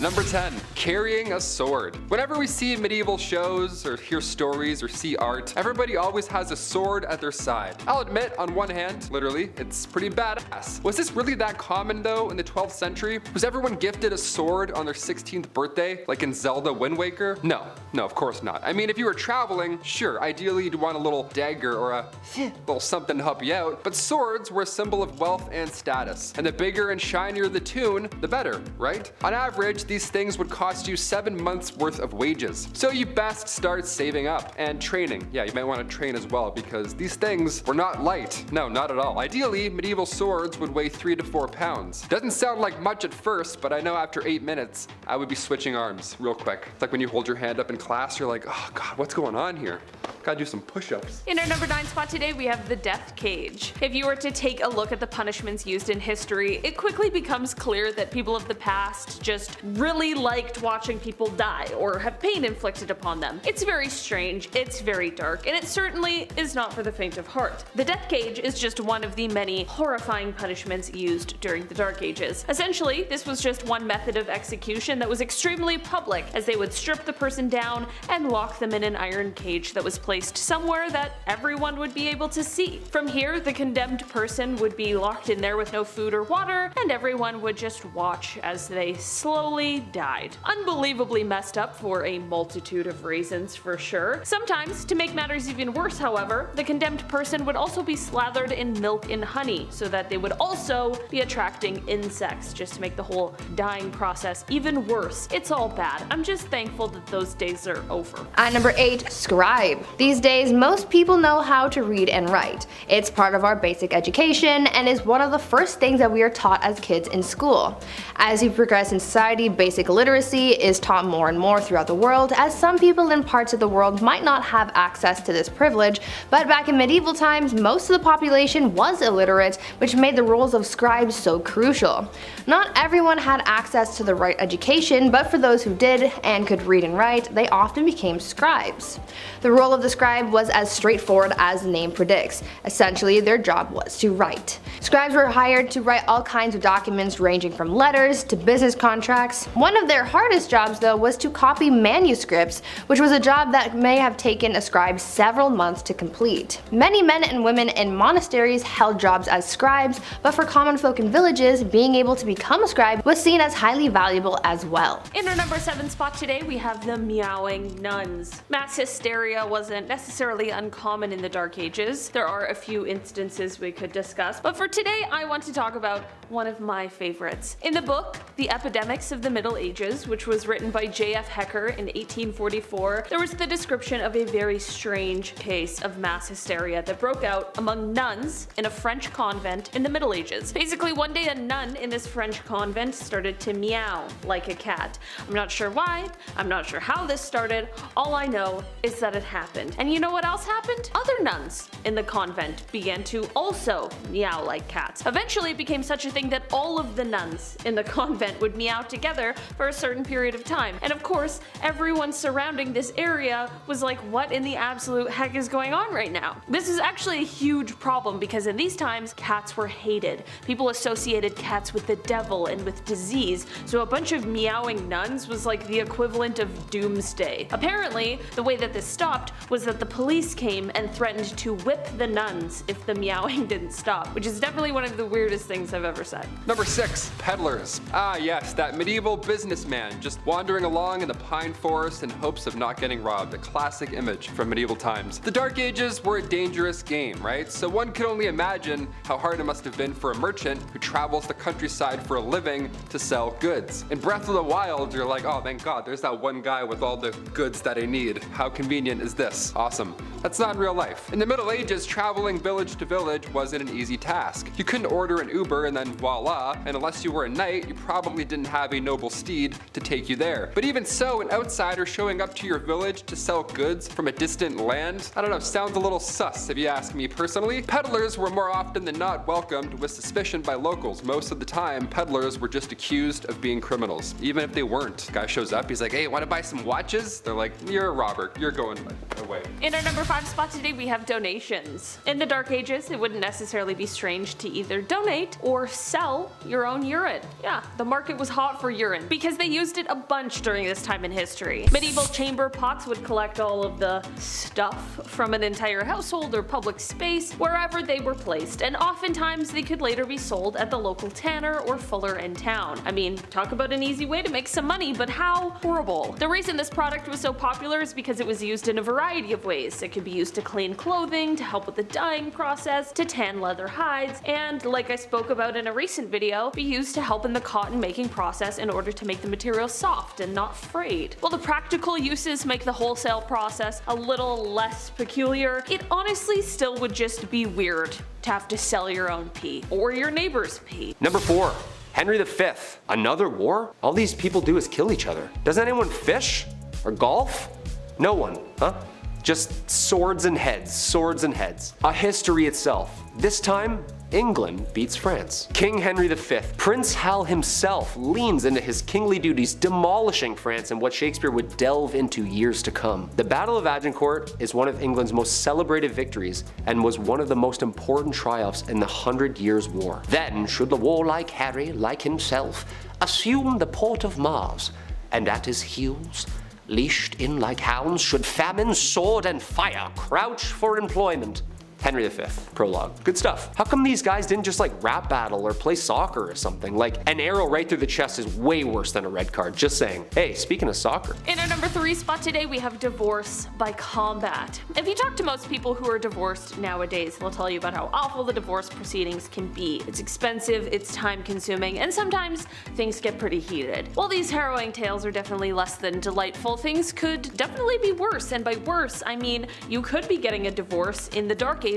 Number 10. Carrying a sword. Whenever we see medieval shows or hear stories or see art, everybody always has a sword at their side. I'll admit, on one hand, literally, it's pretty badass. Was this really that common though in the 12th century? Was everyone gifted a sword on their 16th birthday, like in Zelda Wind Waker? No, of course not. I mean, if you were traveling, sure, ideally you'd want a little dagger or a little something to help you out, but swords were a symbol of wealth and status. And the bigger and shinier the tune, the better, right? On average, these things would cost you 7 months worth of wages. So you best start saving up and training. Yeah, you might want to train as well because these things were not light. No, not at all. Ideally, medieval swords would weigh 3 to 4 pounds. Doesn't sound like much at first, but I know after 8 minutes, I would be switching arms real quick. It's like when you hold your hand up in class, you're like, oh God, what's going on here? Gotta do some push-ups. In our number 9 spot today, we have the death cage. If you were to take a look at the punishments used in history, it quickly becomes clear that people of the past just really liked watching people die or have pain inflicted upon them. It's very strange, it's very dark, and it certainly is not for the faint of heart. The death cage is just one of the many horrifying punishments used during the Dark Ages. Essentially, this was just one method of execution that was extremely public, as they would strip the person down and lock them in an iron cage that was placed somewhere that everyone would be able to see. From here, the condemned person would be locked in there with no food or water, and everyone would just watch as they slowly died. Unbelievably messed up for a multitude of reasons, for sure. Sometimes, to make matters even worse, however, the condemned person would also be slathered in milk and honey, so that they would also be attracting insects, just to make the whole dying process even worse. It's all bad. I'm just thankful that those days are over. At number 8, scribe. These days, most people know how to read and write. It's part of our basic education and is one of the first things that we are taught as kids in school. As we progress in society, basic literacy is taught more and more throughout the world, as some people in parts of the world might not have access to this privilege, but back in medieval times, most of the population was illiterate, which made the roles of scribes so crucial. Not everyone had access to the right education, but for those who did and could read and write, they often became scribes. The role of the scribe was as straightforward as the name predicts. Essentially, their job was to write. Scribes were hired to write all kinds of documents ranging from letters to business contracts. One of their hardest jobs though was to copy manuscripts, which was a job that may have taken a scribe several months to complete. Many men and women in monasteries held jobs as scribes, but for common folk in villages, being able to become a scribe was seen as highly valuable as well. In our number 7 spot today, we have the meowing nuns. Mass hysteria wasn't necessarily uncommon in the Dark Ages. There are a few instances we could discuss, but for today I want to talk about one of my favorites. In the book, The Epidemics of the Middle Ages, which was written by J.F. Hecker in 1844, there was the description of a very strange case of mass hysteria that broke out among nuns in a French convent in the Middle Ages. Basically, one day a nun in this French convent started to meow like a cat. I'm not sure why, I'm not sure how this started, all I know is that it happened. And you know what else happened? Other nuns in the convent began to also meow like cats. Eventually it became such a thing that all of the nuns in the convent would meow together for a certain period of time. And of course, everyone surrounding this area was like, what in the absolute heck is going on right now? This is actually a huge problem because in these times, cats were hated. People associated cats with the devil and with disease, so a bunch of meowing nuns was like the equivalent of doomsday. Apparently, the way that this stopped was that the police came and threatened to whip the nuns if the meowing didn't stop, which is definitely one of the weirdest things I've ever said. Number 6. Peddlers. Ah yes, that medieval businessman just wandering along in the pine forest in hopes of not getting robbed. A classic image from medieval times. The Dark Ages were a dangerous game, right? So one could only imagine how hard it must have been for a merchant who travels the countryside for a living to sell goods. In Breath of the Wild, you're like, oh thank God, there's that one guy with all the goods that I need. How convenient is this? Awesome. That's not real life. In the Middle Ages, traveling village to village wasn't an easy task. You couldn't order an Uber and then voila, and unless you were a knight, you probably didn't have a noble steed to take you there. But even so, an outsider showing up to your village to sell goods from a distant land, I don't know, sounds a little sus if you ask me personally. Peddlers were more often than not welcomed with suspicion by locals. Most of the time, peddlers were just accused of being criminals, even if they weren't. Guy shows up, he's like, hey, wanna buy some watches? They're like, you're a robber, you're going away. In our number 5 spot today, we have donations. In the Dark Ages, it wouldn't necessarily be strange to either donate or sell your own urine. Yeah, the market was hot for urine. urine, because they used it a bunch during this time in history. Medieval chamber pots would collect all of the stuff from an entire household or public space wherever they were placed, and oftentimes they could later be sold at the local tanner or fuller in town. I mean, talk about an easy way to make some money, but how horrible. The reason this product was so popular is because it was used in a variety of ways. It could be used to clean clothing, to help with the dyeing process, to tan leather hides, and like I spoke about in a recent video, be used to help in the cotton making process in order to make the material soft and not frayed. While the practical uses make the wholesale process a little less peculiar, it honestly still would just be weird to have to sell your own pee, or your neighbor's pee. Number 4. Henry V. Another war? All these people do is kill each other. Does anyone fish? Or golf? No one, huh? Just swords and heads, swords and heads. A history itself. This time, England beats France. King Henry V, Prince Hal himself, leans into his kingly duties, demolishing France in what Shakespeare would delve into years to come. The Battle of Agincourt is one of England's most celebrated victories and was one of the most important triumphs in the 100 Years' War. Then should the warlike Harry, like himself, assume the port of Mars, and at his heels, leashed in like hounds, should famine, sword, and fire crouch for employment. Henry V. Prologue. Good stuff. How come these guys didn't just like rap battle or play soccer or something? Like, an arrow right through the chest is way worse than a red card, just saying. Hey, speaking of soccer. In our number 3 spot today, we have divorce by combat. If you talk to most people who are divorced nowadays, they'll tell you about how awful the divorce proceedings can be. It's expensive, it's time consuming, and sometimes things get pretty heated. While these harrowing tales are definitely less than delightful, things could definitely be worse, and by worse, I mean you could be getting a divorce in the Dark Ages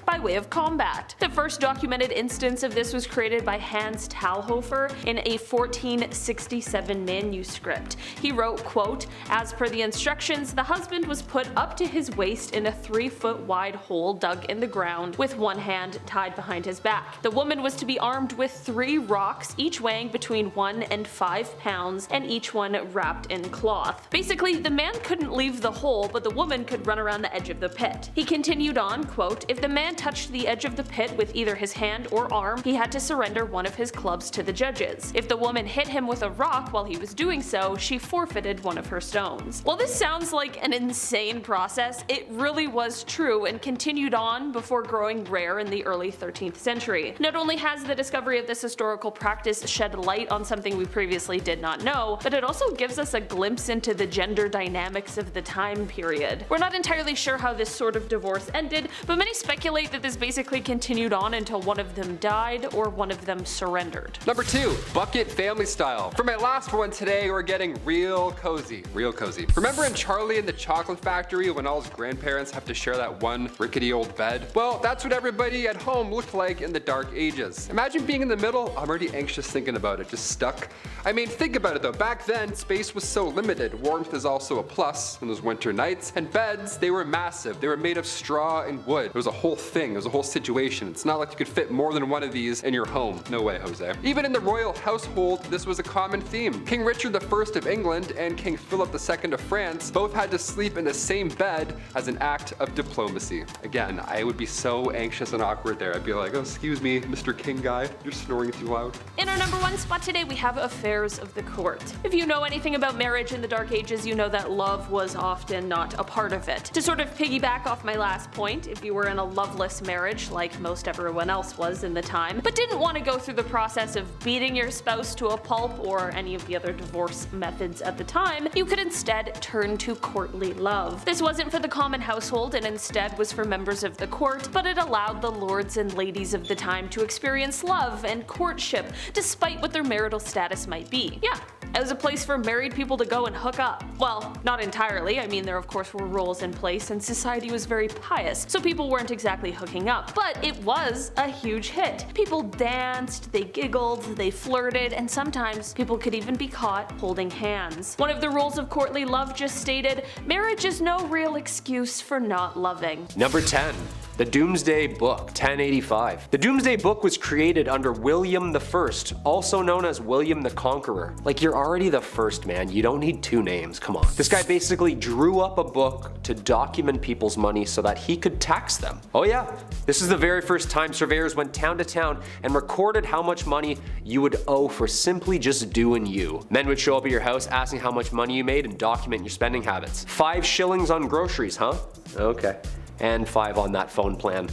by way of combat. The first documented instance of this was created by Hans Talhofer in a 1467 manuscript. He wrote, quote, "As per the instructions, the husband was put up to his waist in a 3-foot wide hole dug in the ground with one hand tied behind his back. The woman was to be armed with 3 rocks, each weighing between 1 and 5 pounds, and each one wrapped in cloth. Basically, the man couldn't leave the hole, but the woman could run around the edge of the pit." He continued on, quote, "If the man touched the edge of the pit with either his hand or arm, he had to surrender one of his clubs to the judges. If the woman hit him with a rock while he was doing so, she forfeited one of her stones." While this sounds like an insane process, it really was true and continued on before growing rare in the early 13th century. Not only has the discovery of this historical practice shed light on something we previously did not know, but it also gives us a glimpse into the gender dynamics of the time period. We're not entirely sure how this sort of divorce ended, but many speculate that this basically continued on until one of them died or one of them surrendered. Number 2, bucket family style. For my last one today, we're getting real cozy, real cozy. Remember in Charlie and the Chocolate Factory when all his grandparents have to share that one rickety old bed? Well, that's what everybody at home looked like in the Dark Ages. Imagine being in the middle. I'm already anxious thinking about it, just stuck. I mean, think about it though, back then space was so limited. Warmth is also a plus in those winter nights, and beds, they were massive. They were made of straw and wood. It was a whole thing, it was a whole situation. It's not like you could fit more than one of these in your home. No way, Jose. Even in the royal household, this was a common theme. King Richard I of England and King Philip II of France both had to sleep in the same bed as an act of diplomacy. Again, I would be so anxious and awkward there. I'd be like, oh, excuse me, Mr. King guy, you're snoring too loud. In our number 1 spot today, we have affairs of the court. If you know anything about marriage in the Dark Ages, you know that love was often not a part of it. To sort of piggyback off my last point, if you were in a loveless marriage, like most everyone else was in the time, but didn't want to go through the process of beating your spouse to a pulp or any of the other divorce methods at the time, you could instead turn to courtly love. This wasn't for the common household and instead was for members of the court, but it allowed the lords and ladies of the time to experience love and courtship despite what their marital status might be. Yeah, it was a place for married people to go and hook up. Well, not entirely. I mean, there of course were rules in place and society was very pious, so people weren't exactly hooking up, but it was a huge hit. People danced, they giggled, they flirted, and sometimes people could even be caught holding hands. One of the rules of courtly love just stated, marriage is no real excuse for not loving. Number 10. The Domesday Book, 1085. The Domesday Book was created under William I, also known as William the Conqueror. Like, you're already the first, man. You don't need two names, come on. This guy basically drew up a book to document people's money so that he could tax them. Oh yeah, this is the very first time surveyors went town to town and recorded how much money you would owe for simply just doing you. Men would show up at your house asking how much money you made and document your spending habits. 5 shillings on groceries, huh? Okay. And 5 on that phone plan.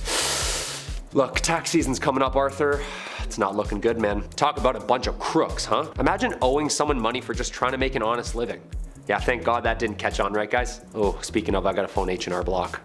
Look, tax season's coming up, Arthur. It's not looking good, man. Talk about a bunch of crooks, huh? Imagine owing someone money for just trying to make an honest living. Yeah, thank God that didn't catch on, right guys? Oh, speaking of, I gotta phone H&R Block.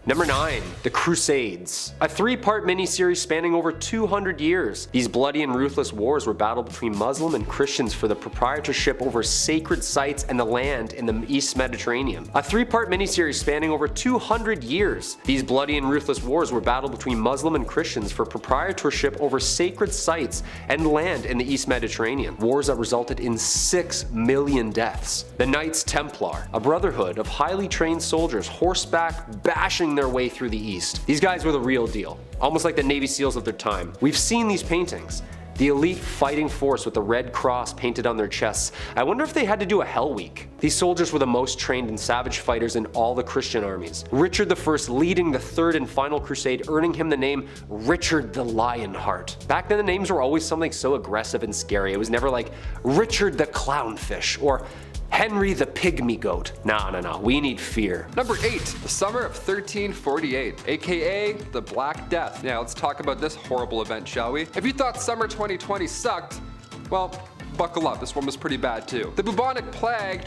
Number 9, The Crusades. A 3-part miniseries spanning over 200 years. These bloody and ruthless wars were battled between Muslim and Christians for the proprietorship over sacred sites and the land in the East Mediterranean. A 3-part miniseries spanning over 200 years. These bloody and ruthless wars were battled between Muslim and Christians for proprietorship over sacred sites and land in the East Mediterranean. Wars that resulted in 6 million deaths. The Knights Templar, a brotherhood of highly trained soldiers horseback bashing their way through the East. These guys were the real deal, almost like the Navy SEALs of their time. We've seen these paintings. The elite fighting force with the red cross painted on their chests. I wonder if they had to do a Hell Week. These soldiers were the most trained and savage fighters in all the Christian armies. Richard I leading the 3rd and final crusade, earning him the name Richard the Lionheart. Back then the names were always something so aggressive and scary. It was never like Richard the Clownfish or Henry the Pygmy Goat. No, we need fear. Number 8, the summer of 1348, aka the Black Death. Now let's talk about this horrible event, shall we? If you thought summer 2020 sucked, well, buckle up, this one was pretty bad too. The bubonic plague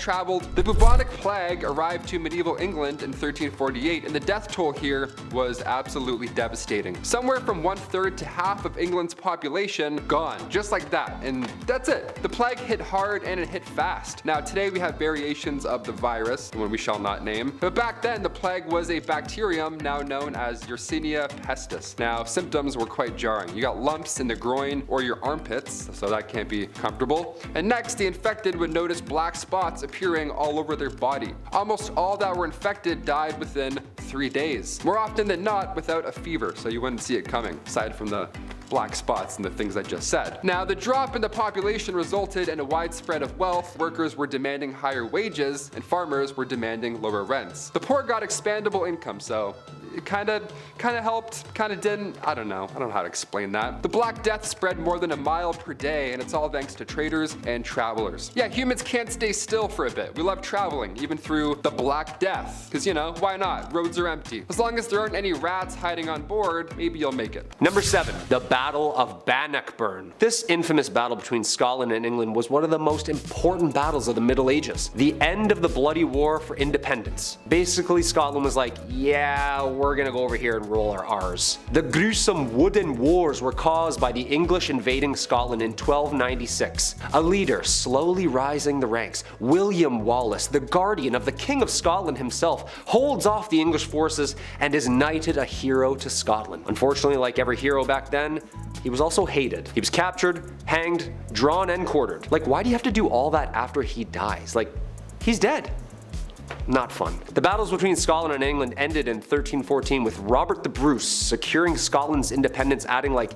arrived to medieval England in 1348, and the death toll here was absolutely devastating. Somewhere from 1/3 to half of England's population gone, just like that, and that's it. The plague hit hard and it hit fast. Now today we have variations of the virus, one we shall not name, but back then the plague was a bacterium now known as Yersinia pestis. Now symptoms were quite jarring. You got lumps in the groin or your armpits, so that can't be comfortable. And next, the infected would notice black spots appearing all over their body. Almost all that were infected died within 3 days. More often than not without a fever, so you wouldn't see it coming, aside from the black spots and the things I just said. Now, the drop in the population resulted in a widespread of wealth. Workers were demanding higher wages, and farmers were demanding lower rents. The poor got expandable income, so it kinda helped, kinda didn't. I don't know how to explain that. The Black Death spread more than a mile per day, and it's all thanks to traders and travelers. Yeah, humans can't stay still for a bit. We love traveling, even through the Black Death. Cause you know, why not? Roads are empty. As long as there aren't any rats hiding on board, maybe you'll make it. Number 7, the Battle of Bannockburn. This infamous battle between Scotland and England was one of the most important battles of the Middle Ages. The end of the bloody war for independence. Basically, Scotland was like, yeah, we're gonna go over here and roll our R's. The gruesome wooden wars were caused by the English invading Scotland in 1296. A leader slowly rising the ranks, William Wallace, the guardian of the King of Scotland himself, holds off the English forces and is knighted a hero to Scotland. Unfortunately, like every hero back then, he was also hated. He was captured, hanged, drawn, and quartered. Like, why do you have to do all that after he dies? Like, he's dead. Not fun. The battles between Scotland and England ended in 1314 with Robert the Bruce securing Scotland's independence, adding like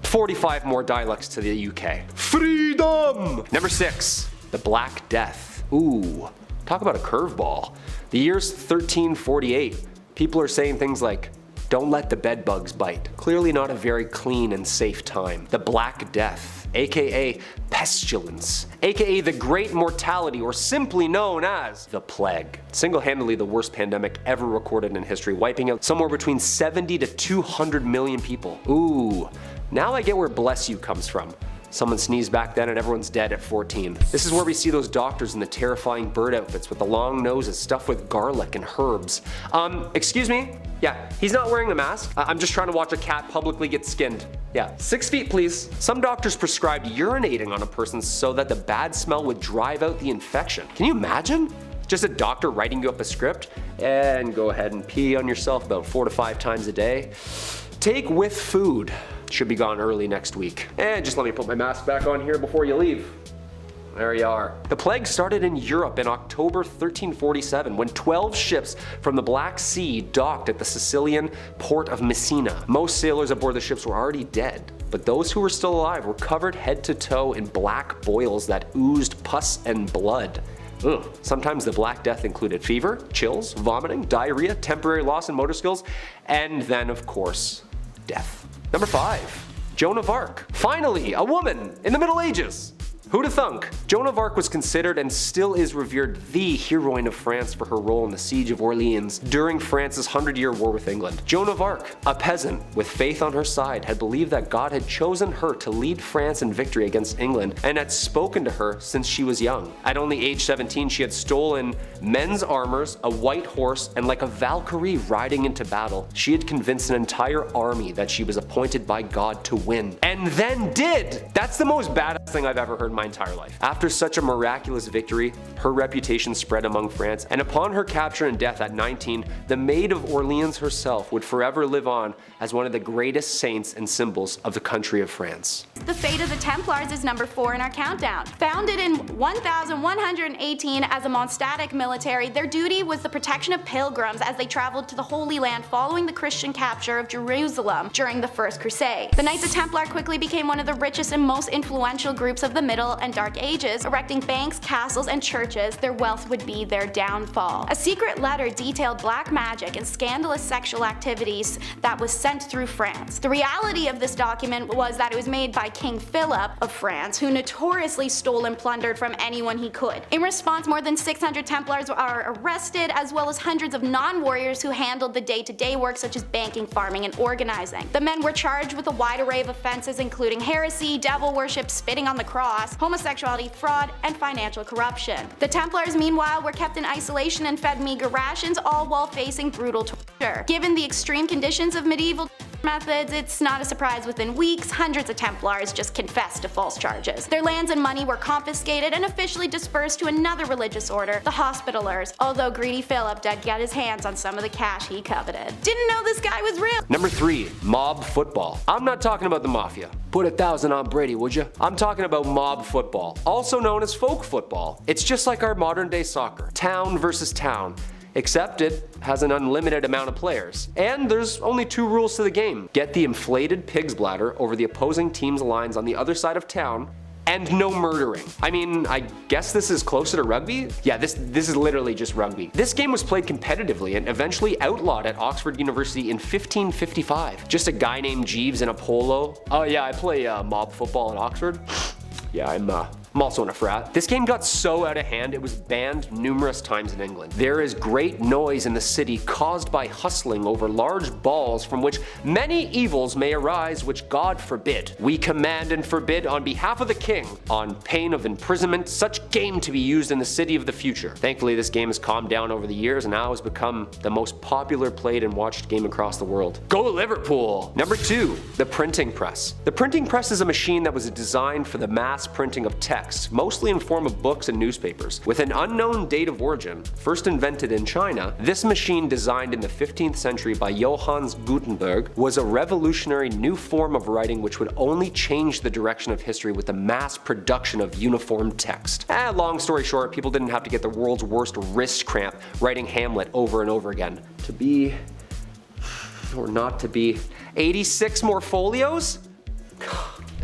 45 more dialects to the UK. Freedom! Number 6, the Black Death. Ooh, talk about a curveball. The year's 1348. People are saying things like, don't let the bed bugs bite. Clearly not a very clean and safe time. The Black Death, aka pestilence, aka the Great Mortality, or simply known as the Plague. Single-handedly the worst pandemic ever recorded in history, wiping out somewhere between 70 to 200 million people. Ooh, now I get where bless you comes from. Someone sneezed back then and everyone's dead at 14. This is where we see those doctors in the terrifying bird outfits with the long noses stuffed with garlic and herbs. Excuse me? Yeah, he's not wearing a mask. I'm just trying to watch a cat publicly get skinned. Yeah, 6 feet please. Some doctors prescribed urinating on a person so that the bad smell would drive out the infection. Can you imagine? Just a doctor writing you up a script and go ahead and pee on yourself about 4 to 5 times a day. Take with food. Should be gone early next week. And just let me put my mask back on here before you leave. there you are. The plague started in Europe in October 1347 when 12 ships from the Black Sea docked at the Sicilian port of Messina. Most sailors aboard the ships were already dead, but those who were still alive were covered head to toe in black boils that oozed pus and blood. Ugh. Sometimes the Black Death included fever, chills, vomiting, diarrhea, temporary loss in motor skills, and then, of course, death. Number 5. Joan of Arc. Finally, a woman in the Middle Ages. Who'da thunk? Joan of Arc was considered and still is revered the heroine of France for her role in the Siege of Orleans during France's 100-year war with England. Joan of Arc, a peasant with faith on her side, had believed that God had chosen her to lead France in victory against England and had spoken to her since she was young. At only age 17, she had stolen men's armors, a white horse, and like a Valkyrie riding into battle, she had convinced an entire army that she was appointed by God to win. And then did! That's the most badass thing I've ever heard in my entire life. After such a miraculous victory, her reputation spread among France, and upon her capture and death at 19, the Maid of Orleans herself would forever live on as one of the greatest saints and symbols of the country of France. The fate of the Templars is number 4 in our countdown. Founded in 1118 as a monastic military, their duty was the protection of pilgrims as they traveled to the Holy Land following the Christian capture of Jerusalem during the First Crusade. The Knights Templar quickly became one of the richest and most influential groups of the Middle and Dark Ages, erecting banks, castles, and churches. Their wealth would be their downfall. A secret letter detailed black magic and scandalous sexual activities that was sent through France. The reality of this document was that it was made by King Philip of France, who notoriously stole and plundered from anyone he could. In response, more than 600 Templars are arrested, as well as hundreds of non-warriors who handled the day-to-day work such as banking, farming, and organizing. The men were charged with a wide array of offenses including heresy, devil worship, spitting on the cross, homosexuality, fraud, and financial corruption. The Templars, meanwhile, were kept in isolation and fed meager rations, all while facing brutal torture. Given the extreme conditions of medieval methods, it's not a surprise within weeks, hundreds of Templars just confessed to false charges. Their lands and money were confiscated and officially dispersed to another religious order, the Hospitallers, although greedy Philip did get his hands on some of the cash he coveted. Didn't know this guy was real. Number 3. Mob football. I'm not talking about the mafia. Put 1,000 on Brady, would you? I'm talking about mob football, also known as folk football. It's just like our modern day soccer. Town versus town. Except it has an unlimited amount of players. And there's only 2 rules to the game. Get the inflated pig's bladder over the opposing team's lines on the other side of town, and no murdering. I mean, I guess this is closer to rugby? Yeah, this is literally just rugby. This game was played competitively and eventually outlawed at Oxford University in 1555. Just a guy named Jeeves in a polo. Oh yeah, I play mob football at Oxford. Yeah, I'm also in a frat. This game got so out of hand it was banned numerous times in England. There is great noise in the city caused by hustling over large balls from which many evils may arise which God forbid. We command and forbid on behalf of the king, on pain of imprisonment, such game to be used in the city of the future. Thankfully this game has calmed down over the years and now has become the most popular played and watched game across the world. Go Liverpool! Number 2. The printing press. The printing press is a machine that was designed for the mass printing of text, mostly in form of books and newspapers. With an unknown date of origin, first invented in China, this machine, designed in the 15th century by Johannes Gutenberg, was a revolutionary new form of writing which would only change the direction of history with the mass production of uniform text. Long story short, people didn't have to get the world's worst wrist cramp writing Hamlet over and over again. To be, or not to be, 86 more folios?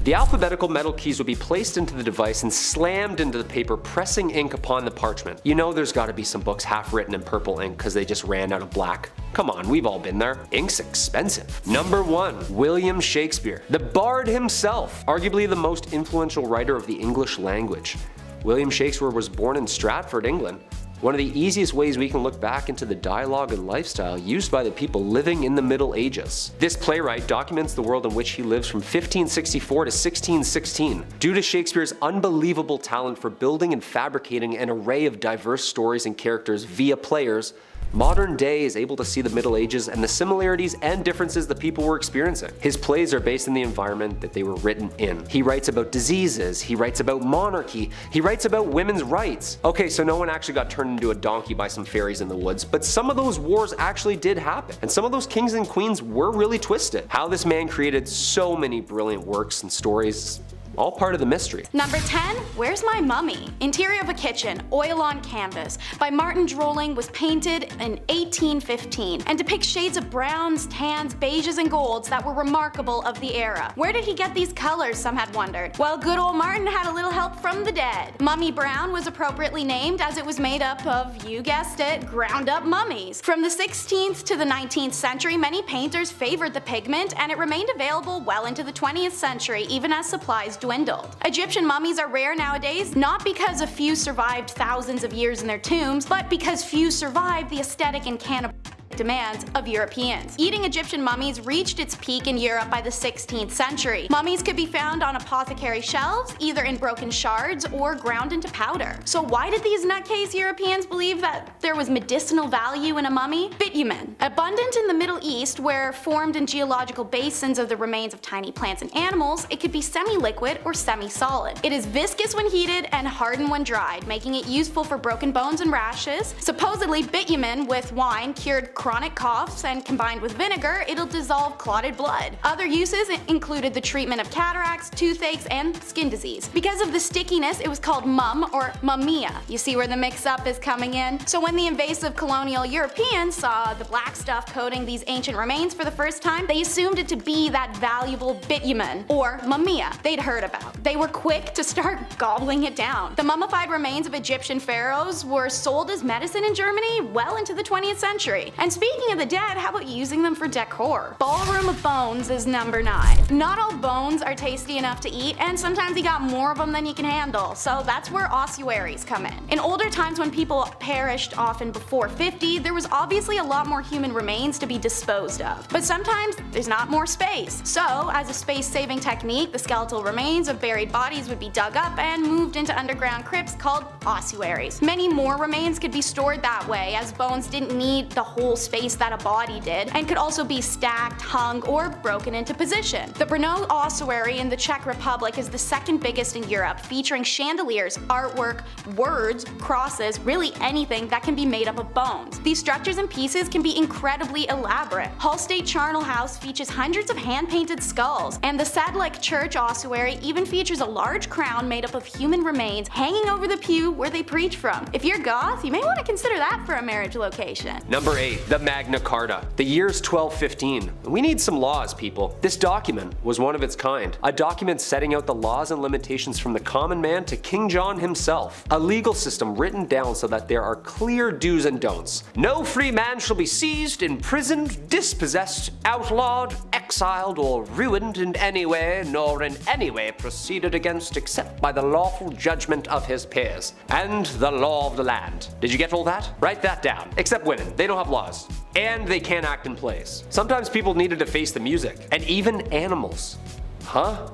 The alphabetical metal keys would be placed into the device and slammed into the paper, pressing ink upon the parchment. You know there's gotta be some books half written in purple ink because they just ran out of black. Come on, we've all been there. Ink's expensive. Number 1. William Shakespeare. The Bard himself, arguably the most influential writer of the English language. William Shakespeare was born in Stratford, England. One of the easiest ways we can look back into the dialogue and lifestyle used by the people living in the Middle Ages. This playwright documents the world in which he lives from 1564 to 1616. Due to Shakespeare's unbelievable talent for building and fabricating an array of diverse stories and characters via players, modern day is able to see the Middle Ages and the similarities and differences the people were experiencing. His plays are based in the environment that they were written in. He writes about diseases, he writes about monarchy, he writes about women's rights. Okay, so no one actually got turned into a donkey by some fairies in the woods, but some of those wars actually did happen, and some of those kings and queens were really twisted. How this man created so many brilliant works and stories, All part of the mystery. Number 10, Where's My Mummy? Interior of a Kitchen, Oil on Canvas, by Martin Drolling, was painted in 1815 and depicts shades of browns, tans, beiges, and golds that were remarkable of the era. Where did he get these colors, some had wondered? Well, good old Martin had a little help from the dead. Mummy Brown was appropriately named as it was made up of, you guessed it, ground up mummies. From the 16th to the 19th century, many painters favored the pigment, and it remained available well into the 20th century, even as supplies dwindled. Egyptian mummies are rare nowadays, not because a few survived thousands of years in their tombs, but because few survived the aesthetic and cannibal demands of Europeans. Eating Egyptian mummies reached its peak in Europe by the 16th century. Mummies could be found on apothecary shelves, either in broken shards or ground into powder. So why did these nutcase Europeans believe that there was medicinal value in a mummy? Bitumen, abundant in the Middle East, where formed in geological basins of the remains of tiny plants and animals, it could be semi-liquid or semi-solid. It is viscous when heated and hardened when dried, making it useful for broken bones and rashes. Supposedly, bitumen with wine cured chronic coughs, and combined with vinegar, it'll dissolve clotted blood. Other uses included the treatment of cataracts, toothaches, and skin disease. Because of the stickiness, it was called mum or mumia. You see where the mix-up is coming in? So when the invasive colonial Europeans saw the black stuff coating these ancient remains for the first time, they assumed it to be that valuable bitumen, or mumia, they'd heard about. They were quick to start gobbling it down. The mummified remains of Egyptian pharaohs were sold as medicine in Germany well into the 20th century. And speaking of the dead, how about using them for decor? Ballroom of Bones is number 9. Not all bones are tasty enough to eat, and sometimes you got more of them than you can handle, so that's where ossuaries come in. In older times, when people perished often before 50, there was obviously a lot more human remains to be disposed of. But sometimes there's not more space. So, as a space-saving technique, the skeletal remains of buried bodies would be dug up and moved into underground crypts called ossuaries. Many more remains could be stored that way, as bones didn't need the whole space that a body did, and could also be stacked, hung, or broken into position. The Brno ossuary in the Czech Republic is the second biggest in Europe, featuring chandeliers, artwork, words, crosses, really anything that can be made up of bones. These structures and pieces can be incredibly elaborate. Hull State Charnel House features hundreds of hand-painted skulls, and the Sadlec Church ossuary even features a large crown made up of human remains hanging over the pew where they preach from. If you're goth, you may want to consider that for a marriage location. Number 8, the Magna Carta. The year's 1215. We need some laws, people. This document was one of its kind. A document setting out the laws and limitations from the common man to King John himself. A legal system written down so that there are clear do's and don'ts. No free man shall be seized, imprisoned, dispossessed, outlawed, exiled, or ruined in any way, nor in any way proceeded against except by the lawful judgment of his peers, and the law of the land. Did you get all that? Write that down. Except women. They don't have laws. And they can't act in plays. Sometimes people needed to face the music. And even animals. Huh?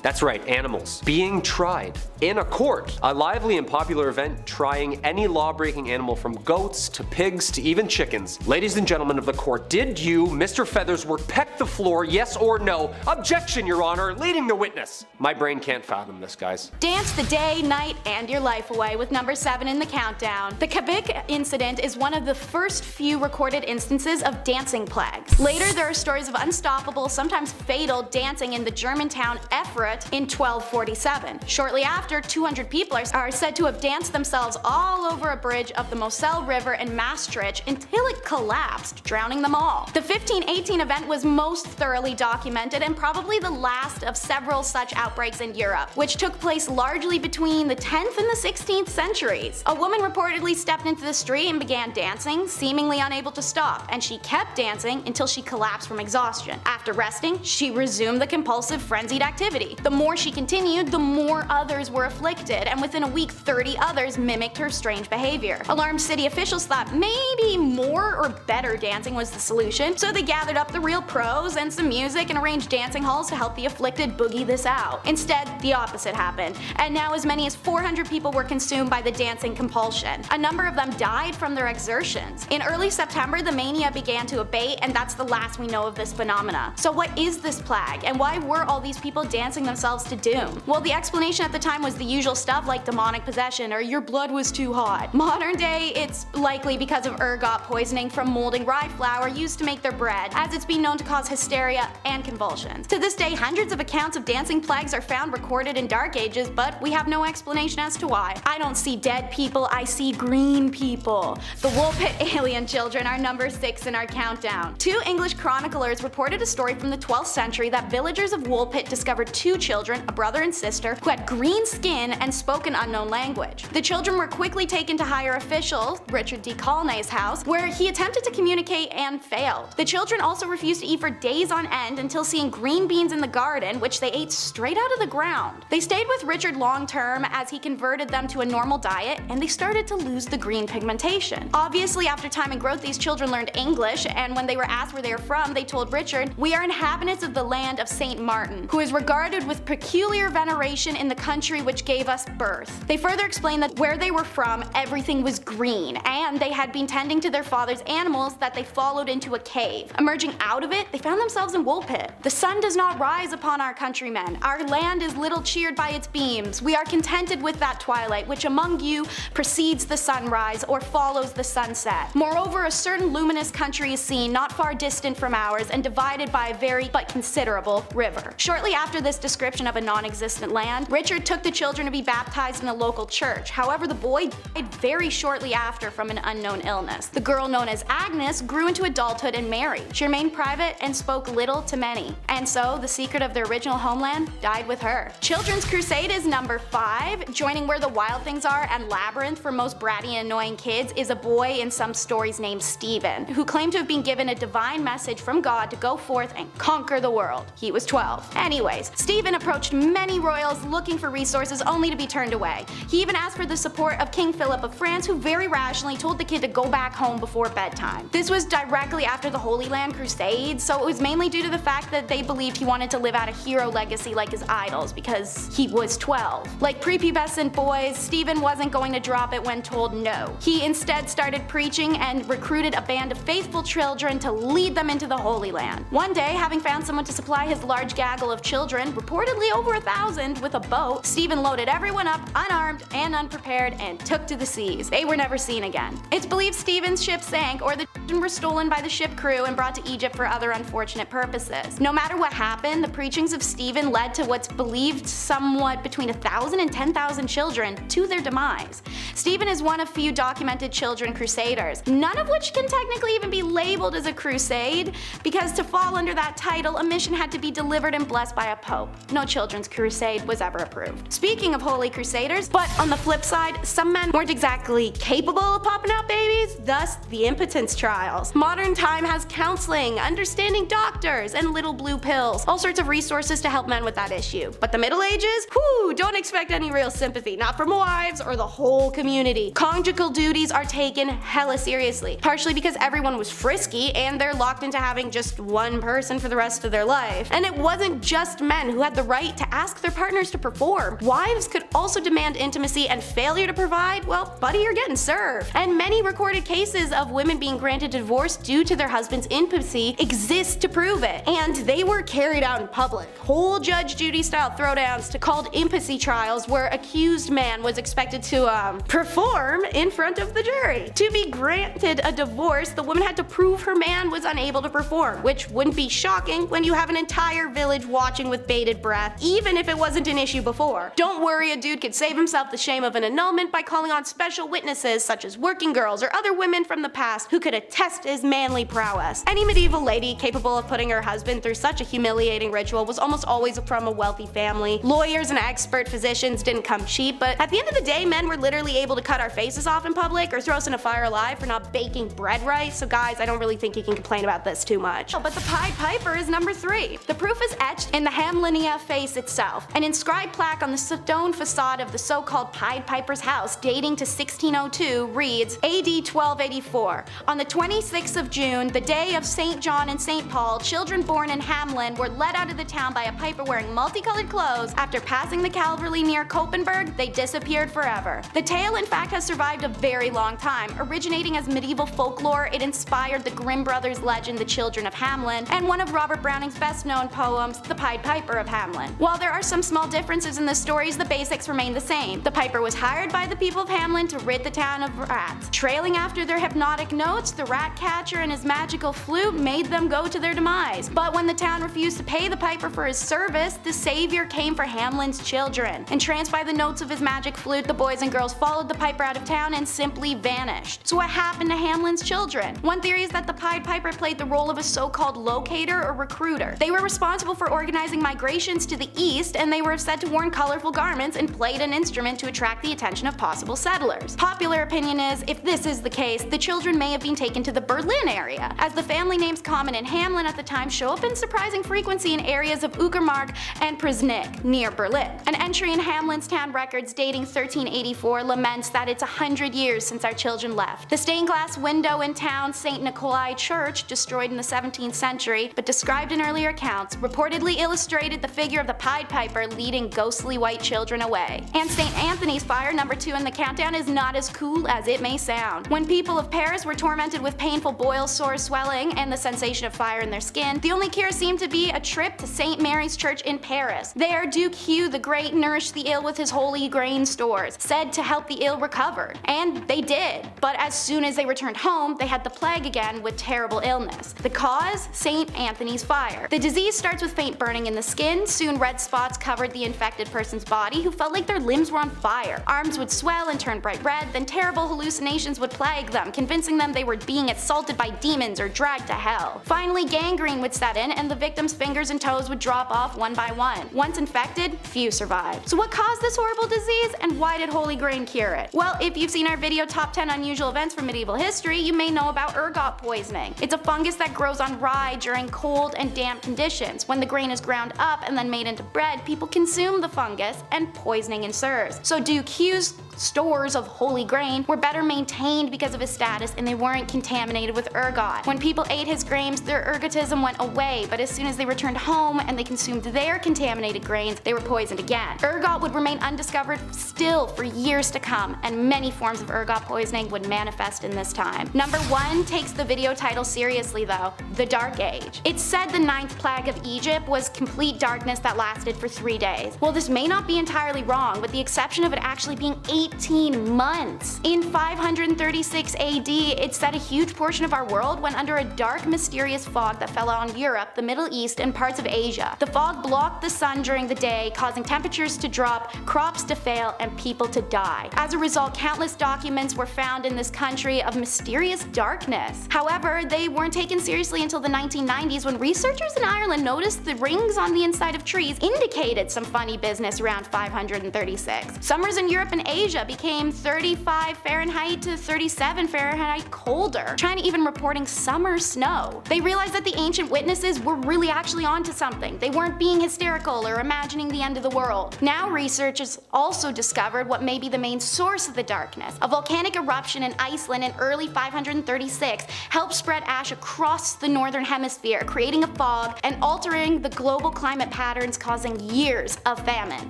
That's right, animals. Being tried in a court. A lively and popular event trying any law-breaking animal from goats to pigs to even chickens. Ladies and gentlemen of the court, did you, Mr. Feathersworth, peck the floor, yes or no? Objection, Your Honor, leading the witness. My brain can't fathom this, guys. Dance the day, night, and your life away with number 7 in the countdown. The Kabik incident is one of the first few recorded instances of dancing plagues. Later, there are stories of unstoppable, sometimes fatal, dancing in the German town Efrat in 1247. Shortly after, 200 people are said to have danced themselves all over a bridge of the Moselle River in Maastricht until it collapsed, drowning them all. The 1518 event was most thoroughly documented and probably the last of several such outbreaks in Europe, which took place largely between the 10th and the 16th centuries. A woman reportedly stepped into the street and began dancing, seemingly unable to stop, and she kept dancing until she collapsed from exhaustion. After resting, she resumed the compulsive, frenzied activity. The more she continued, the more others were afflicted, and within a week 30 others mimicked her strange behavior. Alarmed city officials thought maybe more or better dancing was the solution, so they gathered up the real pros and some music and arranged dancing halls to help the afflicted boogie this out. Instead, the opposite happened, and now as many as 400 people were consumed by the dancing compulsion. A number of them died from their exertions. In early September, the mania began to abate, and that's the last we know of this phenomena. So what is this plague, and why were all these people dancing themselves to doom? Well, the explanation at the time was the usual stuff like demonic possession or your blood was too hot. Modern day, it's likely because of ergot poisoning from molding rye flour used to make their bread, as it's been known to cause hysteria and convulsions. To this day, hundreds of accounts of dancing plagues are found recorded in Dark Ages, but we have no explanation as to why. I don't see dead people, I see green people. The Woolpit alien children are number 6 in our countdown. 2 English chroniclers reported a story from the 12th century that villagers of Woolpit discovered 2 children, a brother and sister, who had green skin and spoke an unknown language. The children were quickly taken to higher officials, Richard D. Colnay's house, where he attempted to communicate and failed. The children also refused to eat for days on end until seeing green beans in the garden, which they ate straight out of the ground. They stayed with Richard long term as he converted them to a normal diet, and they started to lose the green pigmentation. Obviously, after time and growth, these children learned English, and when they were asked where they were from, they told Richard, "We are inhabitants of the land of St. Martin, who is regarded with peculiar veneration in the country which gave us birth." They further explained that where they were from, everything was green, and they had been tending to their father's animals that they followed into a cave. Emerging out of it, they found themselves in Woolpit. "The sun does not rise upon our countrymen. Our land is little cheered by its beams. We are contented with that twilight which among you precedes the sunrise or follows the sunset. Moreover, a certain luminous country is seen not far distant from ours and divided by a very but considerable river." Shortly after this description of a non-existent land, Richard took the children to be baptized in a local church. However, the boy died very shortly after from an unknown illness. The girl known as Agnes grew into adulthood and married. She remained private and spoke little to many. And so, the secret of their original homeland died with her. Children's Crusade is number 5. Joining Where the Wild Things Are and Labyrinth for most bratty and annoying kids is a boy in some stories named Stephen, who claimed to have been given a divine message from God to go forth and conquer the world. He was 12. Anyways, Stephen approached many royals looking for resources only to be turned away. He even asked for the support of King Philip of France, who very rationally told the kid to go back home before bedtime. This was directly after the Holy Land Crusade, so it was mainly due to the fact that they believed he wanted to live out a hero legacy like his idols because he was 12. Like prepubescent boys, Stephen wasn't going to drop it when told no. He instead started preaching and recruited a band of faithful children to lead them into the Holy Land. One day, having found someone to supply his large gaggle of children, reportedly over 1,000, with a boat, Stephen loaded everyone up unarmed and unprepared and took to the seas. They were never seen again. It's believed Stephen's ship sank or the children were stolen by the ship crew and brought to Egypt for other unfortunate purposes. No matter what happened, the preachings of Stephen led to what's believed somewhat between 1,000 and 10,000 children to their demise. Stephen is one of few documented children crusaders, none of which can technically even be labeled as a crusade, because to fall under that title, a mission had to be delivered and blessed by a pope. No children's crusade was ever approved. Speaking of holy crusaders, but on the flip side, some men weren't exactly capable of popping out babies, thus the impotence trials. Modern time has counseling, understanding doctors, and little blue pills, all sorts of resources to help men with that issue. But the Middle Ages? Whew, don't expect any real sympathy, not from wives or the whole community. Conjugal duties are taken hella seriously, partially because everyone was frisky and they're locked into having just one person for the rest of their life. And it wasn't just men who had the right to ask their partners to perform. Wives could also demand intimacy, and failure to provide, well, buddy, you're getting served. And many recorded cases of women being granted divorce due to their husband's intimacy exist to prove it. And they were carried out in public. Whole Judge Judy style throwdowns to called intimacy trials where accused man was expected to perform in front of the jury. To be granted a divorce, the woman had to prove her man was unable to perform, which wouldn't be shocking when you have an entire village watching with bated breath, even if it wasn't an issue before. Don't worry, a dude could save himself the shame of an annulment by calling on special witnesses such as working girls or other women from the past who could attest his manly prowess. Any medieval lady capable of putting her husband through such a humiliating ritual was almost always from a wealthy family. Lawyers and expert physicians didn't come cheap, but at the end of the day, men were literally able to cut our faces off in public or throw us in a fire alive for not baking bread right, so guys, I don't really think you can complain about this too much. But the Pied Piper is number 3. The proof is etched in the Hamlinia face itself, an inscribed plaque on the stone facade of the so-called Pied Piper's house dating to 1602 reads AD 1284. On the 26th of June, the day of St. John and St. Paul, children born in Hamlin were led out of the town by a piper wearing multicolored clothes. After passing the Calvary near Koppenberg, they disappeared forever. The tale in fact has survived a very long time. Originating as medieval folklore, it inspired the Grimm brothers' legend The Children of Hamlin, and one of Robert Browning's best known poems, The Pied Piper of Hamelin. Hamlin. While there are some small differences in the stories, the basics remain the same. The piper was hired by the people of Hamlin to rid the town of rats. Trailing after their hypnotic notes, the rat catcher and his magical flute made them go to their demise. But when the town refused to pay the piper for his service, the savior came for Hamlin's children. Entranced by the notes of his magic flute, the boys and girls followed the piper out of town and simply vanished. So what happened to Hamlin's children? One theory is that the Pied Piper played the role of a so-called locator or recruiter. They were responsible for organizing migrations to the east, and they were said to wear colorful garments and played an instrument to attract the attention of possible settlers. Popular opinion is, if this is the case, the children may have been taken to the Berlin area, as the family names common in Hamlin at the time show up in surprising frequency in areas of Uckermark and Prznik, near Berlin. An entry in Hamlin's town records dating 1384 laments that it's 100 years since our children left. The stained glass window in town St. Nikolai Church, destroyed in the 17th century, but described in earlier accounts, reportedly illustrated the figure of the Pied Piper leading ghostly white children away. And St. Anthony's fire, number 2 in the countdown, is not as cool as it may sound. When people of Paris were tormented with painful boils, sores, swelling, and the sensation of fire in their skin, the only cure seemed to be a trip to St. Mary's Church in Paris. There, Duke Hugh the Great nourished the ill with his holy grain stores, said to help the ill recover. And they did. But as soon as they returned home, they had the plague again with terrible illness. The cause? St. Anthony's fire. The disease starts with faint burning in the skin. Soon red spots covered the infected person's body, who felt like their limbs were on fire. Arms would swell and turn bright red, then terrible hallucinations would plague them, convincing them they were being assaulted by demons or dragged to hell. Finally, gangrene would set in, and the victim's fingers and toes would drop off one by one. Once infected, few survived. So what caused this horrible disease, and why did Holy Grain cure it? Well, if you've seen our video Top 10 Unusual Events from Medieval History, you may know about ergot poisoning. It's a fungus that grows on rye during cold and damp conditions. When the grain is ground up and then made into bread, people consume the fungus and poisoning ensues. So Duke Hugh's stores of holy grain were better maintained because of his status, and they weren't contaminated with ergot. When people ate his grains, their ergotism went away, but as soon as they returned home and they consumed their contaminated grains, they were poisoned again. Ergot would remain undiscovered still for years to come, and many forms of ergot poisoning would manifest in this time. Number 1 takes the video title seriously though, the Dark Age. It's said the 9th plague of Egypt was complete darkness that lasted for 3 days. Well, this may not be entirely wrong, with the exception of it actually being 18 months. In 536 AD, it's said a huge portion of our world went under a dark, mysterious fog that fell on Europe, the Middle East, and parts of Asia. The fog blocked the sun during the day, causing temperatures to drop, crops to fail, and people to die. As a result, countless documents were found in this country of mysterious darkness. However, they weren't taken seriously until the 1990s, when researchers in Ireland noticed the rings on the inside of trees indicated some funny business around 536. Summers in Europe and Asia became 35 Fahrenheit to 37 Fahrenheit colder. China even reporting summer snow. They realized that the ancient witnesses were really actually onto something. They weren't being hysterical or imagining the end of the world. Now researchers also discovered what may be the main source of the darkness. A volcanic eruption in Iceland in early 536 helped spread ash across the northern hemisphere, creating a fog and altering the global climate patterns, causing years of famine.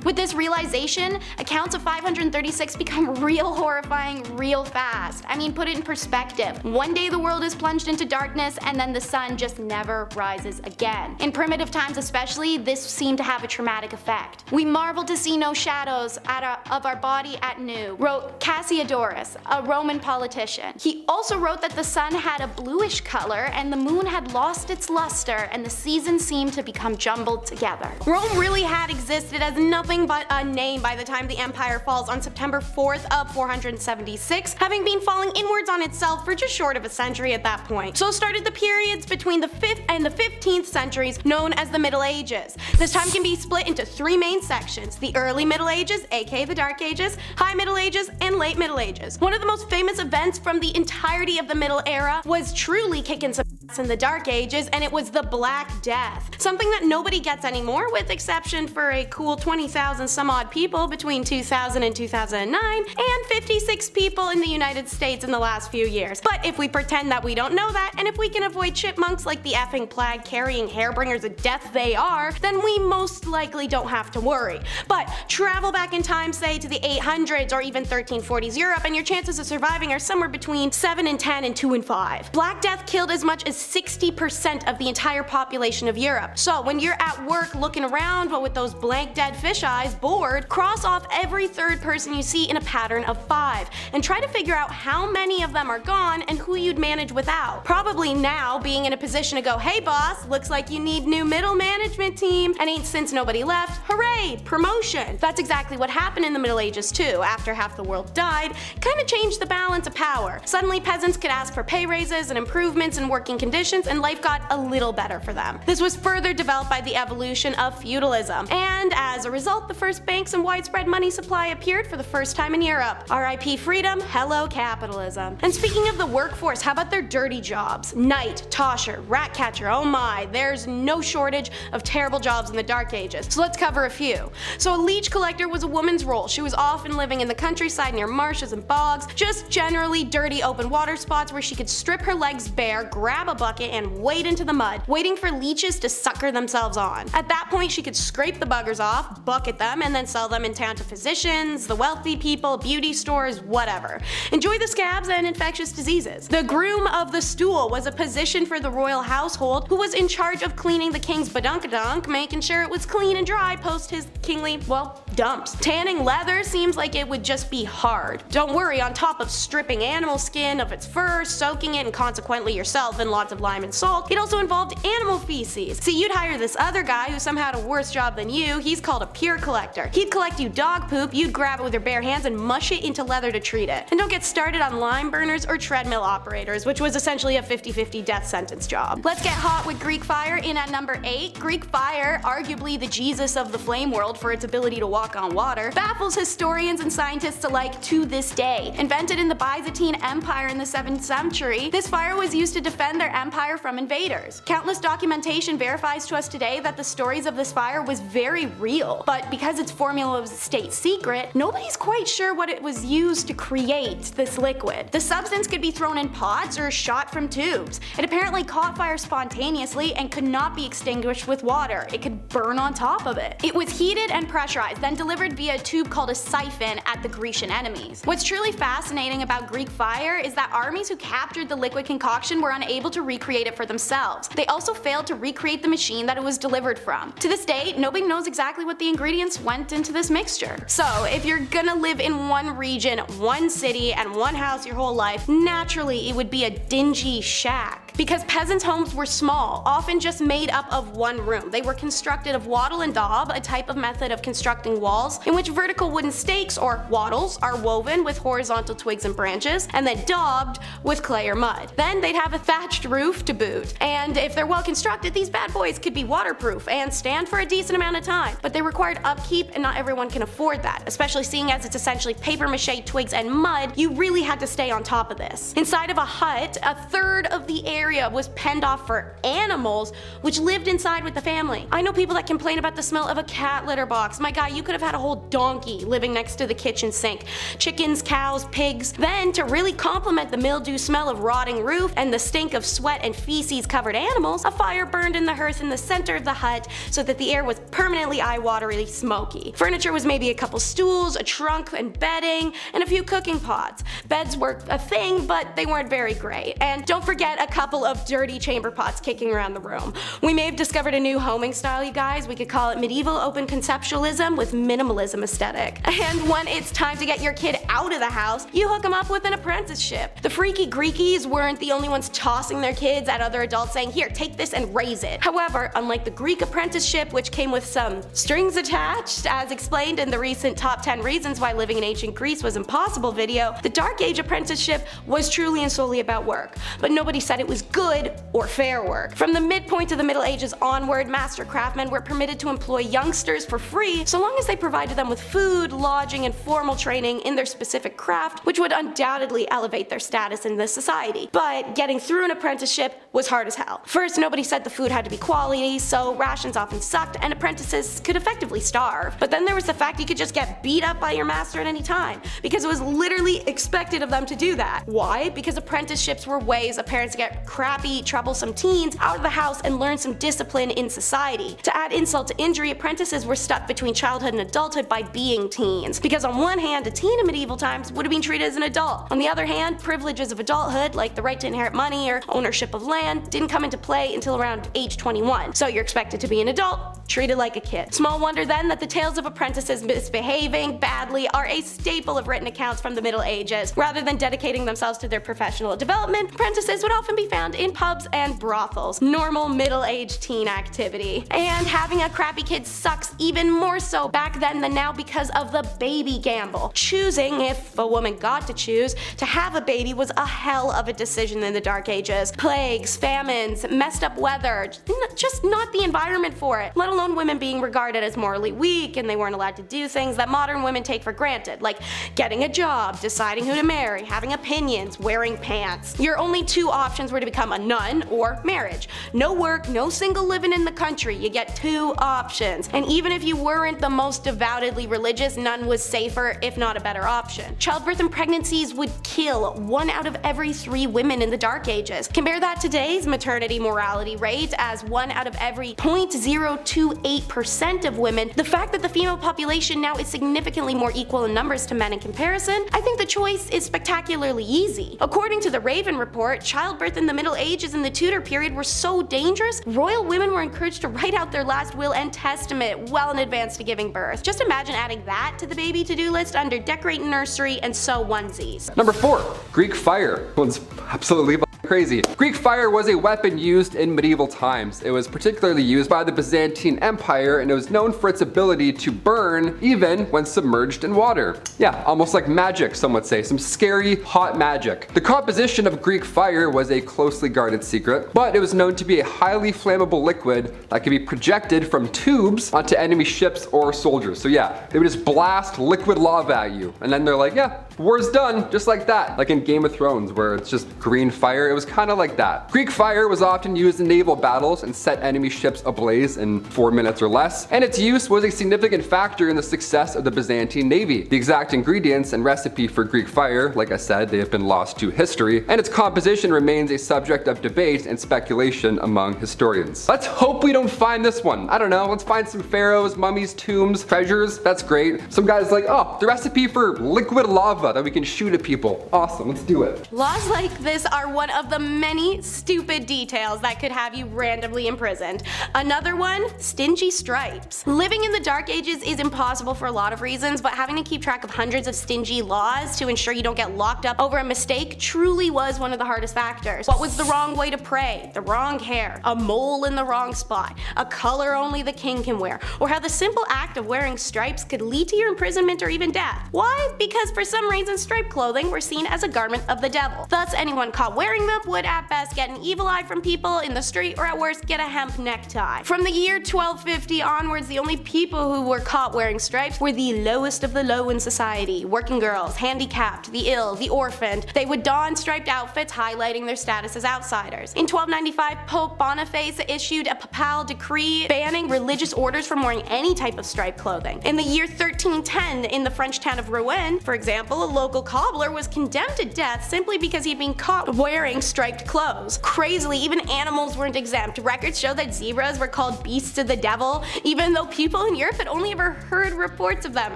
With this realization, accounts of 536 become real horrifying real fast. I mean, put it in perspective. One day the world is plunged into darkness, and then the sun just never rises again. In primitive times especially, this seemed to have a traumatic effect. We marvel to see no shadows of our body at noon, wrote Cassiodorus, a Roman politician. He also wrote that the sun had a bluish color and the moon had lost its luster, and the seasons seemed to become jumbled together. Rome really had existed as nothing but a name by the time the empire falls on September 4th of 476, having been falling inwards on itself for just short of a century at that point. So started the periods between the 5th and the 15th centuries, known as the Middle Ages. This time can be split into 3 main sections: the early Middle Ages, aka the Dark Ages, high Middle Ages, and late Middle Ages. One of the most famous events from the entirety of the Middle Era was truly kicking some ass in the Dark Ages, and it was the Black Death. Something that nobody gets anymore, with exception for a cool 20,000 some odd people between 2000 and 2009, and 56 people in the United States in the last few years. But if we pretend that we don't know that, and if we can avoid chipmunks like the effing plague carrying hairbringers of death they are, then we most likely don't have to worry. But travel back in time, say to the 800s or even 1340s Europe, and your chances of surviving are somewhere between 7 in 10 and 2 in 5. Black Death killed as much as 60% of the entire population of Europe. So when you're at work looking around but with those blank dead fish eyes, bored, cross off every third person you see in a pattern of 5 and try to figure out how many of them are gone and who you'd manage without. Probably now being in a position to go, hey boss, looks like you need new middle management team, and ain't since nobody left, hooray, promotion. That's exactly what happened in the Middle Ages too. After half the world died, kinda changed the balance of power. Suddenly peasants could ask for pay raises and improvements in working conditions, and life got a little better for them. This was further developed by the evolution of feudalism, and as a result the first banks and widespread money supply appeared for the first time in Europe. RIP freedom, hello capitalism. And speaking of the workforce, how about their dirty jobs? Knight, tosher, rat catcher, oh my, there's no shortage of terrible jobs in the Dark Ages. So let's cover a few. So a leech collector was a woman's role. She was often living in the countryside near marshes and bogs, just generally dirty open water spots where she could strip her legs bare, grab a bucket, and wade into the mud, waiting for leeches to sucker themselves on. At that point she could scrape the buggers off, bucket them, and then sell them in town to physicians, the wealthy people, beauty stores, whatever. Enjoy the scabs and infectious diseases. The groom of the stool was a position for the royal household who was in charge of cleaning the king's badunkadunk, making sure it was clean and dry post his kingly, well, dumps. Tanning leather seems like it would just be hard. Don't worry, on top of stripping animal skin of its fur, soaking it, and consequently yourself in lots of lime and salt, it also involved animal feces. See, you'd hire this other guy who somehow had a worse job than you. He's called a pure collector. He'd collect you dog poop, you'd grab it with your bare hands and mush it into leather to treat it. And don't get started on lime burners or treadmill operators, which was essentially a 50-50 death sentence job. Let's get hot with Greek fire in at number 8. Greek fire, arguably the Jesus of the flame world for its ability to walk on water, baffles historians and scientists alike to this day. Invented in the Byzantine Empire in the 7th century, this fire was used to defend their empire from invaders. Countless documentation verifies to us today that the stories of this fire was very real, but because its formula was a state secret, nobody's quite sure what it was used to create this liquid. The substance could be thrown in pots or shot from tubes. It apparently caught fire spontaneously and could not be extinguished with water. It could burn on top of it. It was heated and pressurized, then delivered via a tube called a siphon at the Grecian enemies. What's truly fascinating about Greek fire is that armies who captured the liquid concoction were unable to recreate it for themselves. They also failed to recreate the machine that it was delivered from. To this day, nobody knows exactly what the ingredients went into this mixture. So if you're gonna live in one region, one city, and one house your whole life, naturally it would be a dingy shack. Because peasants' homes were small, often just made up of one room. They were constructed of wattle and daub, a type of method of constructing walls in which vertical wooden stakes, or wattles, are woven with horizontal twigs and branches, and then daubed with clay or mud. Then they'd have a thatched roof to boot. And if they're well constructed, these bad boys could be waterproof and stand for a decent amount of time. But they required upkeep, and not everyone can afford that. Especially seeing as it's essentially paper mache, twigs, and mud, you really had to stay on top of this. Inside of a hut, a third of the area was penned off for animals, which lived inside with the family. I know people that complain about the smell of a cat litter box. My guy, you could have had a whole donkey living next to the kitchen sink. Chickens, cows, pigs. Then, to really complement the mildew smell of rotting roof and the stink of sweat and feces covered animals, a fire burned in the hearth in the center of the hut so that the air was permanently eye-wateringly smoky. Furniture was maybe a couple stools, a trunk and bedding, and a few cooking pots. Beds were a thing, but they weren't very great. And don't forget a couple of dirty chamber pots kicking around the room. We may have discovered a new homing style, you guys. We could call it medieval open conceptualism with minimalism aesthetic. And when it's time to get your kid out of the house, you hook them up with an apprenticeship. The freaky Greekies weren't the only ones tossing their kids at other adults saying, here, take this and raise it. However, unlike the Greek apprenticeship, which came with some strings attached, as explained in the recent top 10 reasons why living in ancient Greece was impossible video, the Dark Age apprenticeship was truly and solely about work. But nobody said it was good or fair work. From the midpoint of the Middle Ages onward, master craftsmen were permitted to employ youngsters for free so long as they provided them with food, lodging, and formal training in their specific craft, which would undoubtedly elevate their status in this society. But getting through an apprenticeship was hard as hell. First, nobody said the food had to be quality, so rations often sucked and apprentices could effectively starve. But then there was the fact you could just get beat up by your master at any time, because it was literally expected of them to do that. Why? Because apprenticeships were ways of parents to get crappy, troublesome teens out of the house and learn some discipline in society. To add insult to injury, apprentices were stuck between childhood and adulthood by being teens. Because on one hand, a teen in medieval times would have been treated as an adult. On the other hand, privileges of adulthood, like the right to inherit money or ownership ownership of land didn't come into play until around age 21, so you're expected to be an adult, treated like a kid. Small wonder then that the tales of apprentices misbehaving badly are a staple of written accounts from the Middle Ages. Rather than dedicating themselves to their professional development, apprentices would often be found in pubs and brothels, normal middle-aged teen activity. And having a crappy kid sucks even more so back then than now because of the baby gamble. Choosing, if a woman got to choose, to have a baby was a hell of a decision in the Dark Ages. Plagues, famines, messed up weather, just not the environment for it, let alone women being regarded as morally weak and they weren't allowed to do things that modern women take for granted, like getting a job, deciding who to marry, having opinions, wearing pants. Your only two options were to become a nun or marriage. No work, no single living in the country, you get two options. And even if you weren't the most devoutedly religious, none was safer, if not a better option. Childbirth and pregnancies would kill 1 out of every 3 women in the Dark Ages. Compare that to today's maternity mortality rate as 1 out of every 0.028% of women. The fact that the female population now is significantly more equal in numbers to men in comparison, I think the choice is spectacularly easy. According to the Raven Report, childbirth in the Middle Ages and the Tudor period were so dangerous, royal women were encouraged to write out their last will and testament well in advance to giving birth. Just imagine adding that to the baby to-do list under decorate nursery and sew onesies. Number 4, Greek fire. One's absolutely crazy. Greek fire was a weapon used in medieval times. It was particularly used by the Byzantine Empire and it was known for its ability to burn even when submerged in water. Yeah, almost like magic, some would say. Some scary, hot magic. The composition of Greek fire was a closely guarded secret, but it was known to be a highly flammable liquid that could be projected from tubes onto enemy ships or soldiers. So yeah, they would just blast liquid lava at you. And then they're like, yeah, war's done, just like that. Like in Game of Thrones, where it's just green fire. It was kind of like that. Greek fire was often used in naval battles and set enemy ships ablaze in 4 minutes or less, and its use was a significant factor in the success of the Byzantine Navy. The exact ingredients and recipe for Greek fire, like I said, they have been lost to history, and its composition remains a subject of debate and speculation among historians. Let's hope we don't find this one. I don't know, let's find some pharaohs, mummies, tombs, treasures. That's great. Some guy's like, oh, the recipe for liquid lava that we can shoot at people. Awesome, let's do it. Laws like this are one of the many stupid details that could have you randomly imprisoned. Another one, stingy stripes. Living in the Dark Ages is impossible for a lot of reasons, but having to keep track of hundreds of stingy laws to ensure you don't get locked up over a mistake truly was one of the hardest factors. What was the wrong way to pray? The wrong hair? A mole in the wrong spot? A color only the king can wear? Or how the simple act of wearing stripes could lead to your imprisonment or even death? Why? Because for some reason striped clothing were seen as a garment of the devil. Thus anyone caught wearing them would at best get an evil eye from people in the street or at worst get a hemp necktie. From the year 1250 onwards, the only people who were caught wearing stripes were the lowest of the low in society. Working girls, handicapped, the ill, the orphaned. They would don striped outfits highlighting their status as outsiders. In 1295, Pope Boniface issued a papal decree banning religious orders from wearing any type of striped clothing. In the year 1310, in the French town of Rouen, for example, a local cobbler was condemned to death simply because he'd been caught wearing striped clothes. Crazily, even animals weren't exempt. Records show that zebras were called beasts of the devil, even though people in Europe had only ever heard reports of them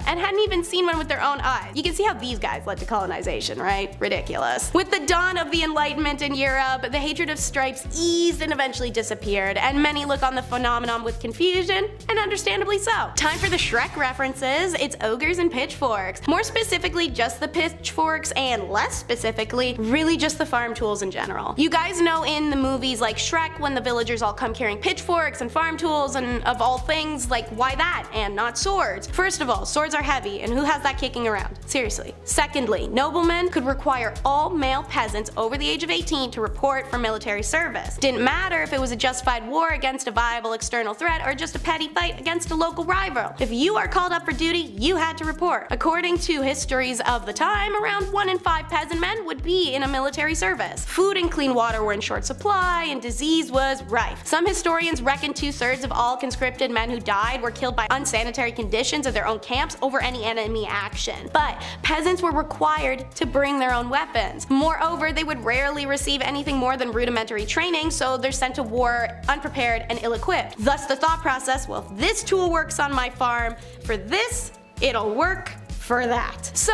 and hadn't even seen one with their own eyes. You can see how these guys led to colonization, right? Ridiculous. With the dawn of the Enlightenment in Europe, the hatred of stripes eased and eventually disappeared, and many look on the phenomenon with confusion, and understandably so. Time for the Shrek references. It's ogres and pitchforks. More specifically, just the pitchforks, and less specifically, really just the farm tools in general. You guys know in the movies like Shrek when the villagers all come carrying pitchforks and farm tools and of all things, like why that and not swords? First of all, swords are heavy and who has that kicking around? Seriously. Secondly, noblemen could require all male peasants over the age of 18 to report for military service. Didn't matter if it was a justified war against a viable external threat or just a petty fight against a local rival. If you are called up for duty, you had to report. According to histories of the time, around 1 in 5 peasant men would be in a military service. Food and clean water were in short supply and disease was rife. Some historians reckon 2/3 of all conscripted men who died were killed by unsanitary conditions of their own camps over any enemy action. But peasants were required to bring their own weapons. Moreover, they would rarely receive anything more than rudimentary training, so they're sent to war unprepared and ill-equipped. Thus the thought process, well, if this tool works on my farm, for this, it'll work for that. So,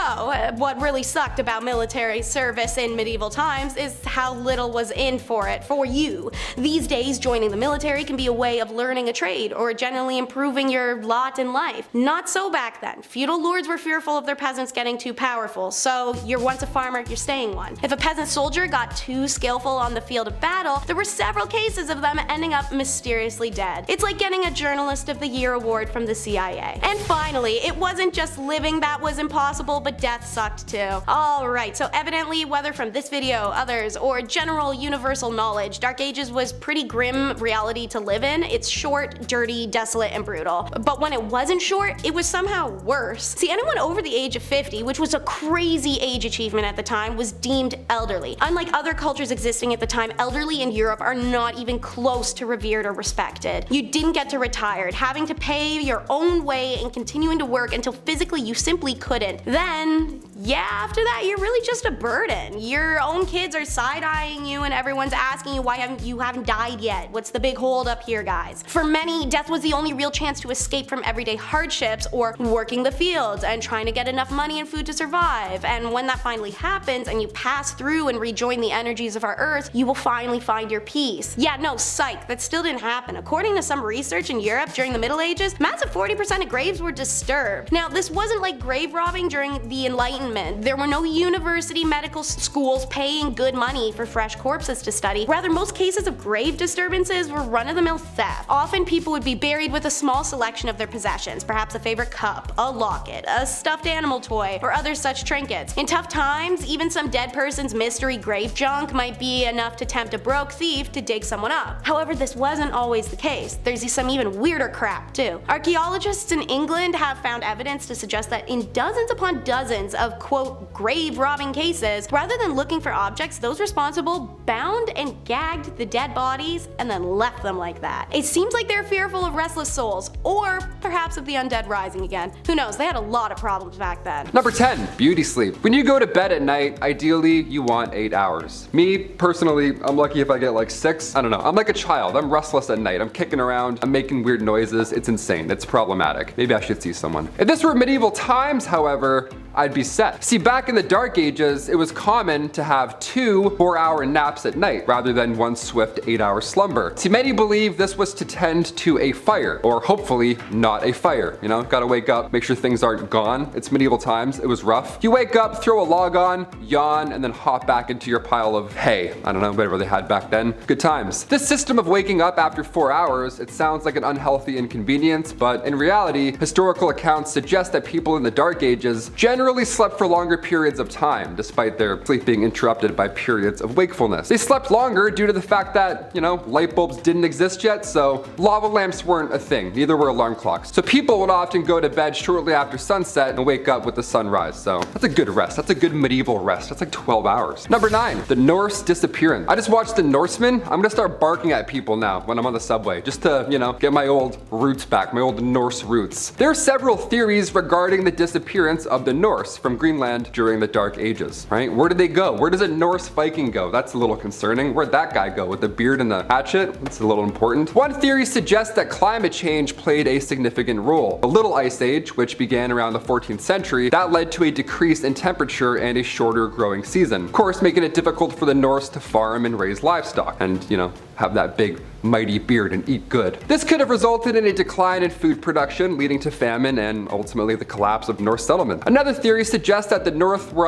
what really sucked about military service in medieval times is how little was in for it for you. These days, joining the military can be a way of learning a trade or generally improving your lot in life. Not so back then. Feudal lords were fearful of their peasants getting too powerful, so you're once a farmer, you're staying one. If a peasant soldier got too skillful on the field of battle, there were several cases of them ending up mysteriously dead. It's like getting a Journalist of the Year award from the CIA. And finally, it wasn't just living that was impossible, but death sucked too. Alright, so evidently, whether from this video, others, or general universal knowledge, Dark Ages was pretty grim reality to live in. It's short, dirty, desolate, and brutal. But when it wasn't short, it was somehow worse. See, anyone over the age of 50, which was a crazy age achievement at the time, was deemed elderly. Unlike other cultures existing at the time, elderly in Europe are not even close to revered or respected. You didn't get to retire, having to pay your own way and continuing to work until physically you simply couldn't. Then, yeah, after that, you're really just a burden. Your own kids are side-eyeing you and everyone's asking you why you haven't died yet. What's the big hold up here, guys? For many, death was the only real chance to escape from everyday hardships or working the fields and trying to get enough money and food to survive. And when that finally happens and you pass through and rejoin the energies of our earth, you will finally find your peace. Yeah, no, psych, that still didn't happen. According to some research in Europe during the Middle Ages, massive 40% of graves were disturbed. Now, this wasn't like grave robbing during the Enlightenment. There were no university medical schools paying good money for fresh corpses to study. Rather, most cases of grave disturbances were run-of-the-mill theft. Often people would be buried with a small selection of their possessions, perhaps a favorite cup, a locket, a stuffed animal toy, or other such trinkets. In tough times, even some dead person's mystery grave junk might be enough to tempt a broke thief to dig someone up. However, this wasn't always the case. There's some even weirder crap too. Archaeologists in England have found evidence to suggest that in dozens upon dozens of quote grave robbing cases, rather than looking for objects, those responsible bound and gagged the dead bodies and then left them like that. It seems like they're fearful of restless souls, or perhaps of the undead rising again. Who knows, they had a lot of problems back then. Number 10, beauty sleep. When you go to bed at night, ideally you want 8 hours. Me, personally, I'm lucky if I get like 6. I don't know, I'm like a child. I'm restless at night. I'm kicking around, I'm making weird noises. It's insane, it's problematic. Maybe I should see someone. If this were medieval times, however, I'd be set. See, back in the Dark Ages, it was common to have 2 4-hour naps at night rather than one swift 8-hour slumber. See, many believe this was to tend to a fire, or hopefully not a fire. You know, gotta wake up, make sure things aren't gone. It's medieval times, it was rough. You wake up, throw a log on, yawn, and then hop back into your pile of hay. I don't know, whatever they had back then. Good times. This system of waking up after 4 hours, it sounds like an unhealthy inconvenience, but in reality, historical accounts suggest that people in the Dark Ages generally slept for longer periods of time, despite their sleep being interrupted by periods of wakefulness. They slept longer due to the fact that, you know, light bulbs didn't exist yet, so lava lamps weren't a thing, neither were alarm clocks. So people would often go to bed shortly after sunset and wake up with the sunrise, so that's a good rest. That's a good medieval rest. That's like 12 hours. Number 9, the Norse disappearance. I just watched The Norseman. I'm gonna start barking at people now when I'm on the subway, just to, you know, get my old roots back, my old Norse roots. There are several theories regarding the disappearance of the Norse from Greenland during the Dark Ages, right? Where did they go? Where does a Norse Viking go? That's a little concerning. Where'd that guy go with the beard and the hatchet? That's a little important. One theory suggests that climate change played a significant role. The Little Ice Age, which began around the 14th century, that led to a decrease in temperature and a shorter growing season. Of course, making it difficult for the Norse to farm and raise livestock and, you know, have that big mighty beard and eat good. This could have resulted in a decline in food production, leading to famine and ultimately the collapse of Norse settlement. Another theory suggests that the North were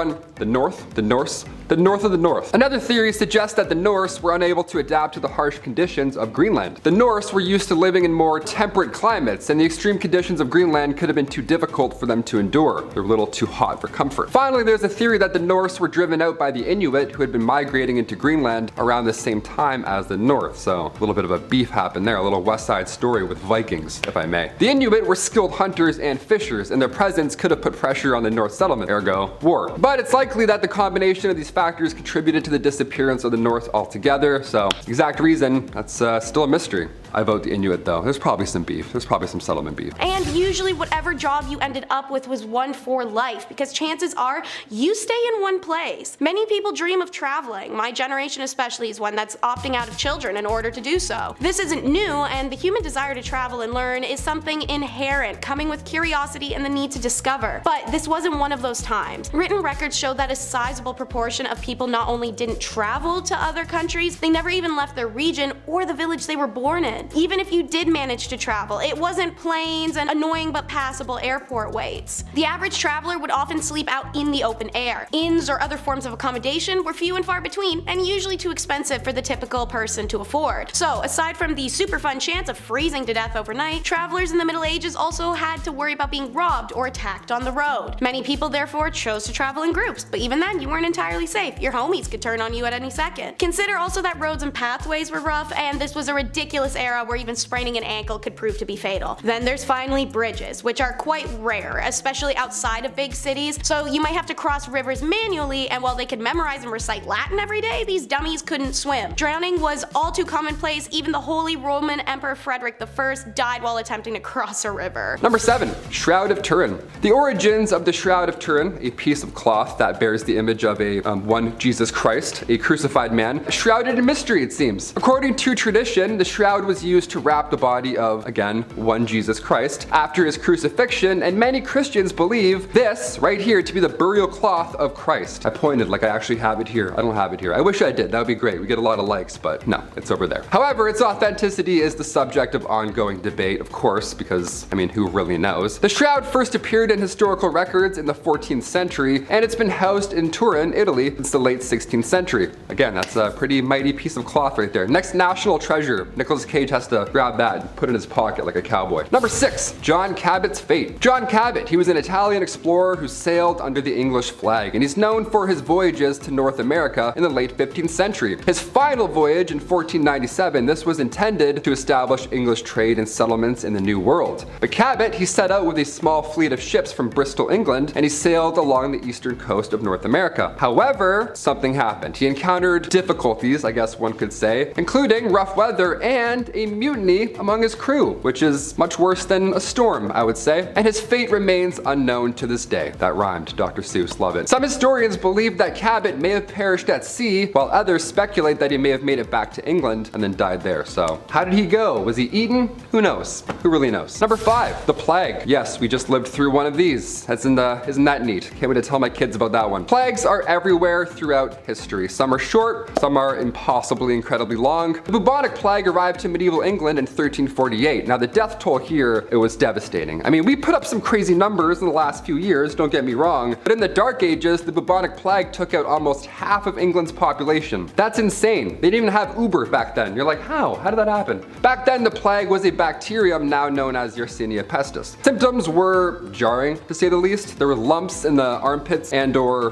unable to adapt to the harsh conditions of Greenland. The Norse were used to living in more temperate climates, and the extreme conditions of Greenland could have been too difficult for them to endure. They're a little too hot for comfort. Finally, there's a theory that the Norse were driven out by the Inuit, who had been migrating into Greenland around the same time as the North. So a little bit of a beef happened there, a little West Side Story with Vikings, if I may. The Inuit were skilled hunters and fishers, and their presence could have put pressure on the North settlement, ergo war. But it's likely that the combination of these factors contributed to the disappearance of the North altogether, so exact reason, that's still a mystery. I vote the Inuit though. There's probably some beef. There's probably some settlement beef. And usually whatever job you ended up with was one for life, because chances are you stay in one place. Many people dream of traveling. My generation especially is one that's opting out of children in order to do so. This isn't new, and the human desire to travel and learn is something inherent, coming with curiosity and the need to discover. But this wasn't one of those times. Written records show that a sizable proportion of people not only didn't travel to other countries, they never even left their region or the village they were born in. Even if you did manage to travel, it wasn't planes and annoying but passable airport waits. The average traveler would often sleep out in the open air. Inns or other forms of accommodation were few and far between, and usually too expensive for the typical person to afford. So aside from the super fun chance of freezing to death overnight, travelers in the Middle Ages also had to worry about being robbed or attacked on the road. Many people therefore chose to travel in groups, but even then you weren't entirely safe. Your homies could turn on you at any second. Consider also that roads and pathways were rough, and this was a ridiculous era where even spraining an ankle could prove to be fatal. Then there's finally bridges, which are quite rare, especially outside of big cities, so you might have to cross rivers manually, and while they could memorize and recite Latin every day, these dummies couldn't swim. Drowning was all too commonplace. Even the Holy Roman Emperor Frederick I died while attempting to cross a river. Number 7. Shroud of Turin. The origins of the Shroud of Turin, a piece of cloth that bears the image of one Jesus Christ, a crucified man, shrouded in mystery it seems. According to tradition, the shroud was used to wrap the body of, again, one Jesus Christ after his crucifixion, and many Christians believe this right here to be the burial cloth of Christ. I pointed like I actually have it here. I don't have it here. I wish I did. That would be great. We get a lot of likes, but no, it's over there. However, its authenticity is the subject of ongoing debate, of course, because, I mean, who really knows? The shroud first appeared in historical records in the 14th century, and it's been housed in Turin, Italy, since the late 16th century. Again, that's a pretty mighty piece of cloth right there. Next national treasure. Nicolas Cage has to grab that and put it in his pocket like a cowboy. Number 6. John Cabot's fate. John Cabot, he was an Italian explorer who sailed under the English flag, and he's known for his voyages to North America in the late 15th century. His final voyage in 1497, this was intended to establish English trade and settlements in the New World. But Cabot, he set out with a small fleet of ships from Bristol, England, and he sailed along the eastern coast of North America. However, something happened. He encountered difficulties, I guess one could say, including rough weather and a mutiny among his crew, which is much worse than a storm, I would say, and his fate remains unknown to this day. That rhymed, Dr. Seuss, love it. Some historians believe that Cabot may have perished at sea, while others speculate that he may have made it back to England and then died there. So, how did he go? Was he eaten? Who knows? Who really knows? Number 5, the plague. Yes, we just lived through one of these. Isn't that neat? Can't wait to tell my kids about that one. Plagues are everywhere throughout history. Some are short, some are impossibly incredibly long. The bubonic plague arrived to medieval England in 1348. Now the death toll here, it was devastating. I mean, we put up some crazy numbers in the last few years, don't get me wrong, but in the Dark Ages, the bubonic plague took out almost half of England's population. That's insane. They didn't even have Uber back then. You're like, how? How did that happen? Back then, the plague was a bacterium now known as Yersinia pestis. Symptoms were jarring, to say the least. There were lumps in the armpits and or,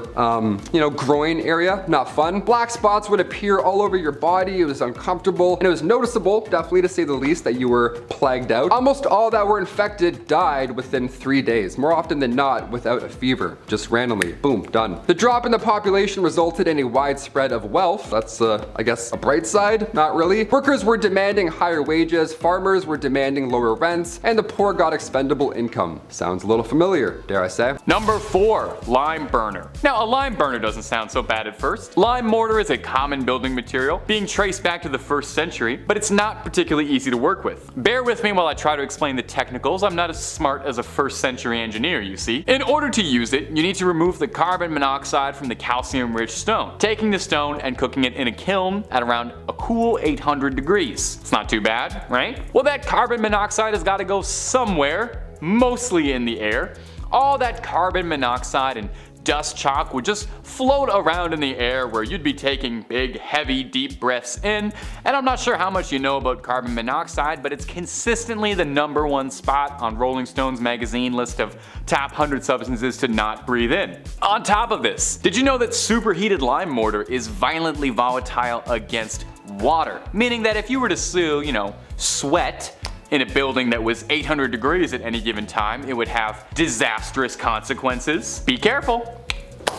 groin area. Not fun. Black spots would appear all over your body. It was uncomfortable, and it was noticeable, definitely to say the least, that you were plagued out. Almost all that were infected died within 3 days, more often than not without a fever. Just randomly, boom, done. The drop in the population resulted in a widespread of wealth. That's, I guess, a bright side? Not really. Workers were demanding higher wages, farmers were demanding lower rents, and the poor got expendable income. Sounds a little familiar, dare I say. Number 4, lime burner. Now, a lime burner doesn't sound so bad at first. Lime mortar is a common building material, being traced back to the 1st century, but it's not particularly easy to work with. Bear with me while I try to explain the technicals. I'm not as smart as a 1st century engineer, you see. In order to use it, you need to remove the carbon monoxide from the calcium-rich stone, taking the stone and cooking it in a kiln at around a cool 800 degrees. It's not too bad, right? Well, that carbon monoxide has got to go somewhere, mostly in the air. All that carbon monoxide and dust chalk would just float around in the air where you'd be taking big, heavy, deep breaths in. And I'm not sure how much you know about carbon monoxide, but it's consistently the #1 spot on Rolling Stone's magazine list of top 100 substances to not breathe in. On top of this, did you know that superheated lime mortar is violently volatile against water? Meaning that if you were to sweat in a building that was 800 degrees at any given time, it would have disastrous consequences. Be careful.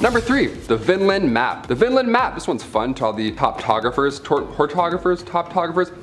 Number 3, the Vinland map. The Vinland map, this one's fun to all the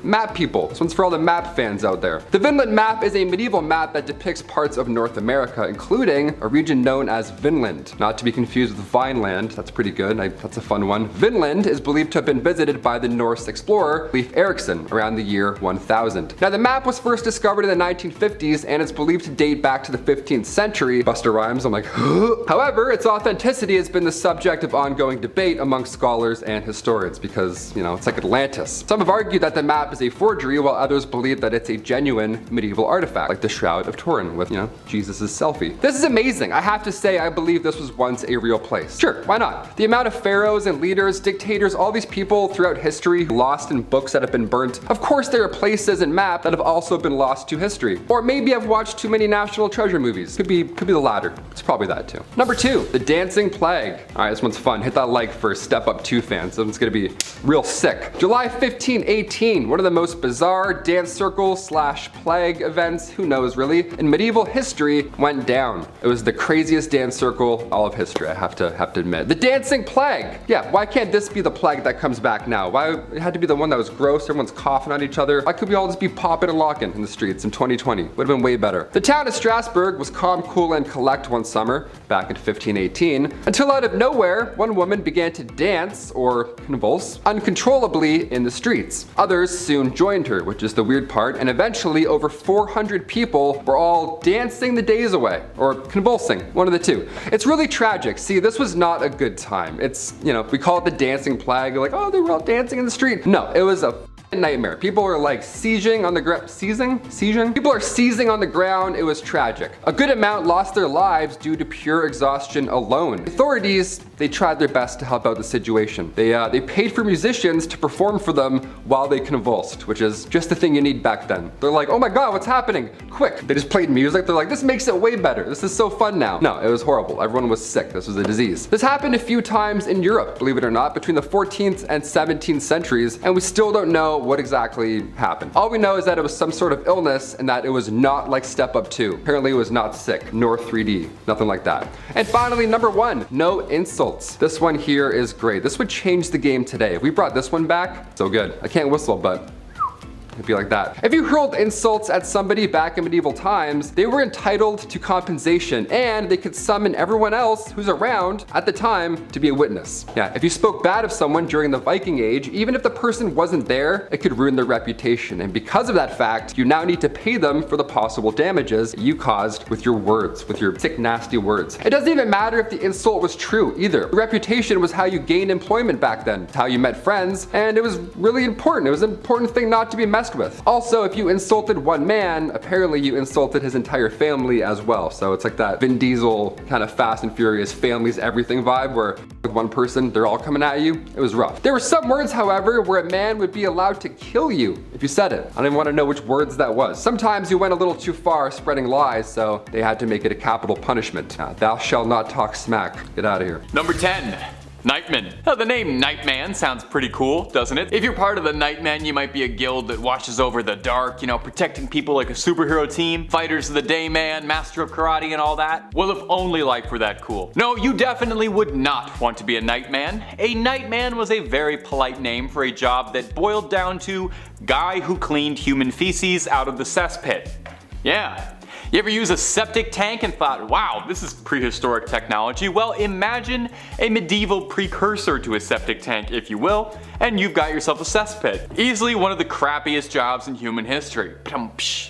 map people. This one's for all the map fans out there. The Vinland map is a medieval map that depicts parts of North America, including a region known as Vinland. Not to be confused with Vineland, that's pretty good, that's a fun one. Vinland is believed to have been visited by the Norse explorer Leif Erikson around the year 1000. Now the map was first discovered in the 1950s and it's believed to date back to the 15th century. Buster Rhymes, I'm like, however, its authenticity has been the subject of ongoing debate among scholars and historians because, you know, it's like Atlantis. Some have argued that the map is a forgery while others believe that it's a genuine medieval artifact, like the Shroud of Turin with, you know, Jesus' selfie. This is amazing. I have to say, I believe this was once a real place. Sure, why not? The amount of pharaohs and leaders, dictators, all these people throughout history lost in books that have been burnt. Of course, there are places and maps that have also been lost to history. Or maybe I've watched too many National Treasure movies. Could be the latter. It's probably that too. Number 2, the Dancing Plague. All right, this one's fun. Hit that like for Step Up 2 fans. This one's gonna be real sick. July 1518, one of the most bizarre dance circle / plague events, who knows really, in medieval history went down. It was the craziest dance circle all of history, I have to admit. The Dancing Plague. Yeah, why can't this be the plague that comes back now? Why it had to be the one that was gross, everyone's coughing on each other? Why could we all just be popping and locking in the streets in 2020? Would have been way better. The town of Strasbourg was calm, cool, and collect one summer, back in 1518, until out of nowhere, one woman began to dance, or convulse, uncontrollably in the streets. Others soon joined her, which is the weird part, and eventually over 400 people were all dancing the days away, or convulsing, one of the two. It's really tragic. See, this was not a good time. It's, you know, we call it the Dancing Plague, like, oh, they were all dancing in the street. No, it was a nightmare. People were like seizing on the ground. Seizing? People are seizing on the ground. It was tragic. A good amount lost their lives due to pure exhaustion alone. Authorities, they tried their best to help out the situation. They paid for musicians to perform for them while they convulsed, which is just the thing you need back then. They're like, oh my god, what's happening? Quick. They just played music. They're like, this makes it way better. This is so fun now. No, it was horrible. Everyone was sick. This was a disease. This happened a few times in Europe, believe it or not, between the 14th and 17th centuries, and we still don't know what exactly happened. All we know is that it was some sort of illness and that it was not like Step Up 2. Apparently it was not sick, nor 3D, nothing like that. And finally, number 1, no insults. This one here is great. This would change the game today. If we brought this one back, so good. I can't whistle, but it'd be like that. If you hurled insults at somebody back in medieval times, they were entitled to compensation and they could summon everyone else who's around at the time to be a witness. Yeah, if you spoke bad of someone during the Viking Age, even if the person wasn't there, it could ruin their reputation. And because of that fact, you now need to pay them for the possible damages you caused with your words, with your sick, nasty words. It doesn't even matter if the insult was true either. Your reputation was how you gained employment back then. It's how you met friends, and it was really important. It was an important thing not to be messed with. Also, if you insulted one man, apparently you insulted his entire family as well. So it's like that Vin Diesel kind of Fast and Furious family's everything vibe where with one person, they're all coming at you. It was rough. There were some words, however, where a man would be allowed to kill you if you said it. I don't even want to know which words that was. Sometimes you went a little too far spreading lies, so they had to make it a capital punishment. Thou shalt not talk smack. Get out of here. Number 10. Nightman. Now the name Nightman sounds pretty cool, doesn't it? If you're part of the Nightmen, you might be a guild that watches over the dark, you know, protecting people like a superhero team, fighters of the day man, master of karate and all that. Well, if only life were that cool. No, you definitely would not want to be a Nightman. A Nightman was a very polite name for a job that boiled down to guy who cleaned human feces out of the cesspit. Yeah. You ever use a septic tank and thought, wow, this is prehistoric technology? Well, imagine a medieval precursor to a septic tank, if you will, and you've got yourself a cesspit. Easily one of the crappiest jobs in human history.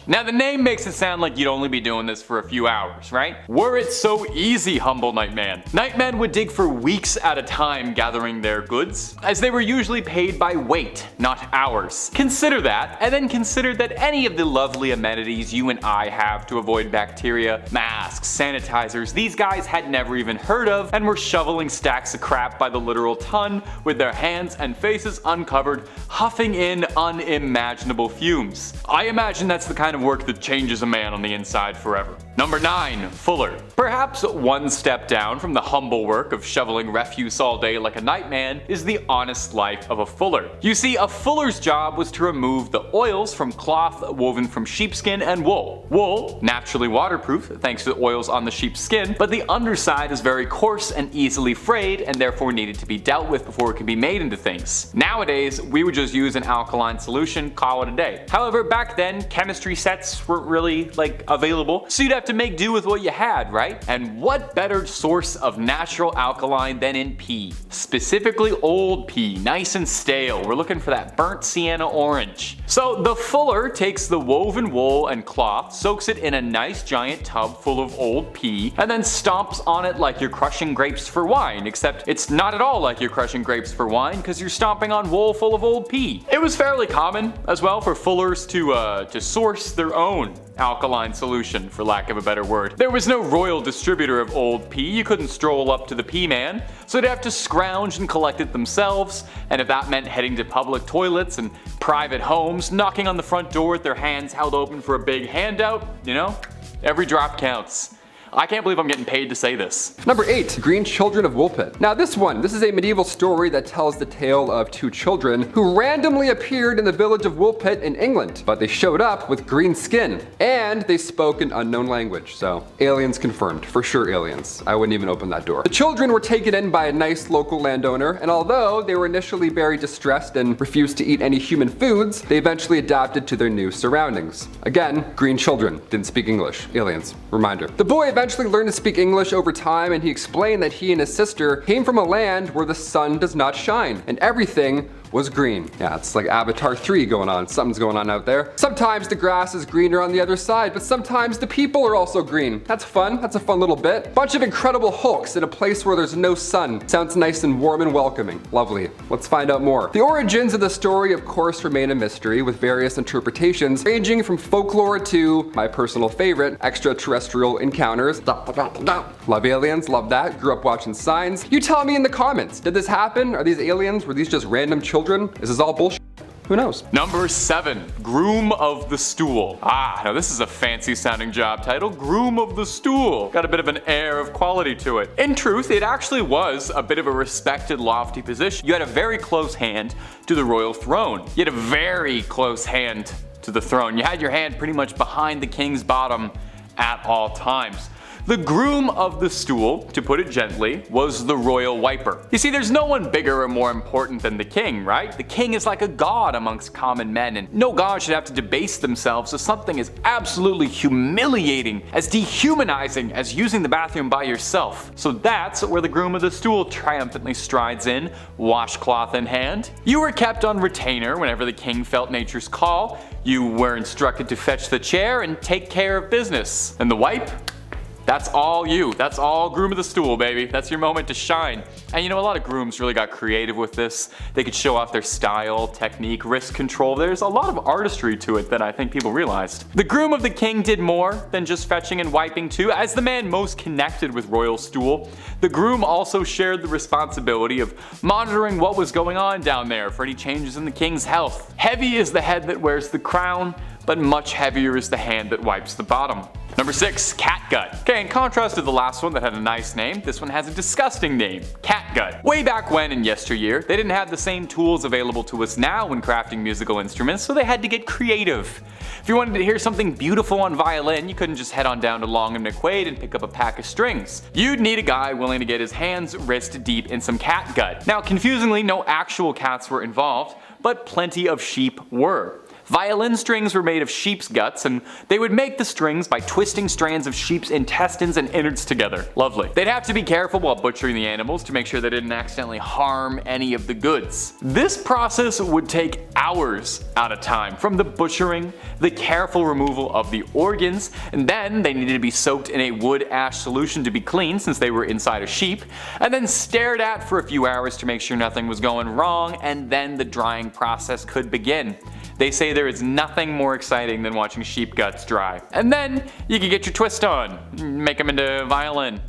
Now the name makes it sound like you'd only be doing this for a few hours, right? Were it so easy, humble Nightman. Nightmen would dig for weeks at a time gathering their goods, as they were usually paid by weight, not hours. Consider that, and then consider that any of the lovely amenities you and I have to avoid bacteria, masks, sanitizers, these guys had never even heard of and were shoveling stacks of crap by the literal ton with their hands and faces uncovered, huffing in unimaginable fumes. I imagine that's the kind of work that changes a man on the inside forever. Number 9. Fuller. Perhaps one step down from the humble work of shoveling refuse all day like a nightman is the honest life of a fuller. You see, a fuller's job was to remove the oils from cloth woven from sheepskin and wool. Wool, naturally waterproof thanks to the oils on the sheep's skin, but the underside is very coarse and easily frayed and therefore needed to be dealt with before it could be made into things. Nowadays, we would just use an alkaline solution, call it a day. However, back then, chemistry sets weren't really available, so you'd have to make do with what you had, right? And what better source of natural alkaline than in pea? Specifically old pea, nice and stale. We're looking for that burnt sienna orange. So the fuller takes the woven wool and cloth, soaks it in a nice giant tub full of old pea, and then stomps on it like you're crushing grapes for wine, except it's not at all like you're crushing grapes for wine because you're stomping on wool full of old pea. It was fairly common as well for fullers to source their own alkaline solution, for lack of a better word. There was no royal distributor of old pea. You couldn't stroll up to the pea man, so they'd have to scrounge and collect it themselves, and if that meant heading to public toilets and private homes, knocking on the front door with their hands held open for a big handout, every drop counts. I can't believe I'm getting paid to say this. Number 8. Green Children of Woolpit. Now this is a medieval story that tells the tale of two children who randomly appeared in the village of Woolpit in England, but they showed up with green skin, and they spoke an unknown language, so aliens confirmed, for sure aliens. I wouldn't even open that door. The children were taken in by a nice local landowner, and although they were initially very distressed and refused to eat any human foods, they eventually adapted to their new surroundings. Again, green children, didn't speak English, aliens, reminder. The boy eventually learned to speak English over time, and he explained that he and his sister came from a land where the sun does not shine and everything was green. Yeah, it's like Avatar 3 going on. Something's going on out there. Sometimes the grass is greener on the other side, but sometimes the people are also green. That's fun. That's a fun little bit. Bunch of incredible Hulks in a place where there's no sun. Sounds nice and warm and welcoming. Lovely. Let's find out more. The origins of the story, of course, remain a mystery, with various interpretations ranging from folklore to my personal favorite, extraterrestrial encounters. Love aliens, love that. Grew up watching Signs. You tell me in the comments, did this happen? Are these aliens? Were these just random children? Is this all bullshit? Who knows? Number 7. Groom of the Stool. Now this is a fancy sounding job title. Groom of the Stool. Got a bit of an air of quality to it. In truth, it actually was a bit of a respected, lofty position. You had a very close hand to the royal throne. You had a very close hand to the throne. You had your hand pretty much behind the king's bottom at all times. The groom of the stool, to put it gently, was the royal wiper. You see, there's no one bigger or more important than the king, right? The king is like a god amongst common men, and no god should have to debase themselves to something as absolutely humiliating, as dehumanizing as using the bathroom by yourself. So that's where the groom of the stool triumphantly strides in, washcloth in hand. You were kept on retainer whenever the king felt nature's call. You were instructed to fetch the chair and take care of business. And the wipe? That's all you. That's all groom of the stool, baby. That's your moment to shine. And a lot of grooms really got creative with this. They could show off their style, technique, wrist control. There's a lot of artistry to it than I think people realized. The groom of the king did more than just fetching and wiping too. As the man most connected with royal stool, the groom also shared the responsibility of monitoring what was going on down there for any changes in the king's health. Heavy is the head that wears the crown, but much heavier is the hand that wipes the bottom. Number 6, catgut. Okay, in contrast to the last one that had a nice name, this one has a disgusting name, catgut. Way back when in yesteryear, they didn't have the same tools available to us now when crafting musical instruments, so they had to get creative. If you wanted to hear something beautiful on violin, you couldn't just head on down to Long and McQuaid and pick up a pack of strings. You'd need a guy willing to get his hands wrist deep in some catgut. Now, confusingly, no actual cats were involved, but plenty of sheep were. Violin strings were made of sheep's guts, and they would make the strings by twisting strands of sheep's intestines and innards together. Lovely. They'd have to be careful while butchering the animals to make sure they didn't accidentally harm any of the goods. This process would take hours at a time, from the butchering, the careful removal of the organs, and then they needed to be soaked in a wood ash solution to be clean since they were inside a sheep, and then stared at for a few hours to make sure nothing was going wrong, and then the drying process could begin. They say there is nothing more exciting than watching sheep guts dry. And then you can get your twist on, make them into violin.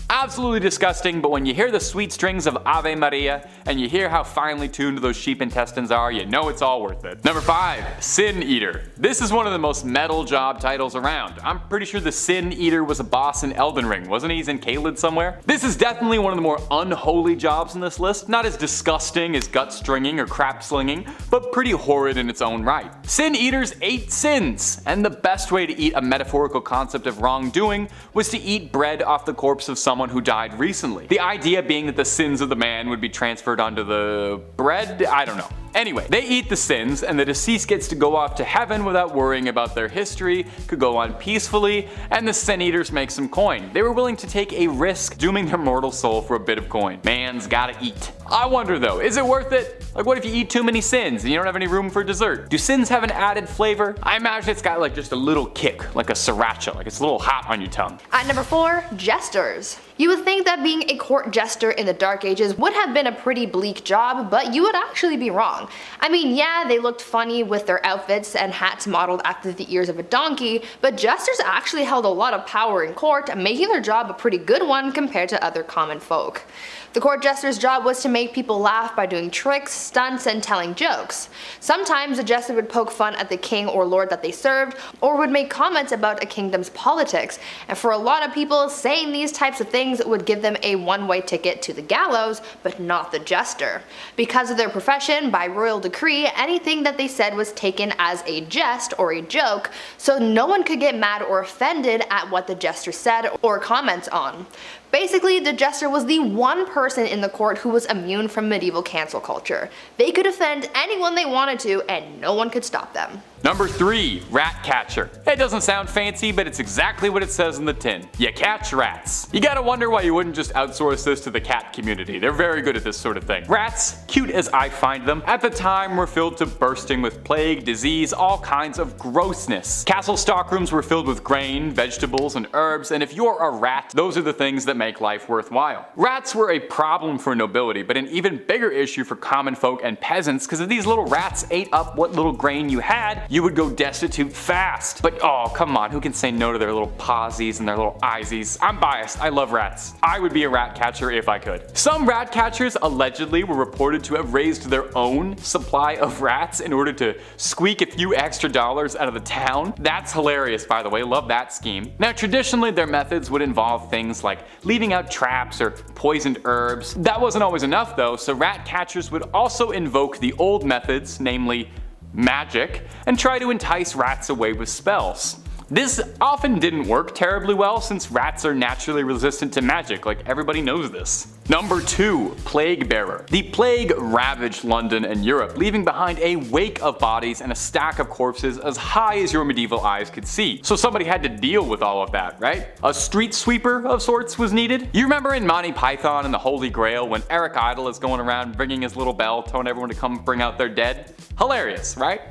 Absolutely disgusting, but when you hear the sweet strings of Ave Maria and you hear how finely tuned those sheep intestines are, you know it's all worth it. Number 5. Sin Eater. This is one of the most metal job titles around. I'm pretty sure the Sin Eater was a boss in Elden Ring, wasn't he? He's in Caelid somewhere? This is definitely one of the more unholy jobs on this list, not as disgusting as gut stringing or crap slinging, but pretty horrid in its own right. Sin Eaters ate sins, and the best way to eat a metaphorical concept of wrongdoing was to eat bread off the corpse of someone who died recently. The idea being that the sins of the man would be transferred onto the bread? I don't know. Anyway, they eat the sins, and the deceased gets to go off to heaven without worrying about their history, could go on peacefully, and the sin eaters make some coin. They were willing to take a risk dooming their mortal soul for a bit of coin. Man's gotta eat. I wonder though, is it worth it? Like what if you eat too many sins and you don't have any room for dessert? Do sins have an added flavor? I imagine it's got like just a little kick, like a sriracha, like it's a little hot on your tongue. At number 4, jesters. You would think that being a court jester in the Dark Ages would have been a pretty bleak job, but you would actually be wrong. I mean, yeah, they looked funny with their outfits and hats modeled after the ears of a donkey, but jesters actually held a lot of power in court, making their job a pretty good one compared to other common folk. The court jester's job was to make people laugh by doing tricks, stunts, and telling jokes. Sometimes a jester would poke fun at the king or lord that they served, or would make comments about a kingdom's politics, and for a lot of people, saying these types of things would give them a one-way ticket to the gallows, but not the jester. Because of their profession, by royal decree, anything that they said was taken as a jest or a joke, so no one could get mad or offended at what the jester said or comments on. Basically, the jester was the one person in the court who was immune from medieval cancel culture. They could offend anyone they wanted to, and no one could stop them. Number 3, rat catcher. It doesn't sound fancy, but it's exactly what it says in the tin. You catch rats. You gotta wonder why you wouldn't just outsource this to the cat community. They're very good at this sort of thing. Rats, cute as I find them, at the time were filled to bursting with plague, disease, all kinds of grossness. Castle stockrooms were filled with grain, vegetables, and herbs, and if you're a rat, those are the things that make life worthwhile. Rats were a problem for nobility, but an even bigger issue for common folk and peasants, because if these little rats ate up what little grain you had, you would go destitute fast. But oh, come on, who can say no to their little pawsies and their little eyesies? I'm biased, I love rats. I would be a rat catcher if I could. Some rat catchers allegedly were reported to have raised their own supply of rats in order to squeak a few extra dollars out of the town. That's hilarious, by the way, love that scheme. Now traditionally their methods would involve things like leaving out traps or poisoned herbs. That wasn't always enough though, so rat catchers would also invoke the old methods, namely magic, and try to entice rats away with spells. This often didn't work terribly well since rats are naturally resistant to magic, like everybody knows this. Number 2, plague bearer. The plague ravaged London and Europe, leaving behind a wake of bodies and a stack of corpses as high as your medieval eyes could see. So somebody had to deal with all of that, right? A street sweeper of sorts was needed. You remember in Monty Python and the Holy Grail when Eric Idle is going around ringing his little bell telling everyone to come bring out their dead? Hilarious, right?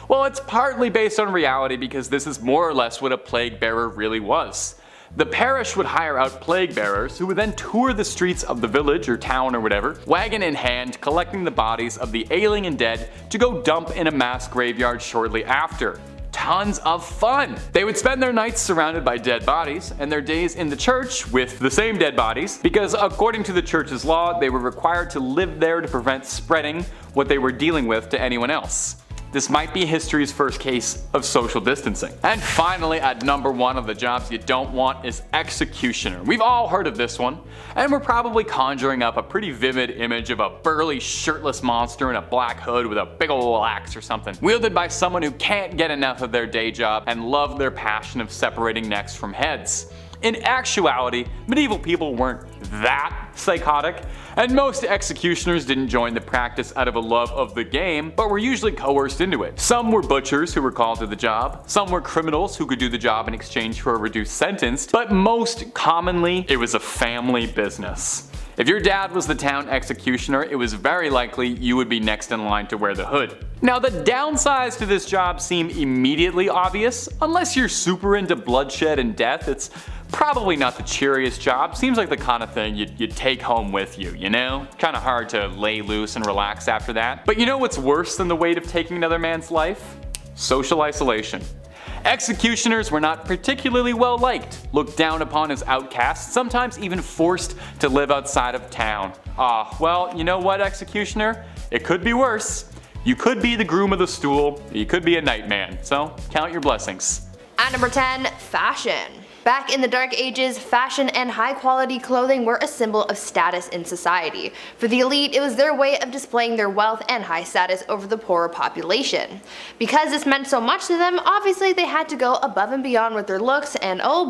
Well, it's partly based on reality because this is more or less what a plague bearer really was. The parish would hire out plague bearers who would then tour the streets of the village or town or whatever, wagon in hand, collecting the bodies of the ailing and dead to go dump in a mass graveyard shortly after. Tons of fun! They would spend their nights surrounded by dead bodies and their days in the church with the same dead bodies because according to the church's law they were required to live there to prevent spreading what they were dealing with to anyone else. This might be history's first case of social distancing. And finally, at number 1 of the jobs you don't want is executioner. We've all heard of this one, and we're probably conjuring up a pretty vivid image of a burly shirtless monster in a black hood with a big ol' axe or something, wielded by someone who can't get enough of their day job and love their passion of separating necks from heads. In actuality, medieval people weren't that psychotic, and most executioners didn't join the practice out of a love of the game, but were usually coerced into it. Some were butchers who were called to the job, some were criminals who could do the job in exchange for a reduced sentence, but most commonly, it was a family business. If your dad was the town executioner, it was very likely you would be next in line to wear the hood. Now the downsides to this job seem immediately obvious. Unless you're super into bloodshed and death, it's probably not the cheeriest job. Seems like the kind of thing you'd take home with you, you know? Kinda hard to lay loose and relax after that. But you know what's worse than the weight of taking another man's life? Social isolation. Executioners were not particularly well liked, looked down upon as outcasts, sometimes even forced to live outside of town. Well, you know what, executioner? It could be worse. You could be the groom of the stool, you could be a nightman, so count your blessings. At number 10, fashion. Back in the Dark Ages, fashion and high quality clothing were a symbol of status in society. For the elite, it was their way of displaying their wealth and high status over the poorer population. Because this meant so much to them, obviously they had to go above and beyond with their looks, and oh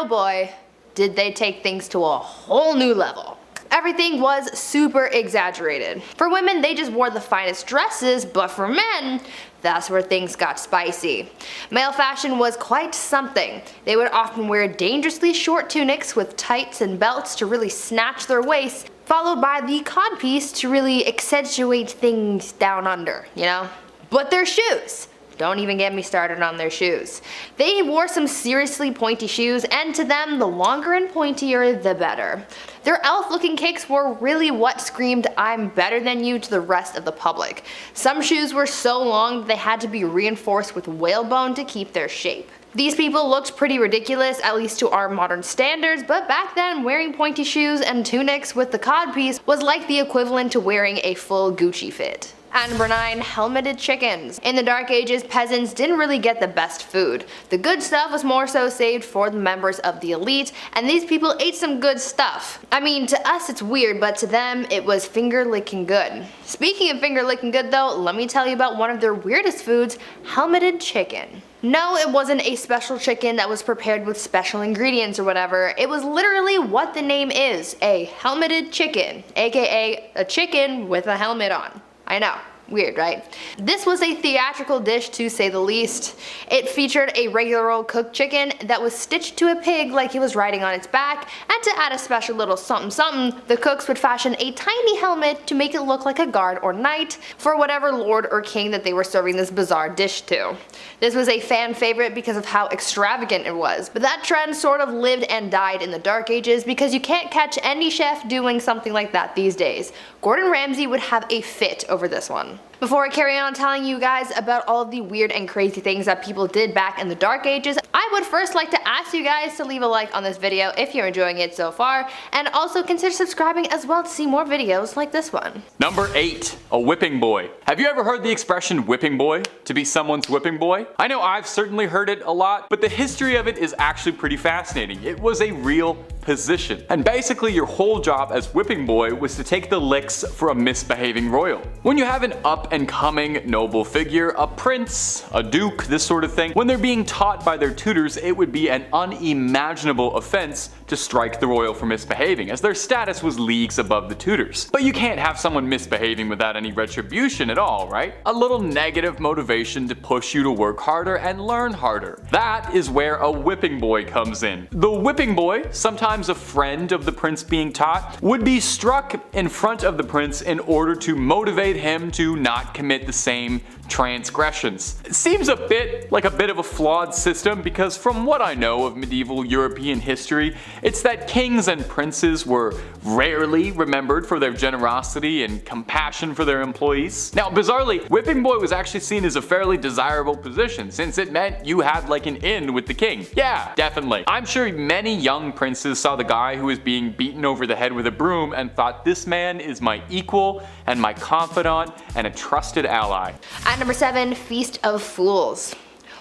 boy, did they take things to a whole new level. Everything was super exaggerated. For women, they just wore the finest dresses, but for men, that's where things got spicy. Male fashion was quite something. They would often wear dangerously short tunics with tights and belts to really snatch their waists, followed by the codpiece to really accentuate things down under, you know? But their shoes! Don't even get me started on their shoes. They wore some seriously pointy shoes, and to them, the longer and pointier, the better. Their elf-looking kicks were really what screamed, "I'm better than you" to the rest of the public. Some shoes were so long that they had to be reinforced with whalebone to keep their shape. These people looked pretty ridiculous, at least to our modern standards, but back then wearing pointy shoes and tunics with the codpiece was like the equivalent to wearing a full Gucci fit. At number 9, helmeted chickens. In the Dark Ages, peasants didn't really get the best food. The good stuff was more so saved for the members of the elite, and these people ate some good stuff. I mean, to us it's weird, but to them it was finger-licking good. Speaking of finger-licking good though, let me tell you about one of their weirdest foods, helmeted chicken. No, it wasn't a special chicken that was prepared with special ingredients or whatever. It was literally what the name is, a helmeted chicken, aka a chicken with a helmet on. I know, weird, right? This was a theatrical dish to say the least. It featured a regular old cooked chicken that was stitched to a pig like it was riding on its back, and to add a special little something something, the cooks would fashion a tiny helmet to make it look like a guard or knight for whatever lord or king that they were serving this bizarre dish to. This was a fan favorite because of how extravagant it was, but that trend sort of lived and died in the Dark Ages because you can't catch any chef doing something like that these days. Gordon Ramsay would have a fit over this one. Before I carry on telling you guys about all of the weird and crazy things that people did back in the Dark Ages, I would first like to ask you guys to leave a like on this video if you're enjoying it so far, and also consider subscribing as well to see more videos like this one. Number 8, a whipping boy. Have you ever heard the expression whipping boy? To be someone's whipping boy? I know I've certainly heard it a lot, but the history of it is actually pretty fascinating. It was a real position, and basically your whole job as whipping boy was to take the licks for a misbehaving royal. When you have an up and coming noble figure, a prince, a duke, this sort of thing, when they're being taught by their tutors, it would be an unimaginable offense to strike the royal for misbehaving, as their status was leagues above the tutors. But you can't have someone misbehaving without any retribution at all, right? A little negative motivation to push you to work harder and learn harder. That is where a whipping boy comes in. The whipping boy, sometimes a friend of the prince being taught, would be struck in front of the prince in order to motivate him to not commit the same transgressions. It seems a bit of a flawed system because from what I know of medieval European history, it's that kings and princes were rarely remembered for their generosity and compassion for their employees. Now bizarrely, whipping boy was actually seen as a fairly desirable position since it meant you had like an in with the king. Yeah, definitely. I'm sure many young princes saw the guy who was being beaten over the head with a broom and thought, this man is my equal and my confidant and a trusted ally. At number 7, Feast of Fools.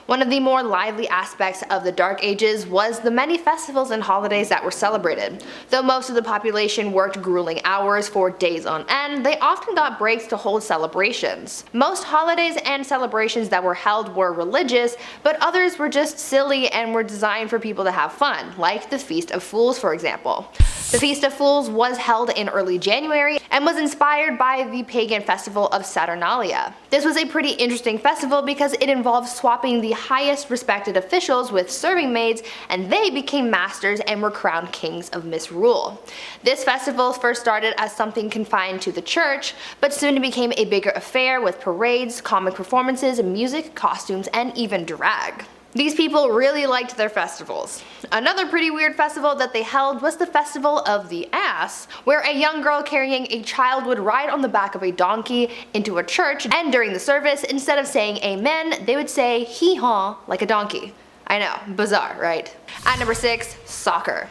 One of the more lively aspects of the Dark Ages was the many festivals and holidays that were celebrated. Though most of the population worked grueling hours for days on end, they often got breaks to hold celebrations. Most holidays and celebrations that were held were religious, but others were just silly and were designed for people to have fun, like the Feast of Fools for example. The Feast of Fools was held in early January and was inspired by the pagan festival of Saturnalia. This was a pretty interesting festival because it involved swapping the highest respected officials with serving maids, and they became masters and were crowned kings of misrule. This festival first started as something confined to the church, but soon became a bigger affair with parades, comic performances, music, costumes, and even drag. These people really liked their festivals. Another pretty weird festival that they held was the Festival of the Ass, where a young girl carrying a child would ride on the back of a donkey into a church, and during the service, instead of saying amen, they would say hee-haw like a donkey. I know, bizarre, right? At number 6, soccer.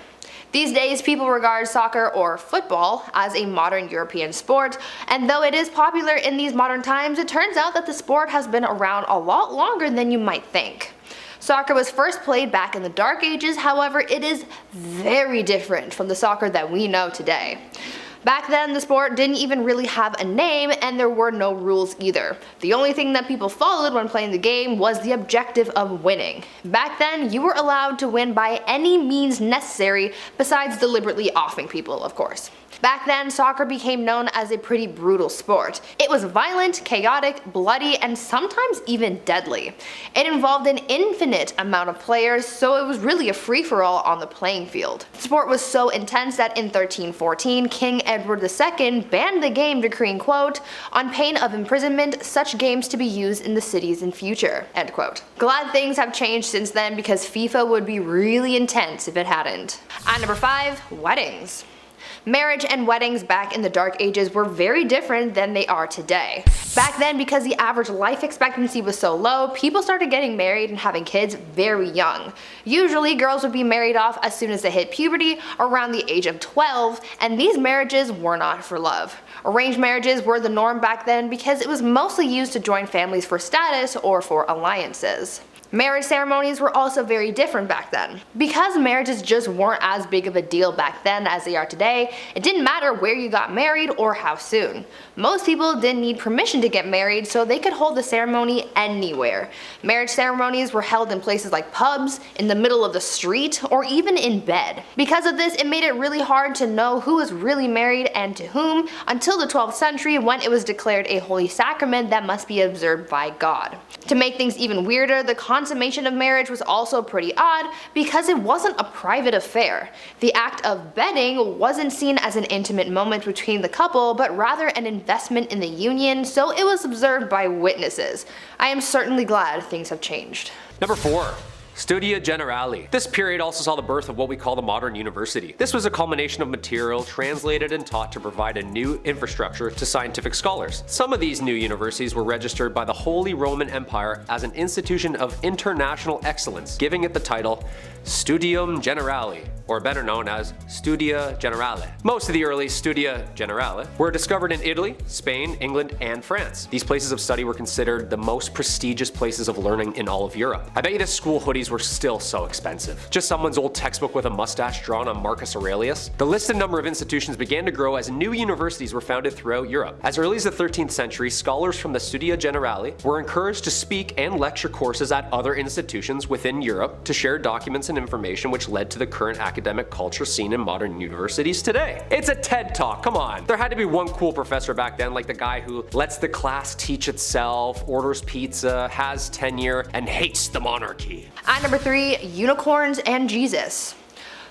These days, people regard soccer or football as a modern European sport, and though it is popular in these modern times, it turns out that the sport has been around a lot longer than you might think. Soccer was first played back in the Dark Ages, however, it is very different from the soccer that we know today. Back then, the sport didn't even really have a name, and there were no rules either. The only thing that people followed when playing the game was the objective of winning. Back then, you were allowed to win by any means necessary, besides deliberately offing people, of course. Back then, soccer became known as a pretty brutal sport. It was violent, chaotic, bloody, and sometimes even deadly. It involved an infinite amount of players, so it was really a free-for-all on the playing field. The sport was so intense that in 1314, King Edward II banned the game, decreeing, quote, "on pain of imprisonment, such games to be used in the cities in future," end quote. Glad things have changed since then, because FIFA would be really intense if it hadn't. At number 5, weddings. Marriage and weddings back in the Dark Ages were very different than they are today. Back then, because the average life expectancy was so low, people started getting married and having kids very young. Usually, girls would be married off as soon as they hit puberty, around the age of 12, and these marriages were not for love. Arranged marriages were the norm back then because it was mostly used to join families for status or for alliances. Marriage ceremonies were also very different back then. Because marriages just weren't as big of a deal back then as they are today, it didn't matter where you got married or how soon. Most people didn't need permission to get married, so they could hold the ceremony anywhere. Marriage ceremonies were held in places like pubs, in the middle of the street, or even in bed. Because of this, it made it really hard to know who was really married and to whom until the 12th century, when it was declared a holy sacrament that must be observed by God. To make things even weirder, the consummation of marriage was also pretty odd because it wasn't a private affair. The act of bedding wasn't seen as an intimate moment between the couple, but rather an investment in the union, so it was observed by witnesses. I am certainly glad things have changed. Number 4. Studia Generale. This period also saw the birth of what we call the modern university. This was a culmination of material translated and taught to provide a new infrastructure to scientific scholars. Some of these new universities were registered by the Holy Roman Empire as an institution of international excellence, giving it the title Studium Generale, or better known as Studia Generale. Most of the early Studia Generale were discovered in Italy, Spain, England, and France. These places of study were considered the most prestigious places of learning in all of Europe. I bet you the school hoodies were still so expensive. Just someone's old textbook with a mustache drawn on Marcus Aurelius. The listed number of institutions began to grow as new universities were founded throughout Europe. As early as the 13th century, scholars from the Studia Generale were encouraged to speak and lecture courses at other institutions within Europe to share documents and information, which led to the current academic culture seen in modern universities today. It's a TED Talk, come on. There had to be one cool professor back then, like the guy who lets the class teach itself, orders pizza, has tenure, and hates the monarchy. At number 3, unicorns and Jesus.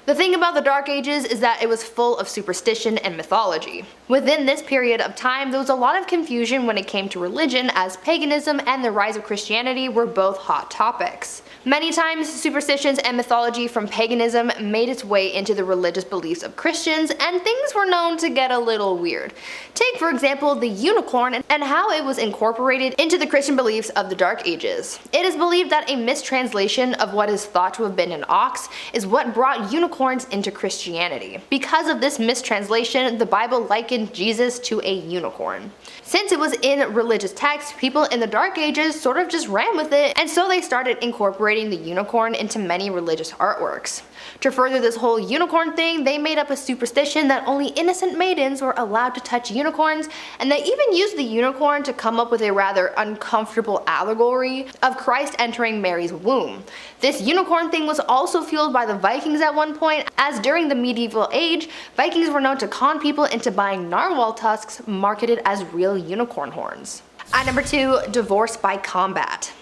The thing about the Dark Ages is that it was full of superstition and mythology. Within this period of time, there was a lot of confusion when it came to religion, as paganism and the rise of Christianity were both hot topics. Many times, superstitions and mythology from paganism made its way into the religious beliefs of Christians, and things were known to get a little weird. Take, for example, the unicorn and how it was incorporated into the Christian beliefs of the Dark Ages. It is believed that a mistranslation of what is thought to have been an ox is what brought unicorns into Christianity. Because of this mistranslation, the Bible likened Jesus to a unicorn. Since it was in religious texts, people in the Dark Ages sort of just ran with it, and so they started incorporating the unicorn into many religious artworks. To further this whole unicorn thing, they made up a superstition that only innocent maidens were allowed to touch unicorns, and they even used the unicorn to come up with a rather uncomfortable allegory of Christ entering Mary's womb. This unicorn thing was also fueled by the Vikings at one point, as during the medieval age, Vikings were known to con people into buying narwhal tusks marketed as real unicorn horns. At number 2, divorce by combat.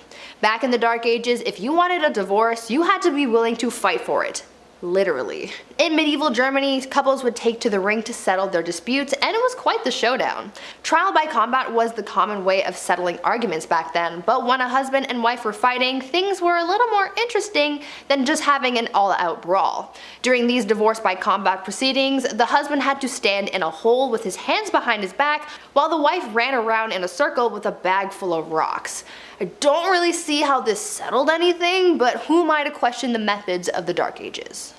Back in the Dark Ages, if you wanted a divorce, you had to be willing to fight for it. literally. In medieval Germany, couples would take to the ring to settle their disputes, and it was quite the showdown. Trial by combat was the common way of settling arguments back then, but when a husband and wife were fighting, things were a little more interesting than just having an all-out brawl. During these divorce by combat proceedings, the husband had to stand in a hole with his hands behind his back, while the wife ran around in a circle with a bag full of rocks. I don't really see how this settled anything, but who am I to question the methods of the Dark Ages?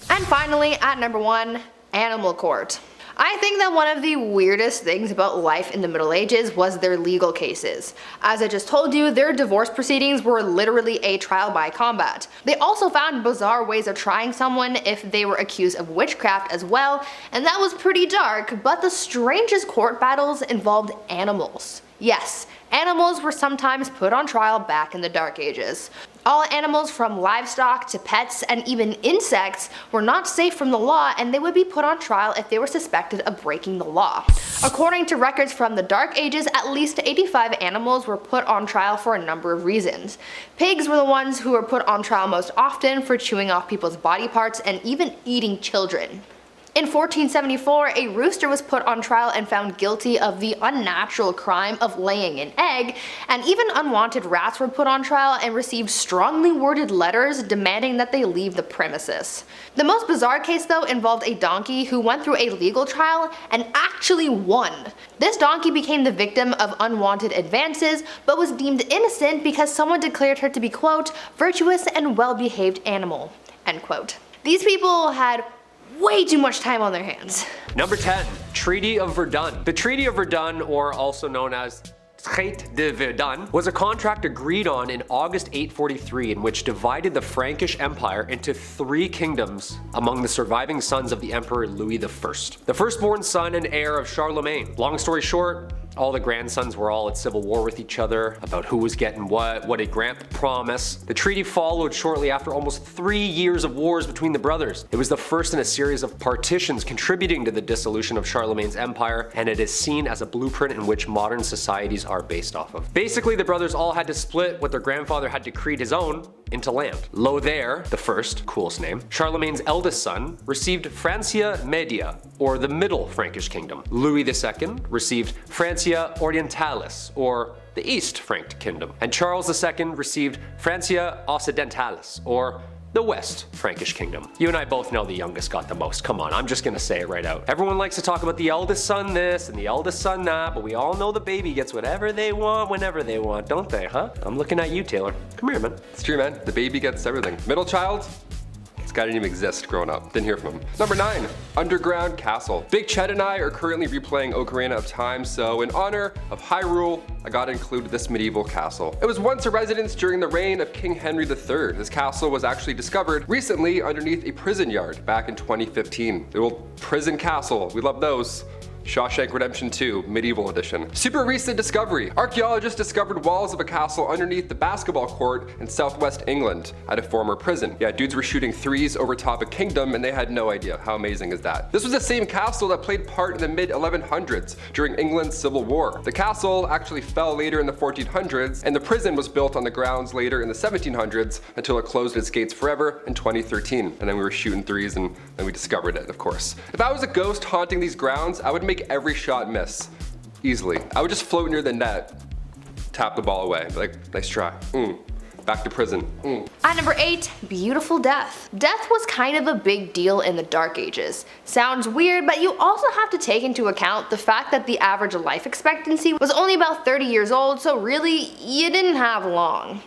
And finally, at number 1, Animal Court. I think that one of the weirdest things about life in the Middle Ages was their legal cases. As I just told you, their divorce proceedings were literally a trial by combat. They also found bizarre ways of trying someone if they were accused of witchcraft as well, and that was pretty dark, but the strangest court battles involved animals. Yes, animals were sometimes put on trial back in the Dark Ages. All animals from livestock to pets and even insects were not safe from the law, and they would be put on trial if they were suspected of breaking the law. According to records from the Dark Ages, at least 85 animals were put on trial for a number of reasons. Pigs were the ones who were put on trial most often for chewing off people's body parts and even eating children. In 1474, a rooster was put on trial and found guilty of the unnatural crime of laying an egg, and even unwanted rats were put on trial and received strongly worded letters demanding that they leave the premises. The most bizarre case though involved a donkey who went through a legal trial and actually won. This donkey became the victim of unwanted advances, but was deemed innocent because someone declared her to be, quote, virtuous and well-behaved animal, end quote. These people had way too much time on their hands. Number 10, Treaty of Verdun. The Treaty of Verdun, or also known as Traité de Verdun, was a contract agreed on in August 843 in which divided the Frankish Empire into 3 kingdoms among the surviving sons of the Emperor Louis I, the firstborn son and heir of Charlemagne. Long story short, all the grandsons were all at civil war with each other about who was getting what did Grandpa promise. The treaty followed shortly after almost 3 years of wars between the brothers. It was the first in a series of partitions contributing to the dissolution of Charlemagne's empire, and it is seen as a blueprint in which modern societies are based off of. Basically, the brothers all had to split what their grandfather had decreed his own into land. Lothair the First, coolest name, Charlemagne's eldest son, received Francia Media, or the Middle Frankish Kingdom. Louis II received Francia Orientalis, or the East Frank Kingdom. And Charles II received Francia Occidentalis, or the West Frankish Kingdom. You and I both know the youngest got the most. Come on, I'm just gonna say it right out. Everyone likes to talk about the eldest son this and the eldest son that, but we all know the baby gets whatever they want whenever they want, don't they, huh? I'm looking at you, Taylor. Come here, man. It's true, man. The baby gets everything. Middle child? This guy didn't even exist growing up. Didn't hear from him. Number 9, Underground Castle. Big Chet and I are currently replaying Ocarina of Time, so in honor of Hyrule, I gotta include this medieval castle. It was once a residence during the reign of King Henry III. This castle was actually discovered recently underneath a prison yard back in 2015. The old prison castle, we love those. Shawshank Redemption 2, Medieval Edition. Super recent discovery. Archaeologists discovered walls of a castle underneath the basketball court in southwest England at a former prison. Yeah, dudes were shooting threes over top a kingdom and they had no idea. How amazing is that? This was the same castle that played part in the mid-1100s during England's Civil War. The castle actually fell later in the 1400s, and the prison was built on the grounds later in the 1700s until it closed its gates forever in 2013. And then we were shooting threes and then we discovered it, of course. If I was a ghost haunting these grounds, I would make every shot miss. Easily. I would just float near the net, tap the ball away, like, nice try. Back to prison. At number 8, Beautiful Death. Death was kind of a big deal in the Dark Ages. Sounds weird, but you also have to take into account the fact that the average life expectancy was only about 30 years old, so really, you didn't have long.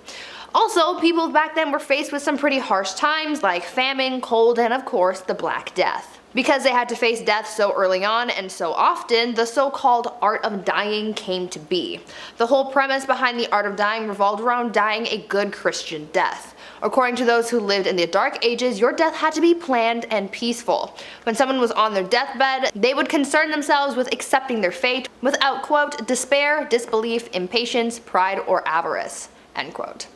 Also, people back then were faced with some pretty harsh times like famine, cold, and of course, the Black Death. Because they had to face death so early on and so often, the so-called art of dying came to be. The whole premise behind the art of dying revolved around dying a good Christian death. According to those who lived in the Dark Ages, your death had to be planned and peaceful. When someone was on their deathbed, they would concern themselves with accepting their fate without, quote, despair, disbelief, impatience, pride, or avarice, end quote.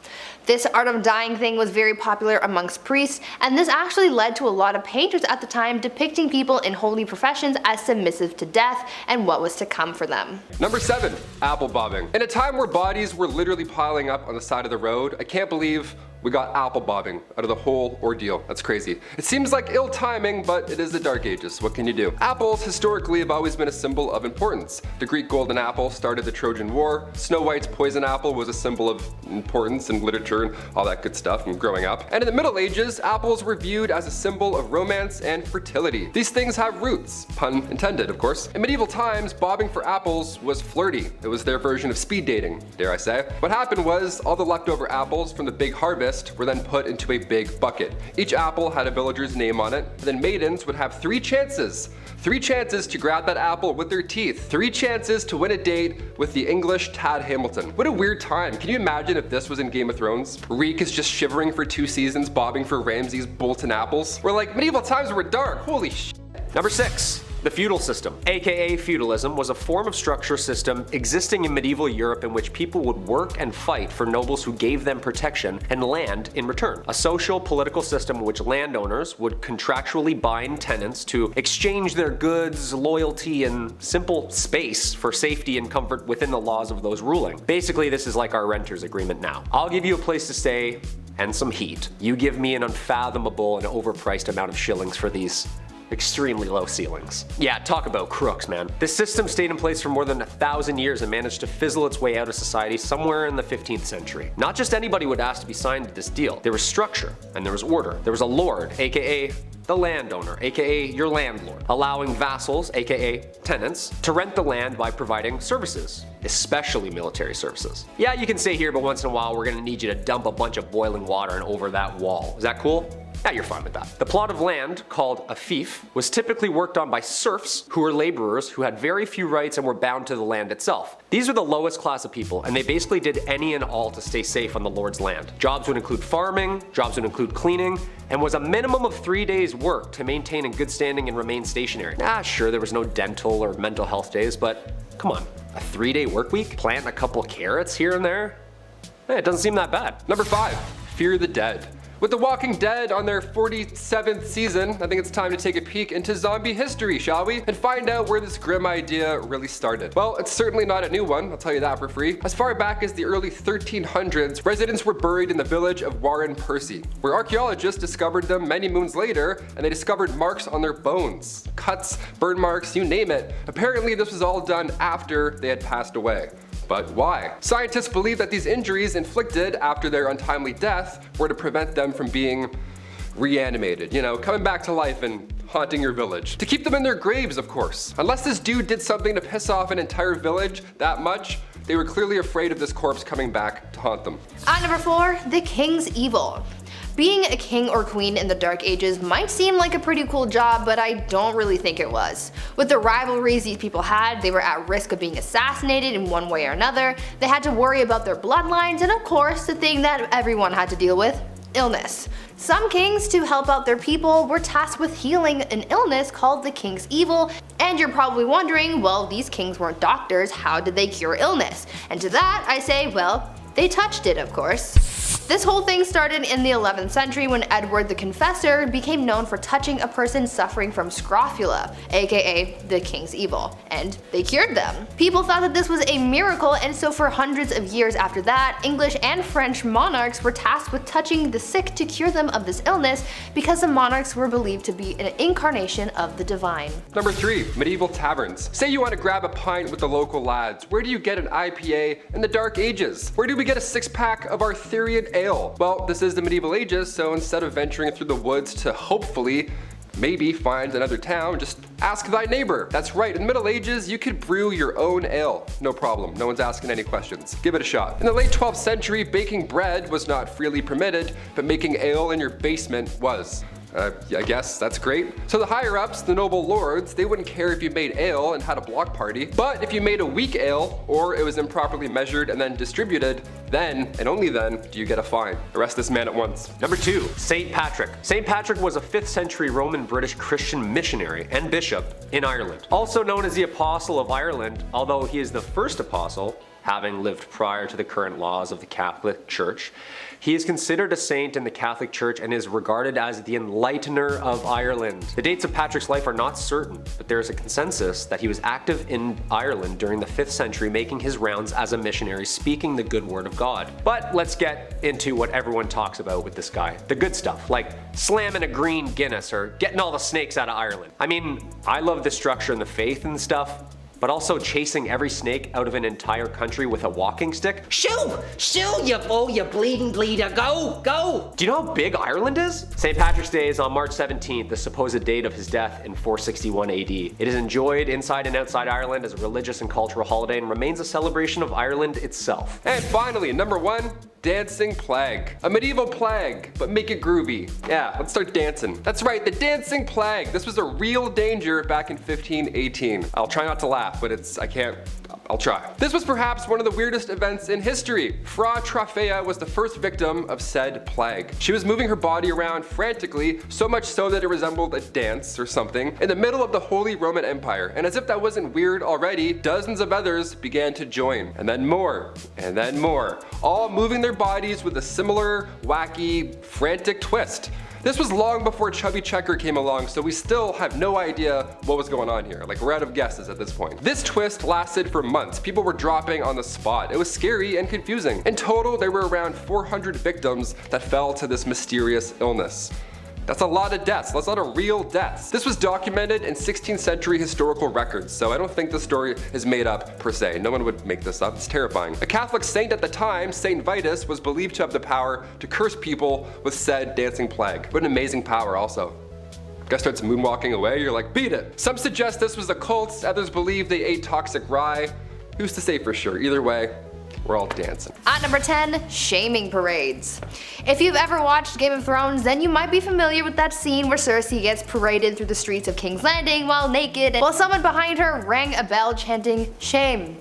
This art of dying thing was very popular amongst priests, and this actually led to a lot of painters at the time depicting people in holy professions as submissive to death and what was to come for them. Number 7, apple bobbing. In a time where bodies were literally piling up on the side of the road, I can't believe we got apple bobbing out of the whole ordeal. That's crazy. It seems like ill timing, but it is the Dark Ages, so what can you do? Apples historically have always been a symbol of importance. The Greek golden apple started the Trojan War. Snow White's poison apple was a symbol of importance in literature and all that good stuff from growing up. And in the Middle Ages, apples were viewed as a symbol of romance and fertility. These things have roots, pun intended, of course. In medieval times, bobbing for apples was flirty. It was their version of speed dating, dare I say. What happened was all the leftover apples from the big harvest were then put into a big bucket. Each apple had a villager's name on it, and then maidens would have 3 chances. 3 chances to grab that apple with their teeth. 3 chances to win a date with the English Tad Hamilton. What a weird time. Can you imagine if this was in Game of Thrones? Reek is just shivering for 2 seasons bobbing for Ramsay's Bolton apples. We're like, medieval times were dark, holy shit. Number 6. The feudal system, aka feudalism, was a form of structure system existing in medieval Europe in which people would work and fight for nobles who gave them protection and land in return. A social, political system in which landowners would contractually bind tenants to exchange their goods, loyalty, and simple space for safety and comfort within the laws of those ruling. Basically, this is like our renter's agreement now. I'll give you a place to stay and some heat. You give me an unfathomable and overpriced amount of shillings for these extremely low ceilings. Yeah, talk about crooks, man. This system stayed in place for more than 1,000 years and managed to fizzle its way out of society somewhere in the 15th century. Not just anybody would ask to be signed to this deal. There was structure and there was order. There was a lord, aka the landowner, aka your landlord, allowing vassals, aka tenants, to rent the land by providing services, especially military services. Yeah, you can stay here, but once in a while we're gonna need you to dump a bunch of boiling water and over that wall. Is that cool? Yeah, you're fine with that. The plot of land, called a fief, was typically worked on by serfs who were laborers who had very few rights and were bound to the land itself. These were the lowest class of people, and they basically did any and all to stay safe on the lord's land. Jobs would include farming, jobs would include cleaning, and was a minimum of 3 days work to maintain in good standing and remain stationary. Sure, there was no dental or mental health days, but come on, a 3-day work week? Planting a couple carrots here and there? It doesn't seem that bad. Number 5, fear the dead. With The Walking Dead on their 47th season, I think it's time to take a peek into zombie history, shall we? And find out where this grim idea really started. Well, it's certainly not a new one, I'll tell you that for free. As far back as the early 1300s, residents were buried in the village of Warren Percy, where archaeologists discovered them many moons later, and they discovered marks on their bones. Cuts, burn marks, you name it. Apparently this was all done after they had passed away. But why? Scientists believe that these injuries inflicted after their untimely death were to prevent them from being reanimated, you know, coming back to life and haunting your village. To keep them in their graves, of course. Unless this dude did something to piss off an entire village that much, they were clearly afraid of this corpse coming back to haunt them. At number 4, the king's evil. Being a king or queen in the Dark Ages might seem like a pretty cool job, but I don't really think it was. With the rivalries these people had, they were at risk of being assassinated in one way or another, they had to worry about their bloodlines, and of course, the thing that everyone had to deal with, illness. Some kings, to help out their people, were tasked with healing an illness called the king's evil, and you're probably wondering, well, these kings weren't doctors, how did they cure illness? And to that, I say, well, they touched it, of course. This whole thing started in the 11th century when Edward the Confessor became known for touching a person suffering from scrofula, aka the king's evil, and they cured them. People thought that this was a miracle, and so for hundreds of years after that, English and French monarchs were tasked with touching the sick to cure them of this illness because the monarchs were believed to be an incarnation of the divine. Number 3, medieval taverns. Say you want to grab a pint with the local lads. Where do you get an IPA in the Dark Ages? Where do we get a 6-pack of Arthurian ale? Well, this is the medieval ages, so instead of venturing through the woods to hopefully maybe find another town, just ask thy neighbor. That's right, in the Middle Ages, you could brew your own ale. No problem, no one's asking any questions. Give it a shot. In the late 12th century, baking bread was not freely permitted, but making ale in your basement was. I guess that's great. So the higher ups, the noble lords, they wouldn't care if you made ale and had a block party, but if you made a weak ale, or it was improperly measured and then distributed, then, and only then, do you get a fine. Arrest this man at once. Number 2, St. Patrick. St. Patrick was a 5th century Roman British Christian missionary and bishop in Ireland. Also known as the Apostle of Ireland, although he is the first apostle, having lived prior to the current laws of the Catholic Church. He is considered a saint in the Catholic Church and is regarded as the enlightener of Ireland. The dates of Patrick's life are not certain, but there is a consensus that he was active in Ireland during the 5th century, making his rounds as a missionary, speaking the good word of God. But let's get into what everyone talks about with this guy. The good stuff, like slamming a green Guinness or getting all the snakes out of Ireland. I mean, I love the structure and the faith and stuff, but also chasing every snake out of an entire country with a walking stick? Shoo! Shoo, you fool, you bleeding bleeder. Go! Go! Do you know how big Ireland is? St. Patrick's Day is on March 17th, the supposed date of his death in 461 AD. It is enjoyed inside and outside Ireland as a religious and cultural holiday and remains a celebration of Ireland itself. And finally, number 1, dancing plague. A medieval plague, but make it groovy. Yeah, let's start dancing. That's right, the dancing plague. This was a real danger back in 1518. I'll try not to laugh, but I'll try. This was perhaps one of the weirdest events in history. Fra Trafea was the first victim of said plague. She was moving her body around frantically, so much so that it resembled a dance or something, in the middle of the Holy Roman Empire. And as if that wasn't weird already, dozens of others began to join. And then more, all moving their bodies with a similar, wacky, frantic twist. This was long before Chubby Checker came along, so we still have no idea what was going on here. Like, we're out of guesses at this point. This twist lasted for months. People were dropping on the spot. It was scary and confusing. In total, there were around 400 victims that fell to this mysterious illness. That's a lot of deaths. That's a lot of real deaths. This was documented in 16th century historical records, so I don't think the story is made up per se. No one would make this up. It's terrifying. A Catholic saint at the time, Saint Vitus, was believed to have the power to curse people with said dancing plague. What an amazing power also. Guy starts moonwalking away, you're like, beat it. Some suggest this was a cult, others believe they ate toxic rye. Who's to say for sure? Either way, we're all dancing. At number 10, shaming parades. If you've ever watched Game of Thrones, then you might be familiar with that scene where Cersei gets paraded through the streets of King's Landing while naked, while someone behind her rang a bell chanting, shame.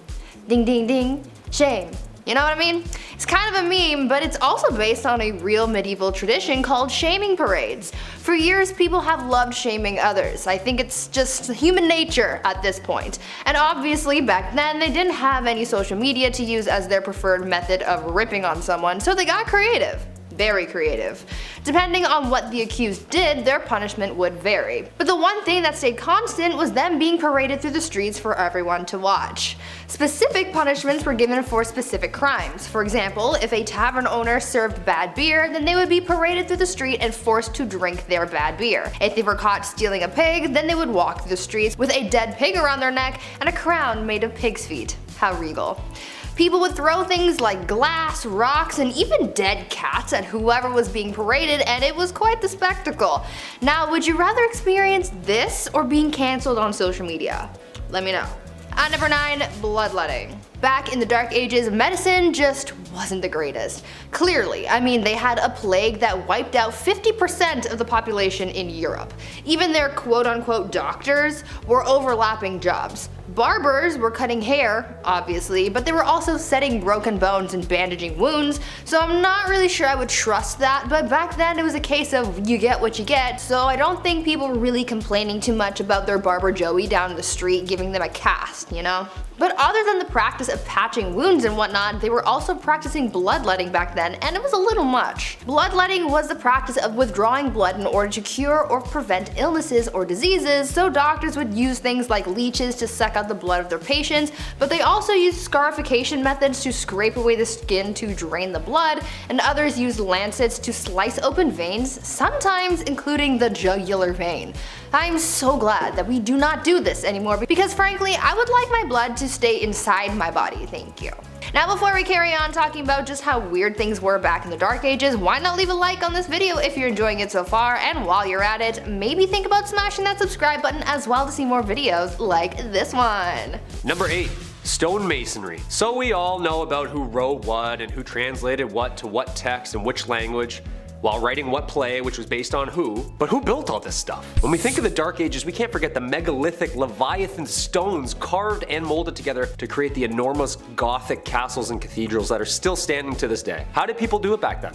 Ding ding ding, shame. You know what I mean? It's kind of a meme, but it's also based on a real medieval tradition called shaming parades. For years, people have loved shaming others. I think it's just human nature at this point. And obviously, back then, they didn't have any social media to use as their preferred method of ripping on someone, so they got creative. Very creative. Depending on what the accused did, their punishment would vary. But the one thing that stayed constant was them being paraded through the streets for everyone to watch. Specific punishments were given for specific crimes. For example, if a tavern owner served bad beer, then they would be paraded through the street and forced to drink their bad beer. If they were caught stealing a pig, then they would walk through the streets with a dead pig around their neck and a crown made of pig's feet. How regal. People would throw things like glass, rocks, and even dead cats at whoever was being paraded, and it was quite the spectacle. Now, would you rather experience this or being cancelled on social media? Let me know. At number 9, bloodletting. Back in the Dark Ages, medicine just wasn't the greatest. Clearly, I mean, they had a plague that wiped out 50% of the population in Europe. Even their quote-unquote doctors were overlapping jobs. Barbers were cutting hair, obviously, but they were also setting broken bones and bandaging wounds, so I'm not really sure I would trust that, but back then it was a case of you get what you get, so I don't think people were really complaining too much about their barber Joey down the street giving them a cast, you know? But other than the practice of patching wounds and whatnot, they were also practicing bloodletting back then, and it was a little much. Bloodletting was the practice of withdrawing blood in order to cure or prevent illnesses or diseases, so doctors would use things like leeches to suck out the blood of their patients, but they also used scarification methods to scrape away the skin to drain the blood, and others used lancets to slice open veins, sometimes including the jugular vein. I'm so glad that we do not do this anymore because frankly, I would like my blood to stay inside my body, thank you. Now before we carry on talking about just how weird things were back in the Dark Ages, why not leave a like on this video if you're enjoying it so far, and while you're at it, maybe think about smashing that subscribe button as well to see more videos like this one. Number 8. Stonemasonry. So we all know about who wrote what and who translated what to what text and which language, while writing what play, which was based on who. But who built all this stuff? When we think of the Dark Ages, we can't forget the megalithic Leviathan stones carved and molded together to create the enormous Gothic castles and cathedrals that are still standing to this day. How did people do it back then?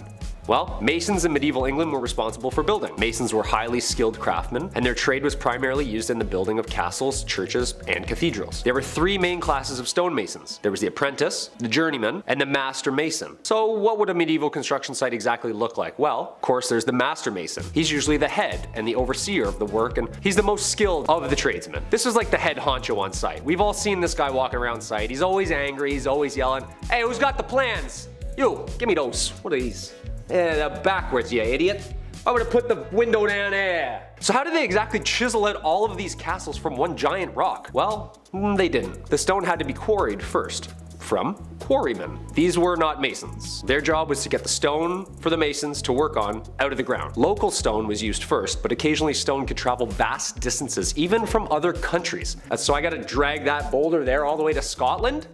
Well, masons in medieval England were responsible for building. Masons were highly skilled craftsmen, and their trade was primarily used in the building of castles, churches, and cathedrals. There were three main classes of stonemasons. There was the apprentice, the journeyman, and the master mason. So what would a medieval construction site exactly look like? Well, of course there's the master mason. He's usually the head and the overseer of the work, and he's the most skilled of the tradesmen. This was like the head honcho on site. We've all seen this guy walking around site. He's always angry, he's always yelling, "Hey, who's got the plans? You, give me those. What are these? They're backwards, you idiot. I'm gonna put the window down there." So how did they exactly chisel out all of these castles from one giant rock? Well, they didn't. The stone had to be quarried first. From quarrymen. These were not masons. Their job was to get the stone for the masons to work on out of the ground. Local stone was used first, but occasionally stone could travel vast distances, even from other countries. So I gotta drag that boulder there all the way to Scotland?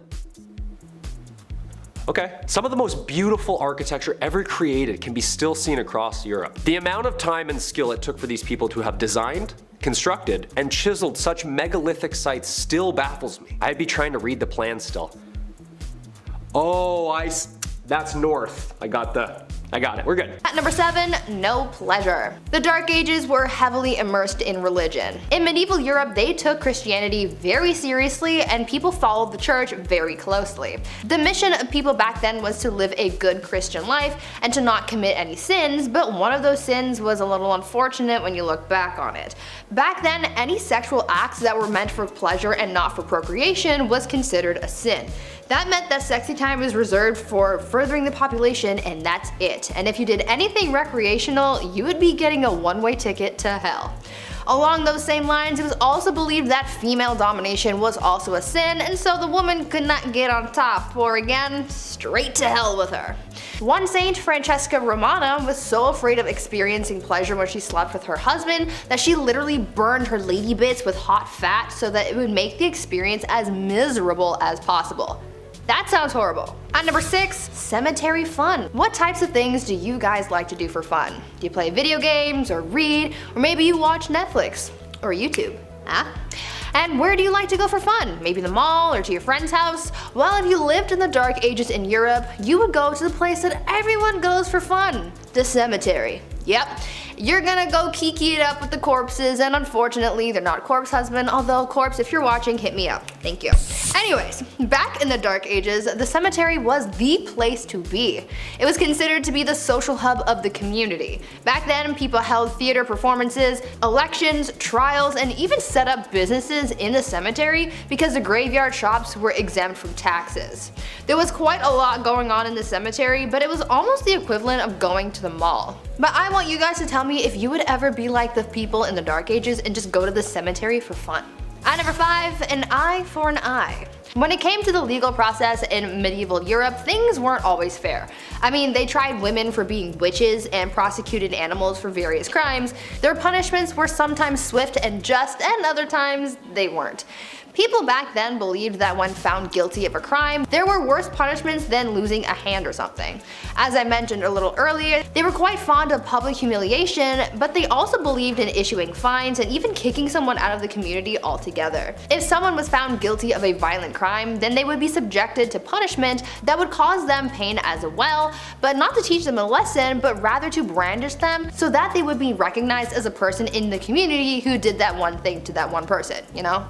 Okay. Some of the most beautiful architecture ever created can be still seen across Europe. The amount of time and skill it took for these people to have designed, constructed, and chiseled such megalithic sites still baffles me. I'd be trying to read the plans still. Oh, that's north. I got it. We're good. At number 7, no pleasure. The Dark Ages were heavily immersed in religion. In medieval Europe, they took Christianity very seriously and people followed the church very closely. The mission of people back then was to live a good Christian life and to not commit any sins, but one of those sins was a little unfortunate when you look back on it. Back then, any sexual acts that were meant for pleasure and not for procreation was considered a sin. That meant that sexy time was reserved for furthering the population, and that's it. And if you did anything recreational, you would be getting a one-way ticket to hell. Along those same lines, it was also believed that female domination was also a sin, and so the woman could not get on top, or again, straight to hell with her. One saint, Francesca Romana, was so afraid of experiencing pleasure when she slept with her husband that she literally burned her lady bits with hot fat so that it would make the experience as miserable as possible. That sounds horrible. At number 6, cemetery fun. What types of things do you guys like to do for fun? Do you play video games, or read, or maybe you watch Netflix, or YouTube? Huh? And where do you like to go for fun? Maybe the mall or to your friend's house? Well, if you lived in the Dark Ages in Europe, you would go to the place that everyone goes for fun, the cemetery. Yep. You're gonna go kiki it up with the corpses, and unfortunately they're not corpse husband, although corpse, if you're watching, hit me up. Thank you. Anyways, back in the Dark Ages, the cemetery was the place to be. It was considered to be the social hub of the community. Back then, people held theater performances, elections, trials, and even set up businesses in the cemetery because the graveyard shops were exempt from taxes. There was quite a lot going on in the cemetery, but it was almost the equivalent of going to the mall. But I want you guys to tell me if you would ever be like the people in the Dark Ages and just go to the cemetery for fun. At number 5, an eye for an eye. When it came to the legal process in medieval Europe, things weren't always fair. I mean, they tried women for being witches and prosecuted animals for various crimes. Their punishments were sometimes swift and just, and other times they weren't. People back then believed that when found guilty of a crime, there were worse punishments than losing a hand or something. As I mentioned a little earlier, they were quite fond of public humiliation, but they also believed in issuing fines and even kicking someone out of the community altogether. If someone was found guilty of a violent crime, then they would be subjected to punishment that would cause them pain as well, but not to teach them a lesson, but rather to brandish them so that they would be recognized as a person in the community who did that one thing to that one person, you know?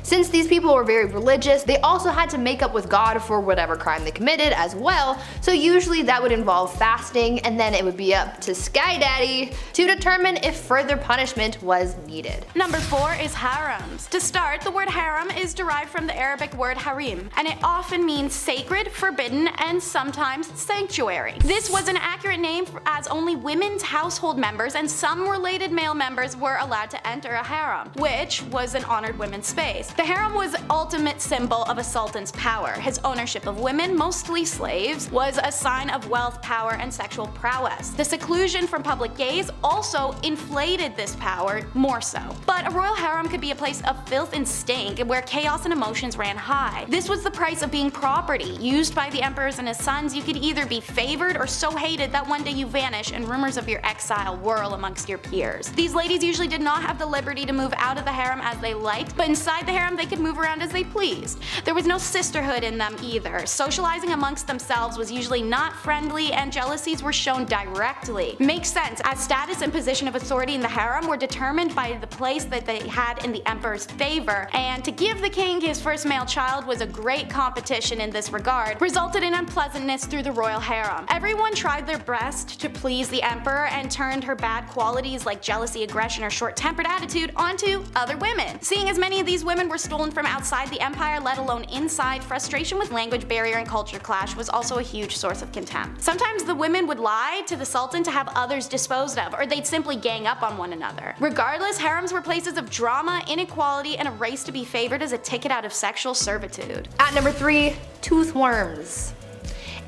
Since these people were very religious, they also had to make up with God for whatever crime they committed as well, so usually that would involve fasting, and then it would be up to Sky Daddy to determine if further punishment was needed. Number 4 is harems. To start, the word harem is derived from the Arabic word harim, and it often means sacred, forbidden, and sometimes sanctuary. This was an accurate name as only women's household members and some related male members were allowed to enter a harem, which was an honored women's space. The harem was the ultimate symbol of a sultan's power. His ownership of women, mostly slaves, was a sign of wealth, power, and sexual prowess. The seclusion from public gaze also inflated this power more so. But a royal harem could be a place of filth and stink where chaos and emotions ran high. This was the price of being property, used by the emperors and his sons. You could either be favored or so hated that one day you vanish and rumors of your exile whirl amongst your peers. These ladies usually did not have the liberty to move out of the harem as they liked, but inside the harem harem, they could move around as they pleased. There was no sisterhood in them either. Socializing amongst themselves was usually not friendly, and jealousies were shown directly. Makes sense, as status and position of authority in the harem were determined by the place that they had in the emperor's favor, and to give the king his first male child was a great competition in this regard, resulted in unpleasantness through the royal harem. Everyone tried their best to please the emperor and turned her bad qualities like jealousy, aggression, or short-tempered attitude onto other women. Seeing as many of these women were stolen from outside the empire, let alone inside, frustration with language barrier and culture clash was also a huge source of contempt. Sometimes the women would lie to the sultan to have others disposed of, or they'd simply gang up on one another. Regardless, harems were places of drama, inequality, and a race to be favored as a ticket out of sexual servitude. At number 3, tooth worms.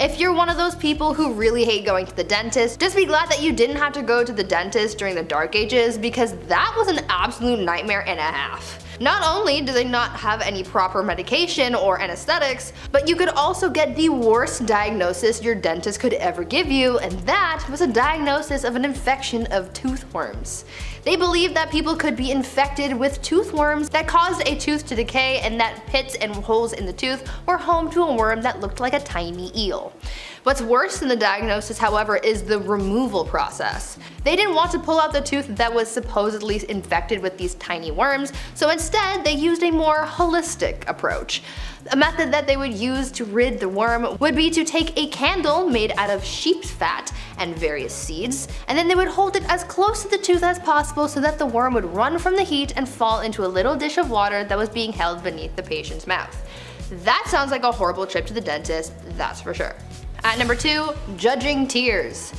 If you're one of those people who really hate going to the dentist, just be glad that you didn't have to go to the dentist during the Dark Ages, because that was an absolute nightmare and a half. Not only do they not have any proper medication or anesthetics, but you could also get the worst diagnosis your dentist could ever give you, and that was a diagnosis of an infection of tooth worms. They believed that people could be infected with tooth worms that caused a tooth to decay, and that pits and holes in the tooth were home to a worm that looked like a tiny eel. What's worse than the diagnosis, however, is the removal process. They didn't want to pull out the tooth that was supposedly infected with these tiny worms, so instead they used a more holistic approach. A method that they would use to rid the worm would be to take a candle made out of sheep's fat and various seeds, and then they would hold it as close to the tooth as possible so that the worm would run from the heat and fall into a little dish of water that was being held beneath the patient's mouth. That sounds like a horrible trip to the dentist, that's for sure. At number 2, judging tears.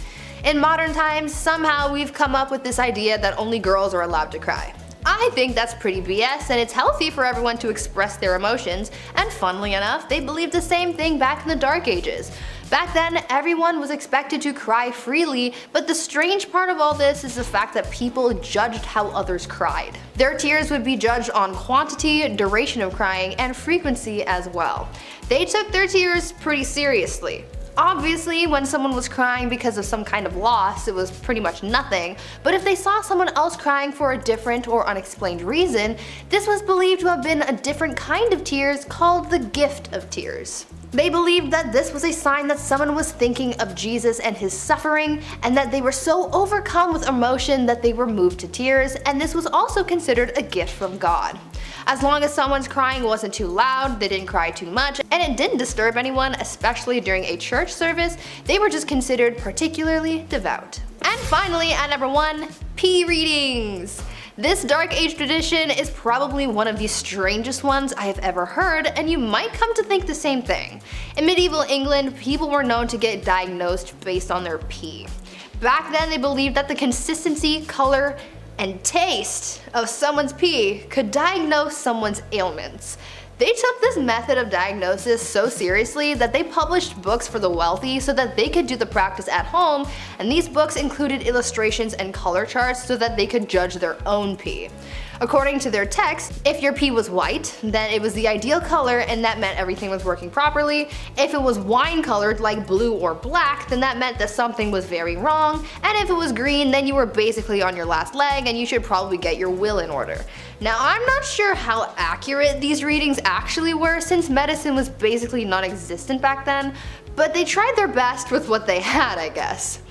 In modern times, somehow we've come up with this idea that only girls are allowed to cry. I think that's pretty BS, and it's healthy for everyone to express their emotions, and funnily enough, they believed the same thing back in the Dark Ages. Back then, everyone was expected to cry freely, but the strange part of all this is the fact that people judged how others cried. Their tears would be judged on quantity, duration of crying, and frequency as well. They took their tears pretty seriously. Obviously, when someone was crying because of some kind of loss, it was pretty much nothing, but if they saw someone else crying for a different or unexplained reason, this was believed to have been a different kind of tears called the gift of tears. They believed that this was a sign that someone was thinking of Jesus and his suffering, and that they were so overcome with emotion that they were moved to tears, and this was also considered a gift from God. As long as someone's crying wasn't too loud, they didn't cry too much, and it didn't disturb anyone, especially during a church service, they were just considered particularly devout. And finally, at number 1, pee readings. This Dark Age tradition is probably one of the strangest ones I have ever heard, and you might come to think the same thing. In medieval England, people were known to get diagnosed based on their pee. Back then, they believed that the consistency, color, and taste of someone's pee could diagnose someone's ailments. They took this method of diagnosis so seriously that they published books for the wealthy so that they could do the practice at home, and these books included illustrations and color charts so that they could judge their own pee. According to their text, if your pee was white, then it was the ideal color and that meant everything was working properly. If it was wine colored like blue or black, then that meant that something was very wrong, and if it was green, then you were basically on your last leg and you should probably get your will in order. Now, I'm not sure how accurate these readings actually were, since medicine was basically non-existent back then, but they tried their best with what they had, I guess.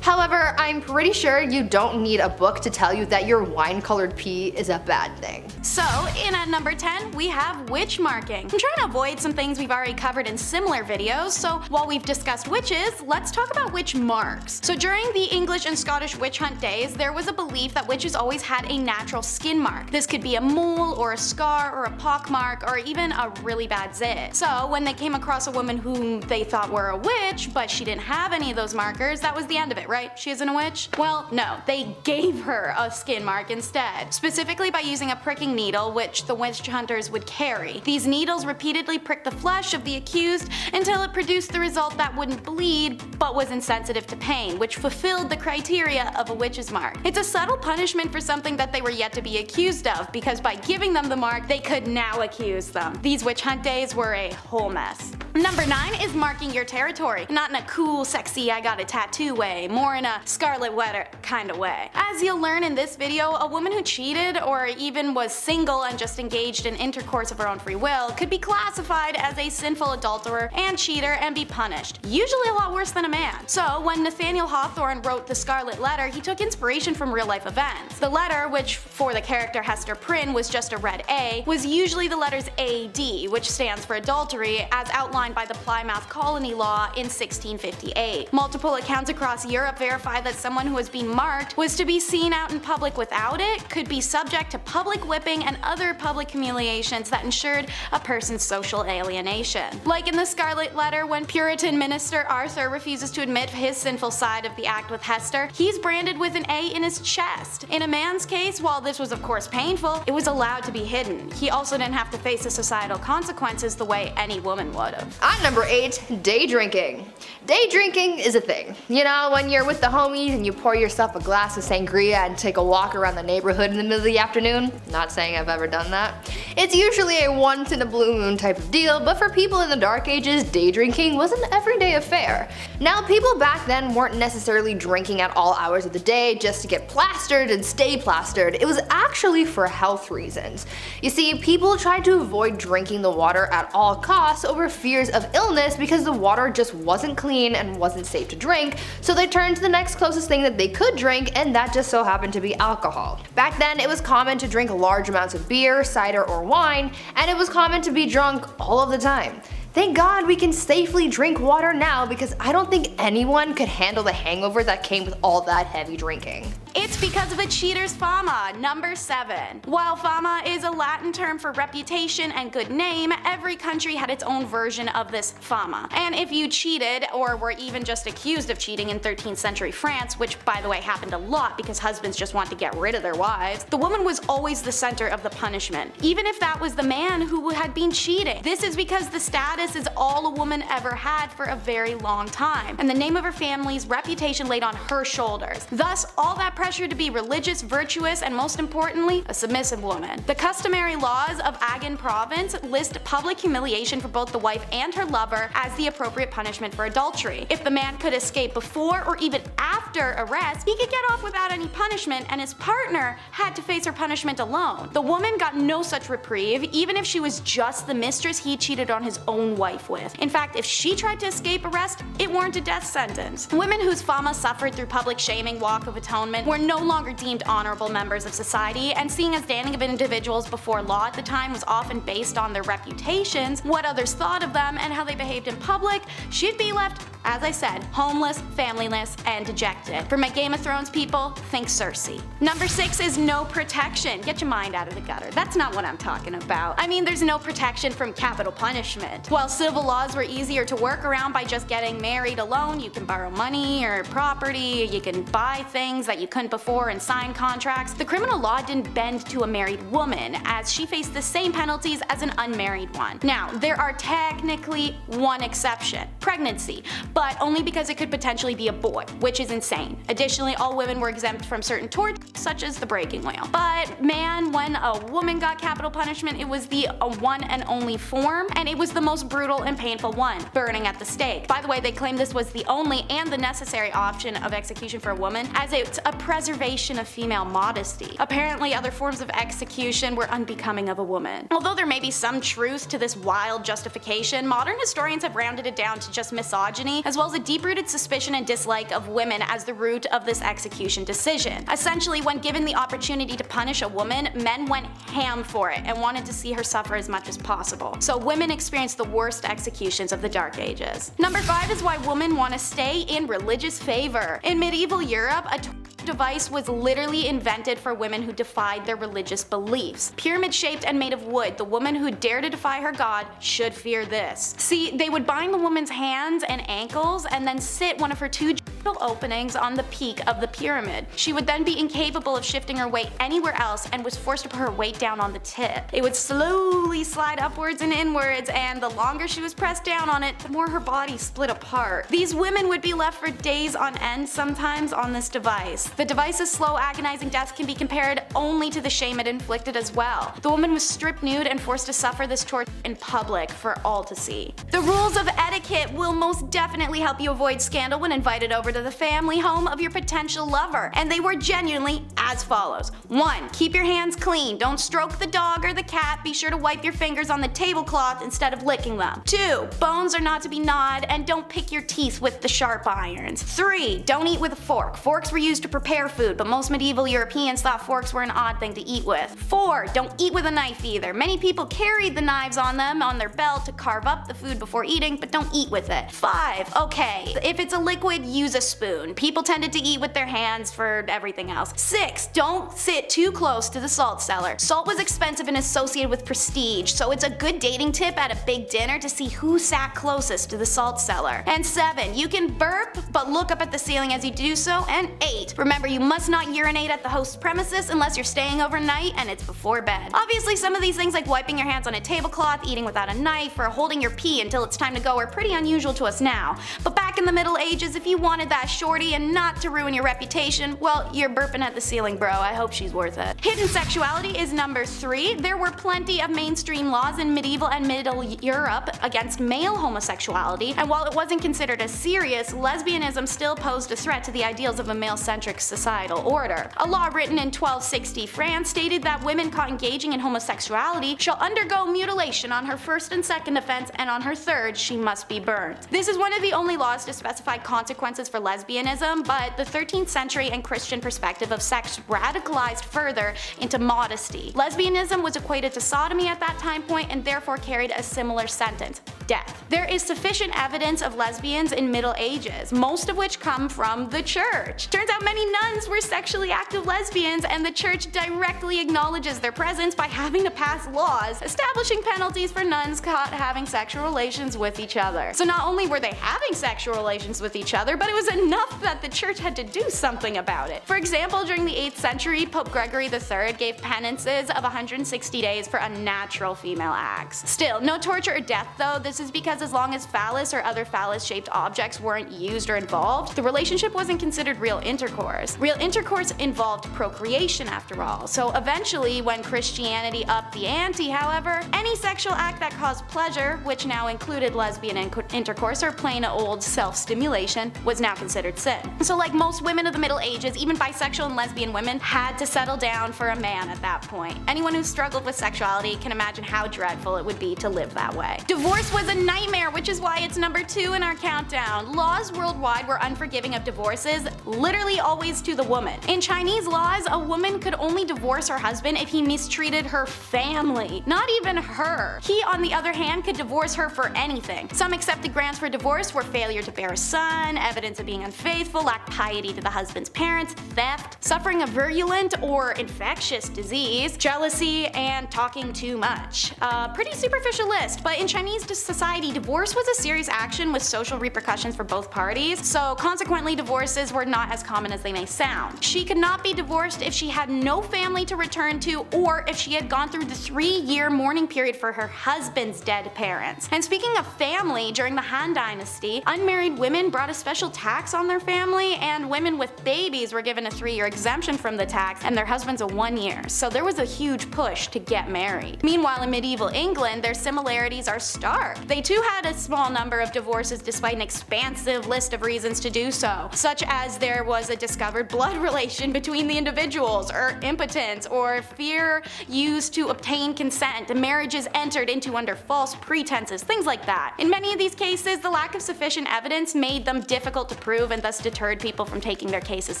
However, I'm pretty sure you don't need a book to tell you that your wine-colored pee is a bad thing. So, in at number 10, we have witch marking. I'm trying to avoid some things we've already covered in similar videos, so while we've discussed witches, let's talk about witch marks. So during the English and Scottish witch hunt days, there was a belief that witches always had a natural skin mark. This could be a mole, or a scar, or a pock mark, or even a really bad zit. So when they came across a woman whom they thought were a witch, but she didn't have any of those markers, that was the end of it, right? She isn't a witch? Well, no, they gave her a skin mark instead, specifically by using a pricking needle which the witch hunters would carry. These needles repeatedly pricked the flesh of the accused until it produced the result that wouldn't bleed but was insensitive to pain, which fulfilled the criteria of a witch's mark. It's a subtle punishment for something that they were yet to be accused of, because by giving them the mark, they could now accuse them. These witch hunt days were a whole mess. Number 9 is marking your territory. Not in a cool, sexy, I got a tattoo way, more in a Scarlet Letter kind of way. As you'll learn in this video, a woman who cheated or even was single and just engaged in intercourse of her own free will could be classified as a sinful adulterer and cheater and be punished, usually a lot worse than a man. So when Nathaniel Hawthorne wrote the Scarlet Letter, he took inspiration from real life events. The letter, which for the character Hester Prynne was just a red A, was usually the letters AD, which stands for adultery, as outlined by the Plymouth Colony Law in 1658. Multiple accounts across Europe verify that someone who was being marked was to be seen out in public without it, could be subject to public whipping and other public humiliations that ensured a person's social alienation. Like in the Scarlet Letter, when Puritan minister Arthur refuses to admit his sinful side of the act with Hester, he's branded with an A in his chest. In a man's case, while this was of course painful, it was allowed to be hidden. He also didn't have to face the societal consequences the way any woman would have. On number 8, day drinking. Day drinking is a thing. You know, when you're with the homies and you pour yourself a glass of sangria and take a walk around the neighborhood in the middle of the afternoon. Not saying I've ever done that. It's usually a once in a blue moon type of deal, but for people in the dark ages, day drinking was an everyday affair. Now, people back then weren't necessarily drinking at all hours of the day just to get plastered and stay plastered. It was actually for health reasons. You see, people tried to avoid drinking the water at all costs over fears of illness because the water just wasn't clean and wasn't safe to drink, so they turned to the next closest thing that they could drink, and that just so happened to be alcohol. Back then, it was common to drink large amounts of beer, cider, or wine, and it was common to be drunk all of the time. Thank God we can safely drink water now, because I don't think anyone could handle the hangover that came with all that heavy drinking. It's because of a cheater's fama. Number 7. While fama is a Latin term for reputation and good name, every country had its own version of this fama. And if you cheated, or were even just accused of cheating in 13th century France, which by the way happened a lot because husbands just want to get rid of their wives, the woman was always the center of the punishment, even if that was the man who had been cheating. This is because the status is all a woman ever had for a very long time, and the name of her family's reputation laid on her shoulders. Thus, all that pressure to be religious, virtuous, and most importantly, a submissive woman. The customary laws of Agen province list public humiliation for both the wife and her lover as the appropriate punishment for adultery. If the man could escape before or even after arrest, he could get off without any punishment, and his partner had to face her punishment alone. The woman got no such reprieve, even if she was just the mistress he cheated on his own wife with. In fact, if she tried to escape arrest, it warranted a death sentence. Women whose fama suffered through public shaming, walk of atonement, were no longer deemed honorable members of society, and seeing as standing of individuals before law at the time was often based on their reputations, what others thought of them, and how they behaved in public, she'd be left, as I said, homeless, familyless, and dejected. For my Game of Thrones people, think Cersei. Number 6 is no protection. Get your mind out of the gutter. That's not what I'm talking about. I mean, there's no protection from capital punishment. While civil laws were easier to work around by just getting married alone, you can borrow money or property, you can buy things that you couldn't before and sign contracts, the criminal law didn't bend to a married woman, as she faced the same penalties as an unmarried one. Now, there are technically one exception: pregnancy, but only because it could potentially be a boy, which is insane. Additionally, all women were exempt from certain torts, such as the breaking wheel. But man, when a woman got capital punishment, it was the one and only form, and it was the most brutal and painful one: burning at the stake. By the way, they claim this was the only and the necessary option of execution for a woman, as it's a preservation of female modesty. Apparently, other forms of execution were unbecoming of a woman. Although there may be some truth to this wild justification, modern historians have rounded it down to just misogyny, as well as a deep-rooted suspicion and dislike of women as the root of this execution decision. Essentially, when given the opportunity to punish a woman, men went ham for it and wanted to see her suffer as much as possible. So women experienced the worst executions of the Dark Ages. Number 5 is why women want to stay in religious favor. In medieval Europe, a device was literally invented for women who defied their religious beliefs. Pyramid-shaped and made of wood, the woman who dared to defy her god should fear this. See, they would bind the woman's hands and ankles and then sit one of her two openings on the peak of the pyramid. She would then be incapable of shifting her weight anywhere else and was forced to put her weight down on the tip. It would slowly slide upwards and inwards, and the longer she was pressed down on it, the more her body split apart. These women would be left for days on end sometimes on this device. The device's slow, agonizing death can be compared only to the shame it inflicted as well. The woman was stripped nude and forced to suffer this torture in public for all to see. The rules of etiquette will most definitely help you avoid scandal when invited over to the family home of your potential lover, and they were genuinely as follows. 1. Keep your hands clean. Don't stroke the dog or the cat. Be sure to wipe your fingers on the tablecloth instead of licking them. 2. Bones are not to be gnawed, and don't pick your teeth with the sharp irons. 3. Don't eat with a fork. Forks were used to prepare food, but most medieval Europeans thought forks were an odd thing to eat with. 4. Don't eat with a knife either. Many people carried the knives on them on their belt to carve up the food before eating, but don't eat with it. 5. Okay, if it's a liquid, use a spoon. People tended to eat with their hands for everything else. 6. Don't sit too close to the salt cellar. Salt was expensive and associated with prestige, so it's a good dating tip at a big dinner to see who sat closest to the salt cellar. And 7. You can burp, but look up at the ceiling as you do so. And 8. Remember, you must not urinate at the host's premises unless you're staying overnight and it's before bed. Obviously, some of these things like wiping your hands on a tablecloth, eating without a knife, or holding your pee until it's time to go are pretty unusual to us now. But back in the Middle Ages, if you wanted that shorty and not to ruin your reputation, well, you're burping at the ceiling, bro. I hope she's worth it. Hidden sexuality is number 3. There were plenty of mainstream laws in medieval and Middle Europe against male homosexuality, and while it wasn't considered as serious, lesbianism still posed a threat to the ideals of a male-centric societal order. A law written in 1260 France stated that women caught engaging in homosexuality shall undergo mutilation on her first and second offense, and on her third she must be burned. This is one of the only laws to specify consequences for lesbianism, but the 13th century and Christian perspective of sex radicalized further into modesty. Lesbianism was equated to sodomy at that time point and therefore carried a similar sentence: death. There is sufficient evidence of lesbians in Middle Ages, most of which come from the church. Turns out many nuns were sexually active lesbians, and the church directly acknowledges their presence by having to pass laws establishing penalties for nuns caught having sexual relations with each other. So not only were they having sexual relations with each other, but it was enough that the church had to do something about it. For example, during the 8th century, Pope Gregory III gave penances of 160 days for unnatural female acts. Still, no torture or death though. This is because as long as phallus or other phallus-shaped objects weren't used or involved, the relationship wasn't considered real intercourse. Real intercourse involved procreation after all. So eventually, when Christianity upped the ante, however, any sexual act that caused pleasure, which now included lesbian intercourse or plain old self-stimulation, was now considered sin. So like most women of the Middle Ages, even bisexual and lesbian women had to settle down for a man at that point. Anyone who struggled with sexuality can imagine how dreadful it would be to live that way. Divorce was a nightmare, which is why it's number 2 in our countdown. Laws worldwide were unforgiving of divorces, literally always to the woman. In Chinese laws, a woman could only divorce her husband if he mistreated her family, not even her. He, on the other hand, could divorce her for anything. Some accepted grounds for divorce were failure to bear a son, evidence of being unfaithful, lack piety to the husband's parents, theft, suffering a virulent or infectious disease, jealousy, and talking too much. Pretty superficial list, but in Chinese society, divorce was a serious action with social repercussions for both parties, so consequently divorces were not as common as they may sound. She could not be divorced if she had no family to return to, or if she had gone through the 3-year mourning period for her husband's dead parents. And speaking of family, during the Han Dynasty, unmarried women brought a special tax on their family, and women with babies were given a 3-year exemption from the tax, and their husbands a 1-year. So there was a huge push to get married. Meanwhile, in medieval England, their similarities are stark. They too had a small number of divorces despite an expansive list of reasons to do so, such as there was a discovered blood relation between the individuals, or impotence, or fear used to obtain consent, marriages entered into under false pretenses, things like that. In many of these cases, the lack of sufficient evidence made them difficult to prove and thus deterred people from taking their cases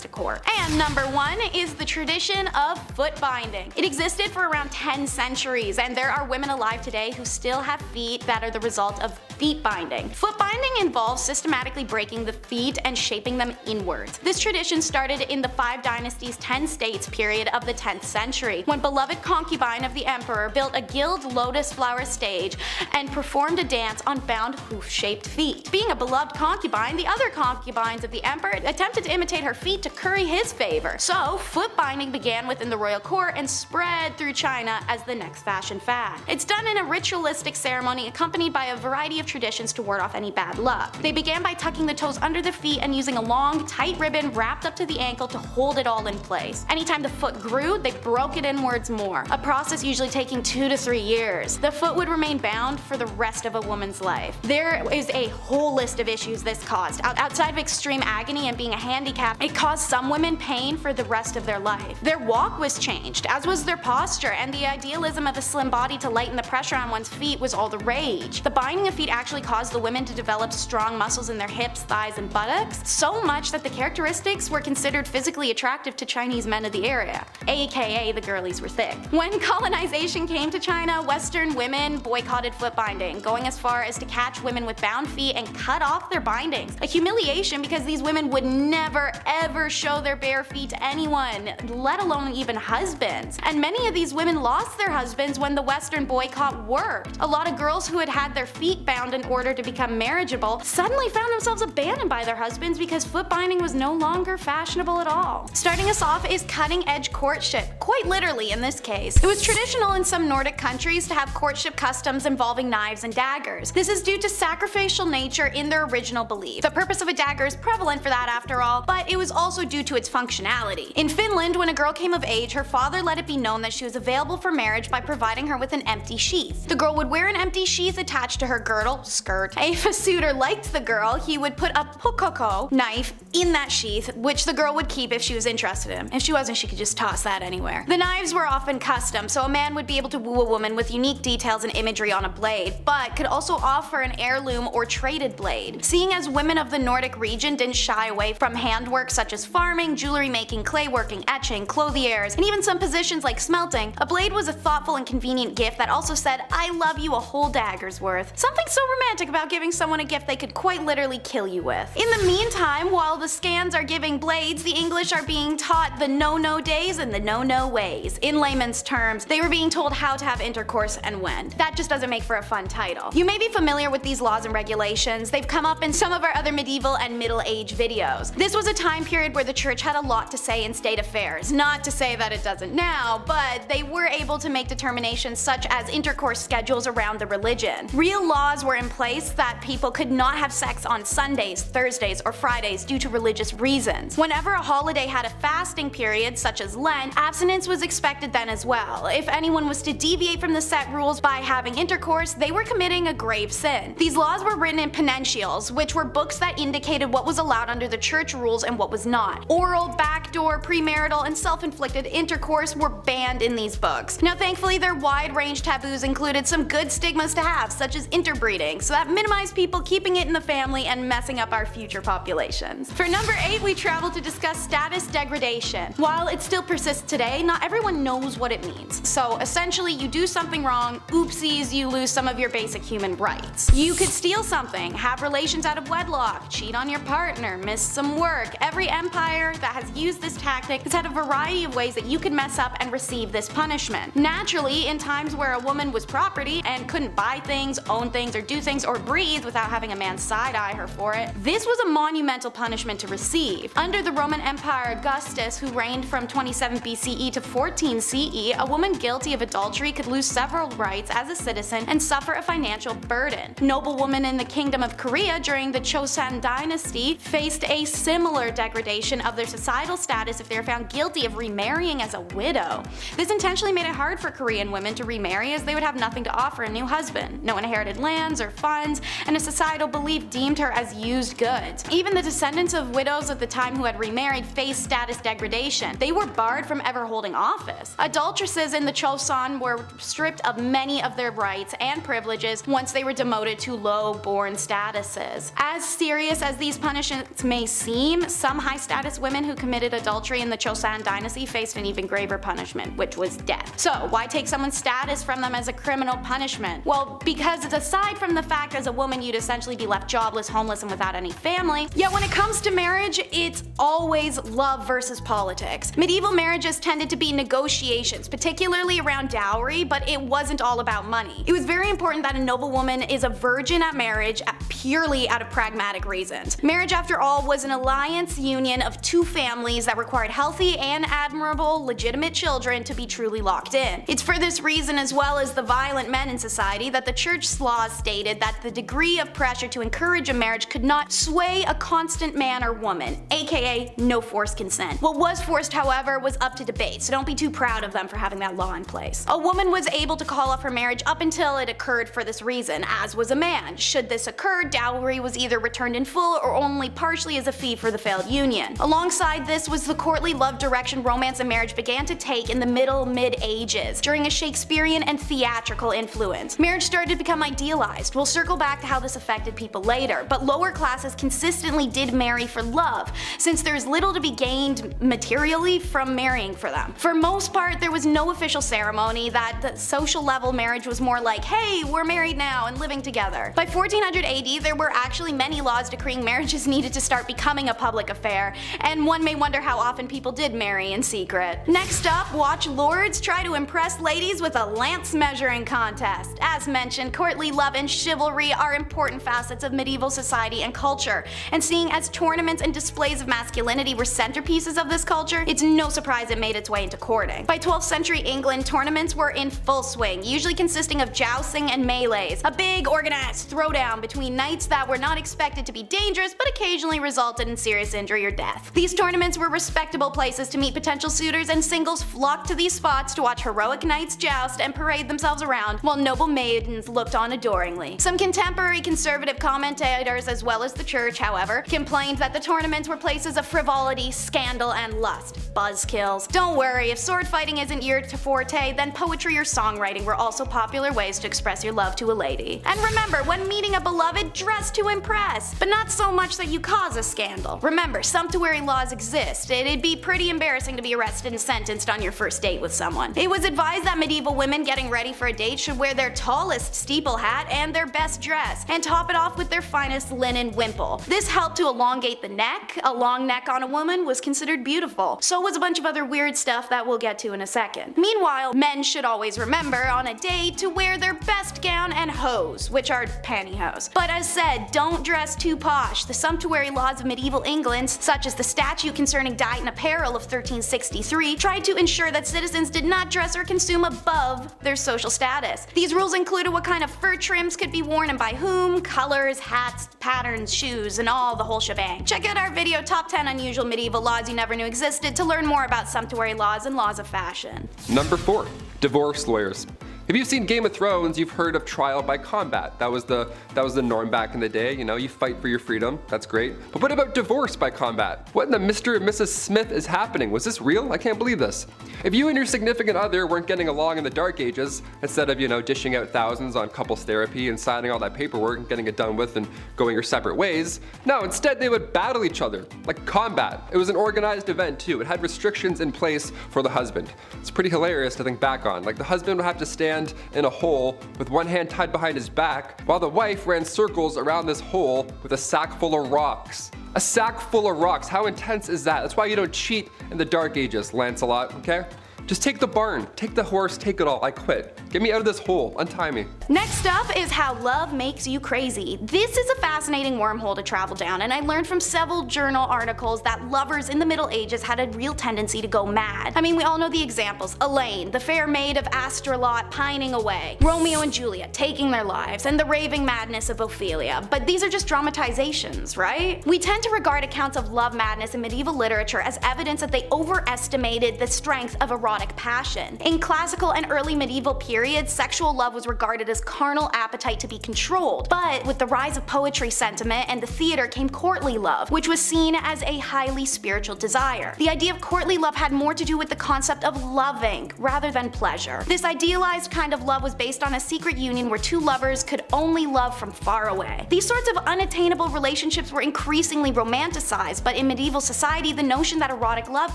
to court. And number 1 is the tradition of foot binding. It existed for around 10 centuries, and there are women alive today who still have feet that are the result of feet binding. Foot binding involves systematically breaking the feet and shaping them inwards. This tradition started in the 5 Dynasties 10 states period of the 10th century, when beloved concubine of the emperor built a gilded lotus flower stage and performed a dance on bound hoof-shaped feet. Being a beloved concubine, the other concubines of the emperor attempted to imitate her feet to curry his favor. So, foot binding began within the royal court and spread through China as the next fashion fad. It's done in a ritualistic ceremony accompanied by a variety of traditions to ward off any bad luck. They began by tucking the toes under the feet and using a long, tight ribbon wrapped up to the ankle to hold it all in place. Anytime the foot grew, they broke it inwards more, a process usually taking 2 to 3 years. The foot would remain bound for the rest of a woman's life. There is a whole list of issues this caused. Outside of extreme agony and being a handicap, it caused some women pain for the rest of their life. Their walk was changed, as was their posture, and the idealism of a slim body to lighten the pressure on one's feet was all the rage. The binding of feet actually caused the women to develop strong muscles in their hips, thighs, and buttocks, so much that the characteristics were considered physically attractive to Chinese men of the area, aka the girlies were thick. When colonization came to China, Western women boycotted foot binding, going as far as to catch women with bound feet and cut off their bindings. A humiliation because these women would never ever show their bare feet to anyone, let alone even husbands. And many of these women lost their husbands when the Western boycott worked. A lot of girls who had had their feet bound in order to become marriageable suddenly found themselves abandoned by their husbands because foot binding was no longer fashionable at all. Starting us off is cutting-edge courtship, quite literally in this case. It was traditional in some Nordic countries to have courtship customs involving knives and daggers. This is due to sacrificial nature in their original belief. The purpose of a dagger is prevalent for that after all, but it was also due to its functionality. In Finland, when a girl came of age, her father let it be known that she was available for marriage by providing her with an empty sheath. The girl would wear an empty sheath attached to her girdle, skirt. If a suitor liked the girl, he would put a pukoko knife in that sheath, which the girl would keep if she was interested in him. If she wasn't, she could just toss that anywhere. The knives were often custom, so a man would be able to woo a woman with unique details and imagery on a blade, but could also offer an heirloom or traded blade. Seeing as women of the Nordic region didn't shy away from handwork such as farming, jewelry making, clay working, etching, clothiers, and even some positions like smelting, a blade was a thoughtful and convenient gift that also said, "I love you" a whole dagger's worth. Something so romantic about giving someone a gift they could quite literally kill you with. In the meantime, while the Scans are giving blades, the English are being taught the no-no days and the no-no ways. In layman's terms, they were being told how to have intercourse and when. That just doesn't make for a fun title. You may be familiar with these laws and regulations. They've come up in some of our other medieval and middle age videos. This was a time period where the church had a lot to say in state affairs. Not to say that it doesn't now, but they were able to make determinations such as intercourse schedules around the religion. Real laws were in place that people could not have sex on Sundays, Thursdays, or Fridays due to religious reasons. Whenever a holiday had a fasting period, such as Lent, abstinence was expected then as well. If anyone was to deviate from the set rules by having intercourse, they were committing a grave sin. These laws were written in penitentials, which were books that indicated what was allowed under the church rules and what was not. Oral, backdoor, premarital, and self-inflicted intercourse were banned in these books. Now thankfully their wide-range taboos included some good stigmas to have, such as interbreeding, so that minimized people keeping it in the family and messing up our future populations. For number 8, we travel to discuss status degradation. While it still persists today, not everyone knows what it means. So essentially, you do something wrong, oopsies, you lose some of your basic human rights. You could steal something, have relations out of wedlock, cheat on your partner, miss some work. Every empire that has used this tactic has had a variety of ways that you could mess up and receive this punishment. Naturally, in times where a woman was property and couldn't buy things, own things, or do things, or breathe without having a man side-eye her for it, this was a monumental punishment to receive. Under the Roman Empire Augustus, who reigned from 27 BCE to 14 CE, a woman guilty of adultery could lose several rights as a citizen and suffer a financial burden. Noblewomen in the Kingdom of Korea during the Chosun dynasty faced a similar degradation of their societal status if they were found guilty of remarrying as a widow. This intentionally made it hard for Korean women to remarry, as they would have nothing to offer a new husband, no inherited lands or funds, and a societal belief deemed her as used goods. Even the descendants of widows at the time who had remarried faced status degradation. They were barred from ever holding office. Adulteresses in the Chosun were stripped of many of their rights and privileges once they were demoted to low-born statuses. As serious as these punishments may seem, some high-status women who committed adultery in the Chosun dynasty faced an even graver punishment, which was death. So why take someone's status from them as a criminal punishment? Well, because aside from from the fact as a woman you'd essentially be left jobless, homeless, and without any family. Yet when it comes to marriage, it's always love versus politics. Medieval marriages tended to be negotiations, particularly around dowry, but it wasn't all about money. It was very important that a noble woman is a virgin at marriage purely out of pragmatic reasons. Marriage, after all, was an alliance union of two families that required healthy and admirable, legitimate children to be truly locked in. It's for this reason, as well as the violent men in society, that the church's laws stated that the degree of pressure to encourage a marriage could not sway a constant man or woman, aka no forced consent. What was forced, however, was up to debate, so don't be too proud of them for having that law in place. A woman was able to call off her marriage up until it occurred for this reason, as was a man. Should this occur, dowry was either returned in full or only partially as a fee for the failed union. Alongside this was the courtly love direction romance and marriage began to take in the mid-ages, during a Shakespearean and theatrical influence. Marriage started to become idealized. We'll circle back to how this affected people later, but lower classes consistently did marry for love, since there's little to be gained materially from marrying for them. For most part, there was no official ceremony. That the social level marriage was more like, hey, we're married now and living together. By 1400 AD, there were actually many laws decreeing marriages needed to start becoming a public affair, and one may wonder how often people did marry in secret. Next up, watch lords try to impress ladies with a lance measuring contest. As mentioned, courtly love and chivalry are important facets of medieval society and culture, and seeing as tournaments and displays of masculinity were centerpieces of this culture, it's no surprise it made its way into courting. By 12th century England, tournaments were in full swing, usually consisting of jousting and melees, a big organized throwdown between knights that were not expected to be dangerous but occasionally resulted in serious injury or death. These tournaments were respectable places to meet potential suitors, and singles flocked to these spots to watch heroic knights joust and parade themselves around while noble maidens looked on adoringly. Some contemporary conservative commentators, as well as the church, however, complained that the tournaments were places of frivolity, scandal, and lust. Buzzkills. Don't worry, if sword fighting isn't your forte, then poetry or songwriting were also popular ways to express your love to a lady. And remember, when meeting a beloved, dress to impress, but not so much that you cause a scandal. Remember, sumptuary laws exist. It'd be pretty embarrassing to be arrested and sentenced on your first date with someone. It was advised that medieval women getting ready for a date should wear their tallest steeple hat and their best dress, and top it off with their finest linen wimple. This helped to elongate the neck. A long neck on a woman was considered beautiful. So was a bunch of other weird stuff that we'll get to in a second. Meanwhile, men should always remember on a date to wear their best gown and hose, which are pantyhose. But as said, don't dress too posh. The sumptuary laws of medieval England, such as the statute concerning diet and apparel of 1363, tried to ensure that citizens did not dress or consume above their social status. These rules included what kind of fur trims could be worn and by whom, colors, hats, patterns, shoes, and all the whole shebang. Check out our video Top 10 Unusual Medieval Laws You Never Knew Existed to learn more about sumptuary laws and laws of fashion. Number 4. Divorce lawyers. If you've seen Game of Thrones, you've heard of trial by combat. That was the norm back in the day. You know, you fight for your freedom. That's great. But what about divorce by combat? What in the Mr. and Mrs. Smith is happening? Was this real? I can't believe this. If you and your significant other weren't getting along in the Dark Ages, instead of, you know, dishing out thousands on couples therapy and signing all that paperwork and getting it done with and going your separate ways, no, instead they would battle each other, like combat. It was an organized event too. It had restrictions in place for the husband. It's pretty hilarious to think back on. Like, the husband would have to stand in a hole with one hand tied behind his back, while the wife ran circles around this hole with a sack full of rocks. A sack full of rocks, how intense is that? That's why you don't cheat in the Dark Ages, Lancelot, okay? Just take the barn, take the horse, take it all, I quit. Get me out of this hole, untie me. Next up is how love makes you crazy. This is a fascinating wormhole to travel down, and I learned from several journal articles that lovers in the Middle Ages had a real tendency to go mad. I mean, we all know the examples. Elaine, the fair maid of Astrolot, pining away. Romeo and Juliet taking their lives, and the raving madness of Ophelia. But these are just dramatizations, right? We tend to regard accounts of love madness in medieval literature as evidence that they overestimated the strength of erotic passion. In classical and early medieval periods, sexual love was regarded as carnal appetite to be controlled. But with the rise of poetry sentiment and the theater came courtly love, which was seen as a highly spiritual desire. The idea of courtly love had more to do with the concept of loving rather than pleasure. This idealized kind of love was based on a secret union where two lovers could only love from far away. These sorts of unattainable relationships were increasingly romanticized, but in medieval society, the notion that erotic love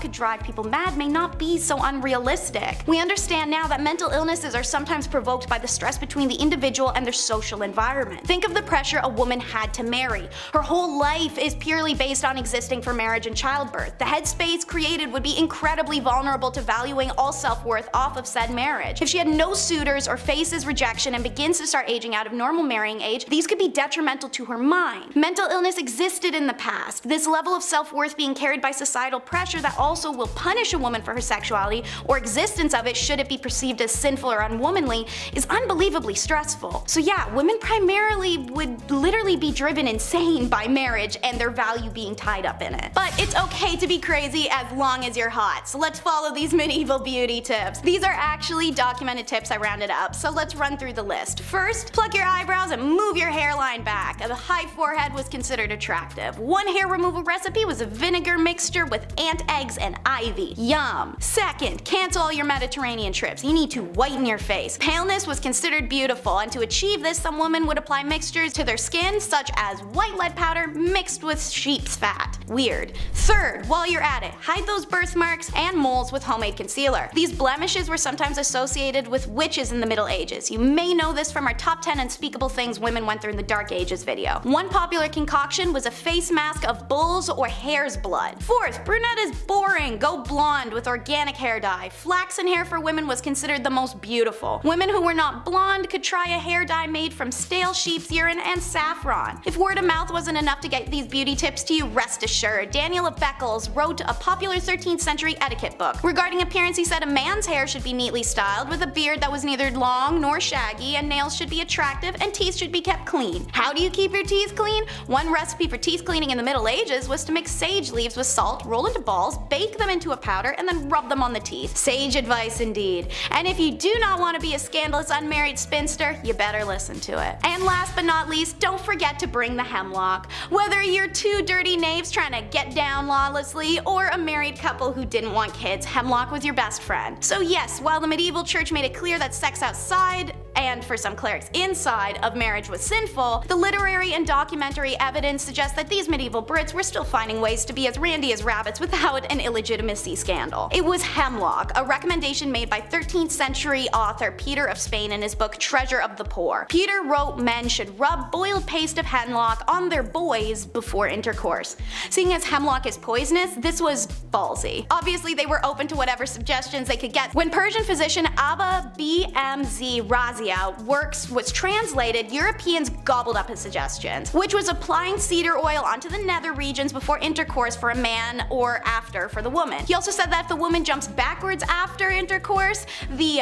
could drive people mad may not be so unrealistic. realistic. We understand now that mental illnesses are sometimes provoked by the stress between the individual and their social environment. Think of the pressure a woman had to marry. Her whole life is purely based on existing for marriage and childbirth. The headspace created would be incredibly vulnerable to valuing all self-worth off of said marriage. If she had no suitors or faces rejection and begins to start aging out of normal marrying age, these could be detrimental to her mind. Mental illness existed in the past. This level of self-worth being carried by societal pressure that also will punish a woman for her sexuality or existence of it should it be perceived as sinful or unwomanly is unbelievably stressful. So yeah, women primarily would literally be driven insane by marriage and their value being tied up in it. But it's okay to be crazy as long as you're hot. So let's follow these medieval beauty tips. These are actually documented tips I rounded up, so let's run through the list. First, pluck your eyebrows and move your hairline back. A high forehead was considered attractive. One hair removal recipe was a vinegar mixture with ant eggs and ivy. Yum. Second, cancel all your Mediterranean trips. You need to whiten your face. Paleness was considered beautiful, and to achieve this, some women would apply mixtures to their skin such as white lead powder mixed with sheep's fat. Weird. Third, while you're at it, hide those birthmarks and moles with homemade concealer. These blemishes were sometimes associated with witches in the Middle Ages. You may know this from our top 10 unspeakable things women went through in the Dark Ages video. One popular concoction was a face mask of bull's or hare's blood. Fourth, brunette is boring. Go blonde with organic hair dye. Flaxen hair for women was considered the most beautiful. Women who were not blonde could try a hair dye made from stale sheep's urine and saffron. If word of mouth wasn't enough to get these beauty tips to you, rest assured, Daniel of Beccles wrote a popular 13th century etiquette book. Regarding appearance, he said a man's hair should be neatly styled with a beard that was neither long nor shaggy, and nails should be attractive and teeth should be kept clean. How do you keep your teeth clean? One recipe for teeth cleaning in the Middle Ages was to mix sage leaves with salt, roll into balls, bake them into a powder, and then rub them on the teeth. Sage advice indeed. And if you do not want to be a scandalous unmarried spinster, you better listen to it. And last but not least, don't forget to bring the hemlock. Whether you're two dirty knaves trying to get down lawlessly, or a married couple who didn't want kids, hemlock was your best friend. So yes, while the medieval church made it clear that sex outside, and for some clerics inside, of marriage was sinful, the literary and documentary evidence suggests that these medieval Brits were still finding ways to be as randy as rabbits without an illegitimacy scandal. It was hemlock, a recommendation made by 13th century author Peter of Spain in his book Treasure of the Poor. Peter wrote men should rub boiled paste of hemlock on their boys before intercourse. Seeing as hemlock is poisonous, this was ballsy. Obviously they were open to whatever suggestions they could get. When Persian physician Abba BMZ Razia works was translated, Europeans gobbled up his suggestions, which was applying cedar oil onto the nether regions before intercourse for a man or after for the woman. He also said that if the woman jumps backwards after intercourse, the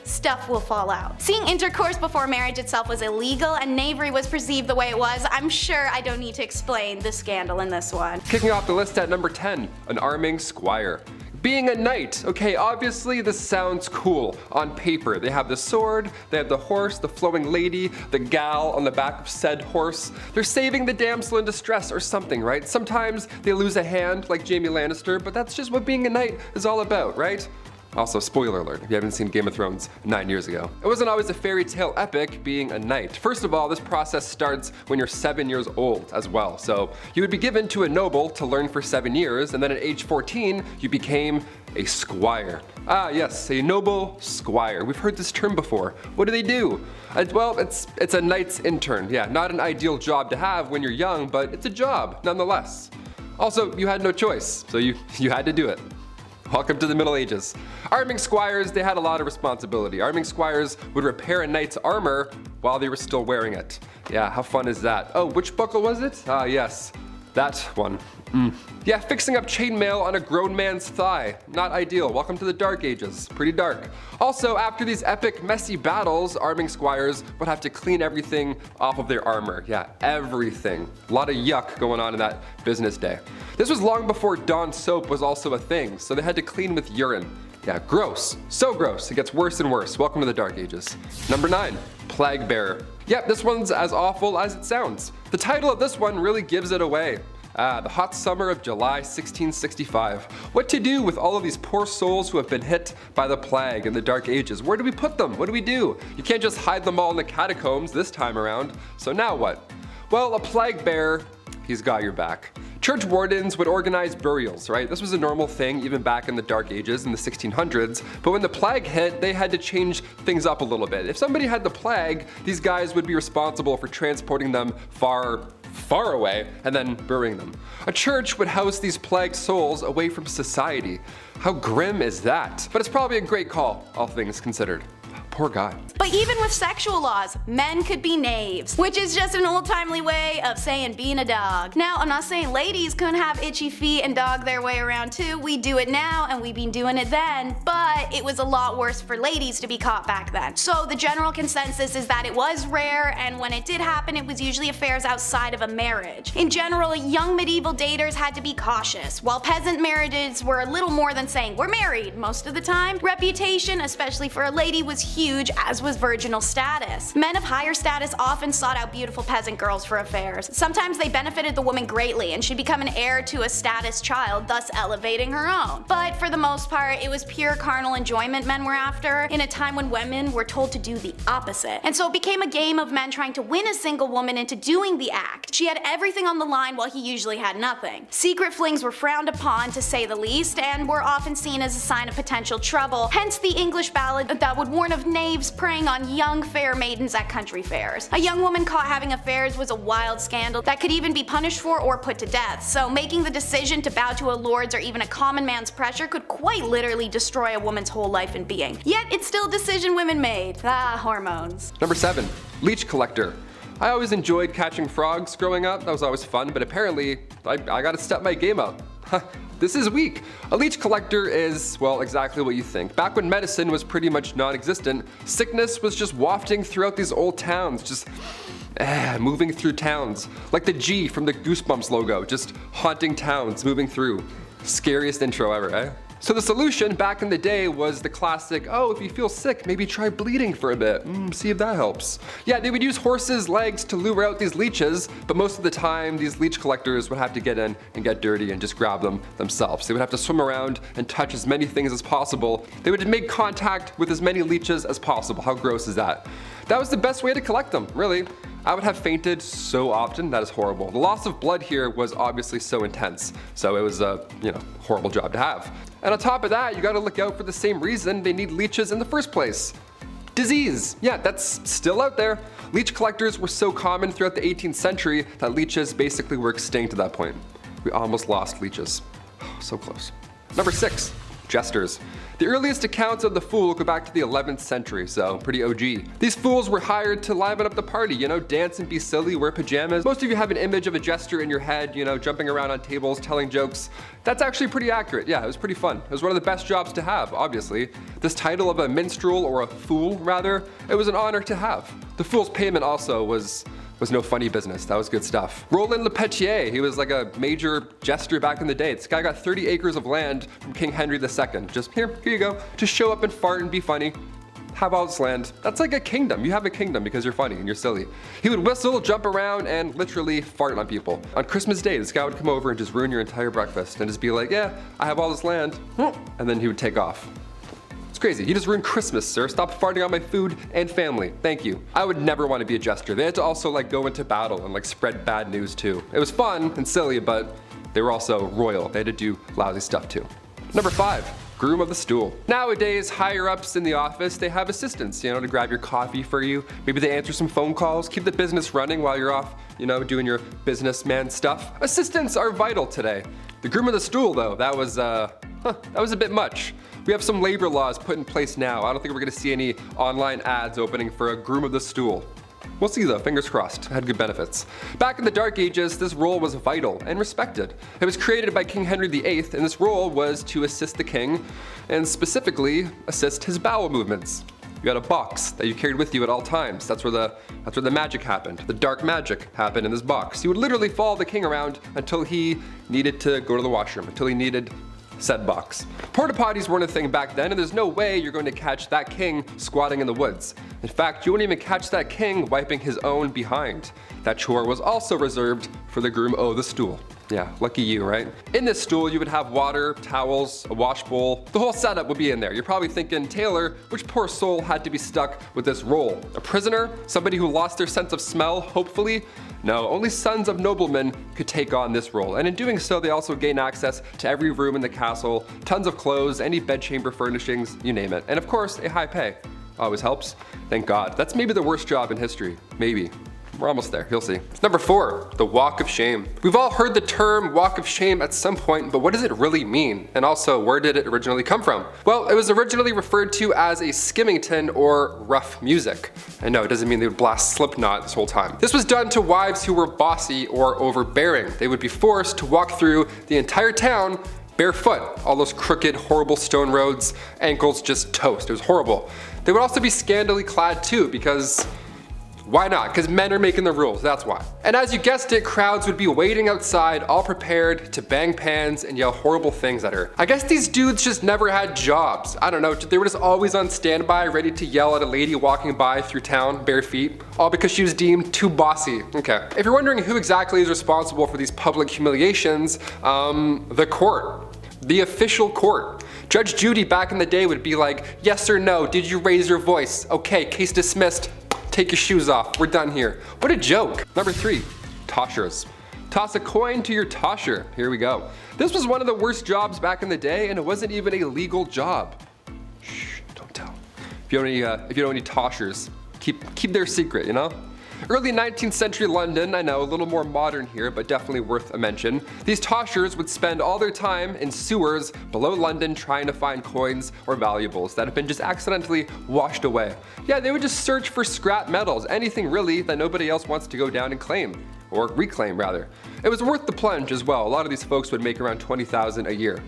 stuff will fall out. Seeing intercourse before marriage itself was illegal and knavery was perceived the way it was, I'm sure I don't need to explain the scandal in this one. Kicking off the list at number 10, an arming squire. Being a knight. Okay, obviously this sounds cool on paper. They have the sword, they have the horse, the flowing lady, the gal on the back of said horse. They're saving the damsel in distress or something, right? Sometimes they lose a hand like Jaime Lannister, but that's just what being a knight is all about, right? Also, spoiler alert, if you haven't seen Game of Thrones 9 years ago. It wasn't always a fairy tale epic being a knight. First of all, this process starts when you're 7 years old as well. So you would be given to a noble to learn for 7 years, and then at age 14, you became a squire. Ah yes, a noble squire. We've heard this term before. What do they do? Well, it's a knight's intern. Yeah, not an ideal job to have when you're young, but it's a job nonetheless. Also, you had no choice, so you had to do it. Welcome to the Middle Ages. Arming squires, they had a lot of responsibility. Arming squires would repair a knight's armor while they were still wearing it. Yeah, how fun is that? Oh, which buckle was it? Ah, yes, that one. Yeah, fixing up chainmail on a grown man's thigh. Not ideal. Welcome to the Dark Ages. Pretty dark. Also, after these epic, messy battles, arming squires would have to clean everything off of their armor. Yeah, everything. A lot of yuck going on in that business day. This was long before Dawn soap was also a thing, so they had to clean with urine. Yeah, gross. So gross. It gets worse and worse. Welcome to the Dark Ages. Number 9, Plague Bearer. Yep, this one's as awful as it sounds. The title of this one really gives it away. The hot summer of July 1665. What to do with all of these poor souls who have been hit by the plague in the Dark Ages? Where do we put them? What do we do? You can't just hide them all in the catacombs this time around. So now what? Well, a plague bearer, he's got your back. Church wardens would organize burials, right? This was a normal thing even back in the Dark Ages in the 1600s, but when the plague hit, they had to change things up a little bit. If somebody had the plague, these guys would be responsible for transporting them far away and then burying them. A church would house these plagued souls away from society. How grim is that? But it's probably a great call, all things considered. Poor guy. But even with sexual laws, men could be knaves, which is just an old-timely way of saying being a dog. Now, I'm not saying ladies couldn't have itchy feet and dog their way around too. We do it now and we've been doing it then, but it was a lot worse for ladies to be caught back then. So the general consensus is that it was rare, and when it did happen, it was usually affairs outside of a marriage. In general, young medieval daters had to be cautious, while peasant marriages were a little more than saying we're married most of the time. Reputation, especially for a lady, was huge, as was virginal status. Men of higher status often sought out beautiful peasant girls for affairs. Sometimes they benefited the woman greatly, and she'd become an heir to a status child, thus elevating her own. But for the most part, it was pure carnal enjoyment men were after, in a time when women were told to do the opposite. And so it became a game of men trying to win a single woman into doing the act. She had everything on the line while he usually had nothing. Secret flings were frowned upon, to say the least, and were often seen as a sign of potential trouble, hence the English ballad that would warn of knaves preying on young fair maidens at country fairs. A young woman caught having affairs was a wild scandal that could even be punished for or put to death, so making the decision to bow to a lord's or even a common man's pressure could quite literally destroy a woman's whole life and being. Yet it's still a decision women made. Hormones. Number 7. Leech collector. I always enjoyed catching frogs growing up, that was always fun, but apparently I gotta step my game up. This is weak. A leech collector is, well, exactly what you think. Back when medicine was pretty much non-existent, sickness was just wafting throughout these old towns, just moving through towns. Like the G from the Goosebumps logo, just haunting towns, moving through. Scariest intro ever, eh? So the solution back in the day was the classic, oh, if you feel sick, maybe try bleeding for a bit, see if that helps. Yeah, they would use horses' legs to lure out these leeches, but most of the time these leech collectors would have to get in and get dirty and just grab them themselves. They would have to swim around and touch as many things as possible. They would make contact with as many leeches as possible. How gross is that? That was the best way to collect them, really. I would have fainted so often, that is horrible. The loss of blood here was obviously so intense, so it was a, horrible job to have. And on top of that, you gotta look out for the same reason they need leeches in the first place. Disease. Yeah, that's still out there. Leech collectors were so common throughout the 18th century that leeches basically were extinct at that point. We almost lost leeches. So close. Number 6. Jesters. The earliest accounts of the fool go back to the 11th century, so pretty OG. These fools were hired to liven up the party, dance and be silly, wear pajamas. Most of you have an image of a jester in your head, jumping around on tables, telling jokes. That's actually pretty accurate. Yeah, it was pretty fun. It was one of the best jobs to have, obviously. This title of a minstrel, or a fool rather, it was an honor to have. The fool's payment also was no funny business. That was good stuff. Roland Le Petier, he was like a major jester back in the day. This guy got 30 acres of land from King Henry II. Just here you go. Just show up and fart and be funny. Have all this land. That's like a kingdom. You have a kingdom because you're funny and you're silly. He would whistle, jump around, and literally fart on people. On Christmas Day, this guy would come over and just ruin your entire breakfast and just be like, yeah, I have all this land. And then he would take off. Crazy. You just ruined Christmas, sir. Stop farting on my food and family. Thank you. I would never want to be a jester. They had to also go into battle and spread bad news too. It was fun and silly, but they were also royal. They had to do lousy stuff too. Number 5. Groom of the stool. Nowadays, higher ups in the office, they have assistants, to grab your coffee for you. Maybe they answer some phone calls, keep the business running while you're off, doing your businessman stuff. Assistants are vital today. The groom of the stool though, that was a bit much. We have some labor laws put in place now. I don't think we're gonna see any online ads opening for a groom of the stool. We'll see though, fingers crossed. It had good benefits. Back in the Dark Ages, this role was vital and respected. It was created by King Henry VIII, and this role was to assist the king, and specifically assist his bowel movements. You had a box that you carried with you at all times. That's where the magic happened. The dark magic happened in this box. You would literally follow the king around until he needed to go to the washroom, until he needed said box. Porta potties weren't a thing back then, and there's no way you're going to catch that king squatting in the woods. In fact, you wouldn't even catch that king wiping his own behind. That chore was also reserved for the groom of the stool. Yeah, lucky you, right? In this stool, you would have water, towels, a wash bowl. The whole setup would be in there. You're probably thinking, Taylor, which poor soul had to be stuck with this role? A prisoner? Somebody who lost their sense of smell, hopefully? No, only sons of noblemen could take on this role, and in doing so they also gain access to every room in the castle, tons of clothes, any bedchamber furnishings, you name it, and of course a high pay. Always helps. Thank God. That's maybe the worst job in history. Maybe. We're almost there, you'll see. Number 4, the walk of shame. We've all heard the term walk of shame at some point, but what does it really mean? And also, where did it originally come from? Well, it was originally referred to as a skimmington or rough music. And no, it doesn't mean they would blast Slipknot this whole time. This was done to wives who were bossy or overbearing. They would be forced to walk through the entire town barefoot. All those crooked, horrible stone roads, ankles just toast. It was horrible. They would also be scantily clad too, because why not? Because men are making the rules, that's why. And as you guessed it, crowds would be waiting outside, all prepared to bang pans and yell horrible things at her. I guess these dudes just never had jobs. I don't know, they were just always on standby, ready to yell at a lady walking by through town, bare feet, all because she was deemed too bossy. Okay. If you're wondering who exactly is responsible for these public humiliations, the court. The official court. Judge Judy back in the day would be like, yes or no, did you raise your voice? Okay, case dismissed. Take your shoes off, we're done here. What a joke. Number 3, toshers. Toss a coin to your tosher. Here we go. This was one of the worst jobs back in the day, and it wasn't even a legal job. Shh, don't tell. If you know any toshers, keep their secret, you know? Early 19th century London, I know, a little more modern here, but definitely worth a mention. These toshers would spend all their time in sewers below London trying to find coins or valuables that have been just accidentally washed away. Yeah, they would just search for scrap metals, anything really that nobody else wants to go down and claim. Or reclaim, rather. It was worth the plunge as well. A lot of these folks would make around $20,000 a year.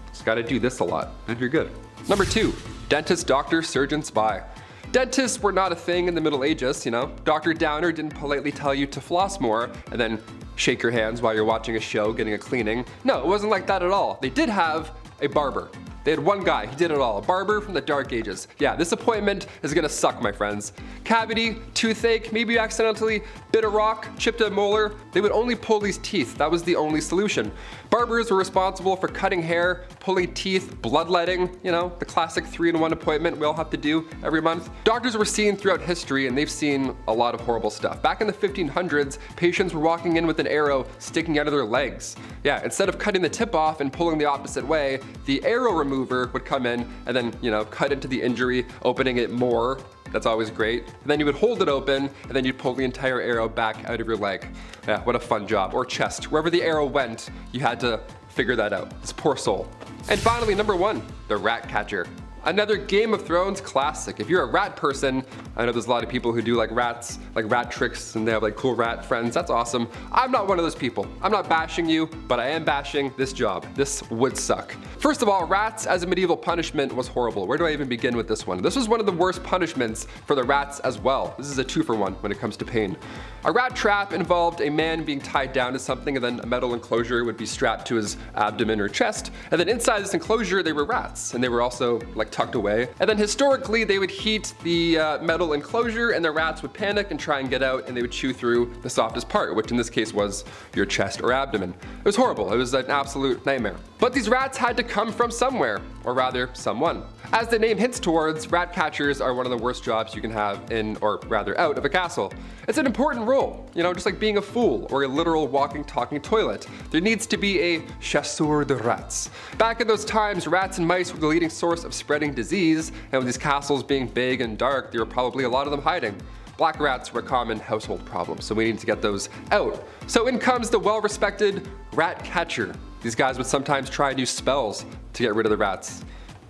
Just gotta do this a lot, and you're good. Number 2, dentist, doctor, surgeon, spy. Dentists were not a thing in the Middle Ages, you know. Dr. Downer didn't politely tell you to floss more and then shake your hands while you're watching a show, getting a cleaning. No, it wasn't like that at all. They did have a barber. They had one guy, he did it all, a barber from the Dark Ages. Yeah, this appointment is gonna suck, my friends. Cavity, toothache, maybe you accidentally bit a rock, chipped a molar. They would only pull these teeth, that was the only solution. Barbers were responsible for cutting hair, pulling teeth, bloodletting, you know, the classic 3-in-1 appointment we all have to do every month. Doctors were seen throughout history and they've seen a lot of horrible stuff. Back in the 1500s, patients were walking in with an arrow sticking out of their legs. Yeah, instead of cutting the tip off and pulling the opposite way, the arrow remover would come in and then, you know, cut into the injury, opening it more. That's always great. And then you would hold it open and then you'd pull the entire arrow back out of your leg. Yeah, what a fun job. Or chest. Wherever the arrow went, you had to figure that out. This poor soul. And finally, number 1, the rat catcher. Another Game of Thrones classic. If you're a rat person, I know there's a lot of people who do like rats, like rat tricks, and they have like cool rat friends. That's awesome. I'm not one of those people. I'm not bashing you, but I am bashing this job. This would suck. First of all, rats as a medieval punishment was horrible. Where do I even begin with this one? This was one of the worst punishments for the rats as well. This is a 2-for-1 when it comes to pain. A rat trap involved a man being tied down to something and then a metal enclosure would be strapped to his abdomen or chest. And then inside this enclosure, they were rats. And they were also like tucked away. And then historically, they would heat the metal enclosure and the rats would panic and try and get out and they would chew through the softest part, which in this case was your chest or abdomen. It was horrible. It was an absolute nightmare. But these rats had to come from somewhere, or rather, someone. As the name hints towards, rat catchers are one of the worst jobs you can have in, or rather out of a castle. It's an important role, you know, just like being a fool or a literal walking, talking toilet. There needs to be a chasseur de rats. Back in those times, rats and mice were the leading source of spreading disease, and with these castles being big and dark, there were probably a lot of them hiding. Black rats were a common household problem, so we need to get those out. So in comes the well-respected rat catcher. These guys would sometimes try new spells to get rid of the rats.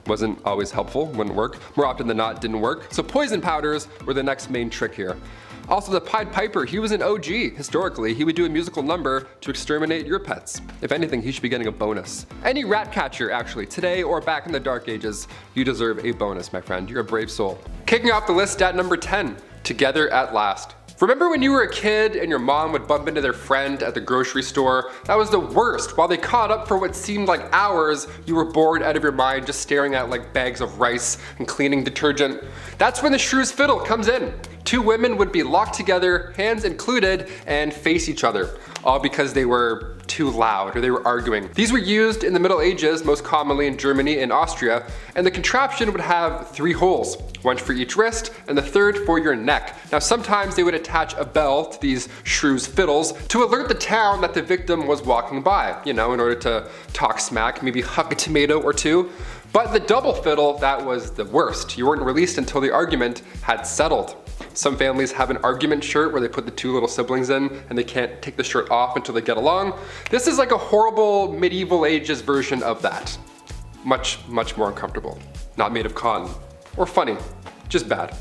Wasn't always helpful, wouldn't work. More often than not, didn't work. So poison powders were the next main trick here. Also, the Pied Piper, he was an OG. Historically, he would do a musical number to exterminate your pets. If anything, he should be getting a bonus. Any rat catcher, actually, today or back in the Dark Ages, you deserve a bonus, my friend. You're a brave soul. Kicking off the list at number 10, Together at Last. Remember when you were a kid and your mom would bump into their friend at the grocery store? That was the worst. While they caught up for what seemed like hours, you were bored out of your mind just staring at like bags of rice and cleaning detergent. That's when the Shrew's Fiddle comes in. Two women would be locked together, hands included, and face each other. all because they were too loud or they were arguing. These were used in the Middle Ages, most commonly in Germany and Austria, and the contraption would have 3 holes, one for each wrist and the third for your neck. Now sometimes they would attach a bell to these shrews' fiddles to alert the town that the victim was walking by, in order to talk smack, maybe huck a tomato or two. But the double fiddle, that was the worst. You weren't released until the argument had settled. Some families have an argument shirt where they put the 2 little siblings in and they can't take the shirt off until they get along. This is like a horrible medieval ages version of that. Much, much more uncomfortable. Not made of cotton. Or funny. Just bad.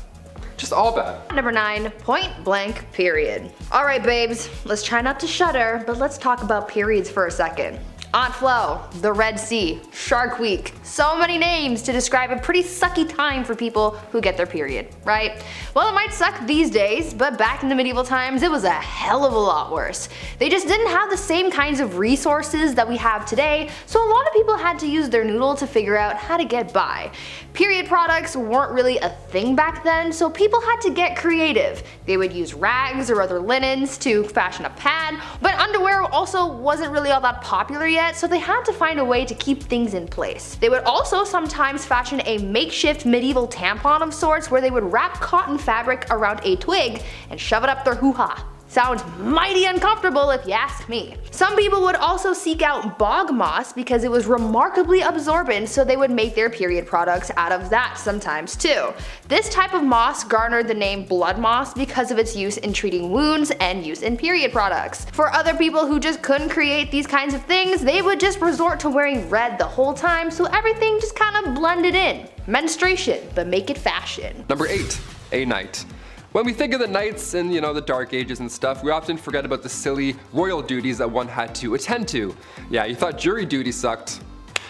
Just all bad. Number 9, point blank period. Alright babes, let's try not to shudder, but let's talk about periods for a second. Aunt Flo, the Red Sea, Shark Week. So many names to describe a pretty sucky time for people who get their period, right? Well, it might suck these days, but back in the medieval times, it was a hell of a lot worse. They just didn't have the same kinds of resources that we have today, so a lot of people had to use their noodle to figure out how to get by. Period products weren't really a thing back then, so people had to get creative. They would use rags or other linens to fashion a pad, but underwear also wasn't really all that popular yet, so they had to find a way to keep things in place. They would also sometimes fashion a makeshift medieval tampon of sorts where they would wrap cotton fabric around a twig and shove it up their hoo-ha. Sounds mighty uncomfortable if you ask me. Some people would also seek out bog moss because it was remarkably absorbent, so they would make their period products out of that sometimes too. This type of moss garnered the name blood moss because of its use in treating wounds and use in period products. For other people who just couldn't create these kinds of things, they would just resort to wearing red the whole time, so everything just kind of blended in. Menstruation, but make it fashion. Number 8, a knight. When we think of the knights in, the Dark Ages and stuff, we often forget about the silly royal duties that one had to attend to. Yeah, you thought jury duty sucked.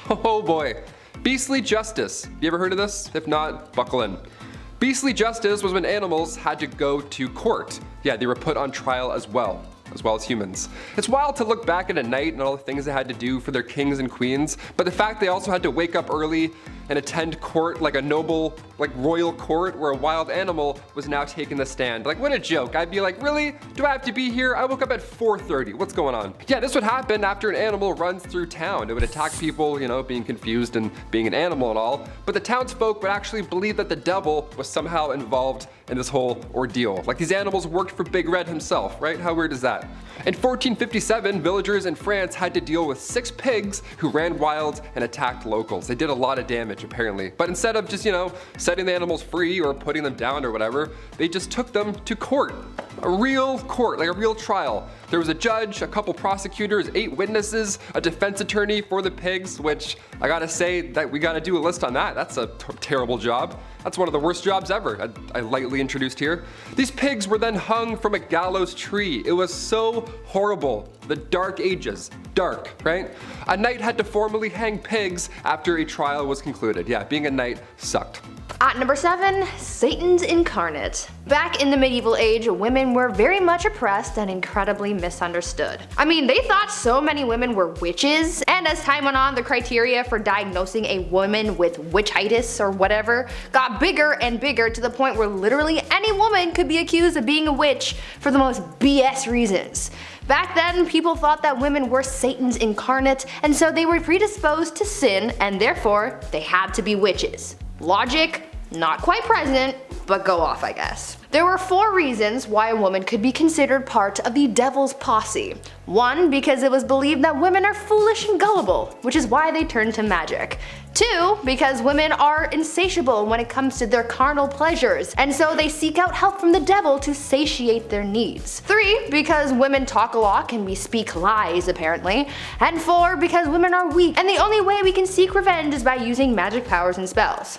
Oh boy. Beastly justice. You ever heard of this? If not, buckle in. Beastly justice was when animals had to go to court. Yeah, they were put on trial as well as humans. It's wild to look back at a knight and all the things they had to do for their kings and queens, but the fact they also had to wake up early and attend court like a noble, royal court where a wild animal was now taking the stand. What a joke. I'd be like, really? Do I have to be here? I woke up at 4:30. What's going on? Yeah, this would happen after an animal runs through town. It would attack people, being confused and being an animal and all, but the townsfolk would actually believe that the devil was somehow involved in this whole ordeal. These animals worked for Big Red himself, right? How weird is that? In 1457, villagers in France had to deal with 6 pigs who ran wild and attacked locals. They did a lot of damage apparently, but instead of just, setting the animals free or putting them down or whatever, they just took them to court. A real court, a real trial. There was a judge, a couple prosecutors, 8 witnesses, a defense attorney for the pigs, which I gotta say that we gotta do a list on that. That's a terrible job. That's one of the worst jobs ever, I lightly introduced here. These pigs were then hung from a gallows tree. It was so horrible. The Dark Ages. Dark, right? A knight had to formally hang pigs after a trial was concluded. Yeah, being a knight sucked. At number 7, Satan's incarnate. Back in the medieval age, women were very much oppressed and incredibly misunderstood. They thought so many women were witches, and as time went on, the criteria for diagnosing a woman with witchitis or whatever got bigger and bigger to the point where literally any woman could be accused of being a witch for the most BS reasons. Back then, people thought that women were Satan's incarnate, and so they were predisposed to sin, and therefore, they had to be witches. Logic, not quite present, but go off, I guess. There were 4 reasons why a woman could be considered part of the devil's posse. 1, because it was believed that women are foolish and gullible, which is why they turned to magic. 2, because women are insatiable when it comes to their carnal pleasures, and so they seek out help from the devil to satiate their needs. 3, because women talk a lot and we speak lies apparently. And 4, because women are weak, and the only way we can seek revenge is by using magic powers and spells.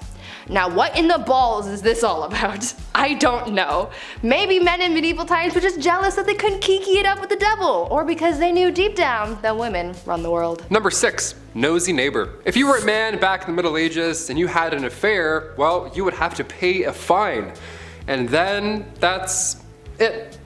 Now what in the balls is this all about? I don't know. Maybe men in medieval times were just jealous that they couldn't kiki it up with the devil, or because they knew deep down that women run the world. Number 6, nosy neighbor. If you were a man back in the Middle Ages and you had an affair, well, you would have to pay a fine. And then that's it.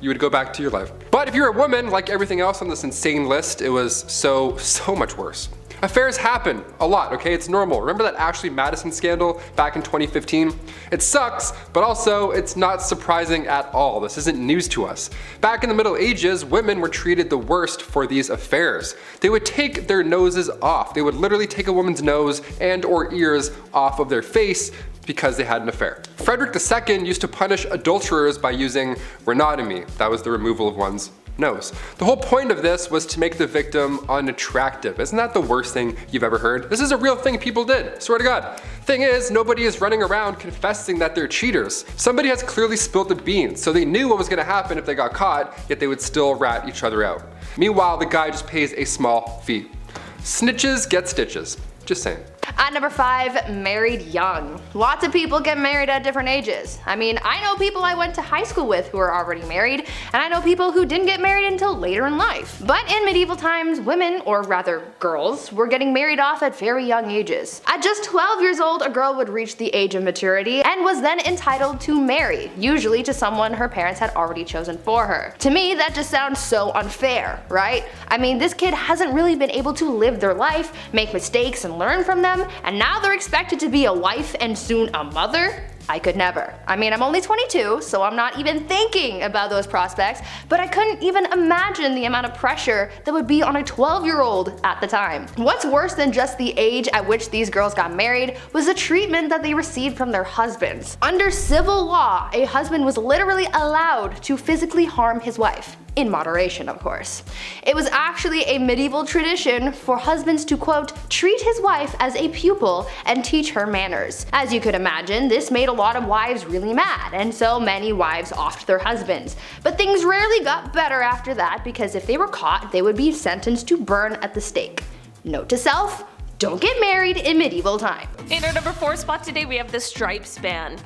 You would go back to your life. But if you're a woman, like everything else on this insane list, it was so much worse. Affairs happen a lot, okay? It's normal. Remember that Ashley Madison scandal back in 2015? It sucks, but also it's not surprising at all. This isn't news to us. Back in the Middle Ages, women were treated the worst for these affairs. They would take their noses off. They would literally take a woman's nose and or ears off of their face because they had an affair. Frederick II used to punish adulterers by using rhinotomy. That was the removal of one's nose. The whole point of this was to make the victim unattractive. Isn't that the worst thing you've ever heard? This is a real thing people did, swear to God. Thing is, nobody is running around confessing that they're cheaters. Somebody has clearly spilled the beans, so they knew what was gonna happen if they got caught, yet they would still rat each other out. Meanwhile, the guy just pays a small fee. Snitches get stitches. Just saying. At number 5, married young. Lots of people get married at different ages. I mean, I know people I went to high school with who are already married, and I know people who didn't get married until later in life. But in medieval times, women, or rather girls, were getting married off at very young ages. At just 12 years old, a girl would reach the age of maturity and was then entitled to marry, usually to someone her parents had already chosen for her. To me, that just sounds so unfair, right? I mean, this kid hasn't really been able to live their life, make mistakes and learn from them, and now they're expected to be a wife and soon a mother? I could never. I mean, I'm only 22, so I'm not even thinking about those prospects, but I couldn't even imagine the amount of pressure that would be on a 12-year-old at the time. What's worse than just the age at which these girls got married was the treatment that they received from their husbands. Under civil law, a husband was literally allowed to physically harm his wife. In moderation, of course. It was actually a medieval tradition for husbands to, quote, treat his wife as a pupil and teach her manners. As you could imagine, this made a lot of wives really mad, and so many wives offed their husbands. But things rarely got better after that, because if they were caught, they would be sentenced to burn at the stake. Note to self, don't get married in medieval times. In our number 4 spot today, we have the stripes ban.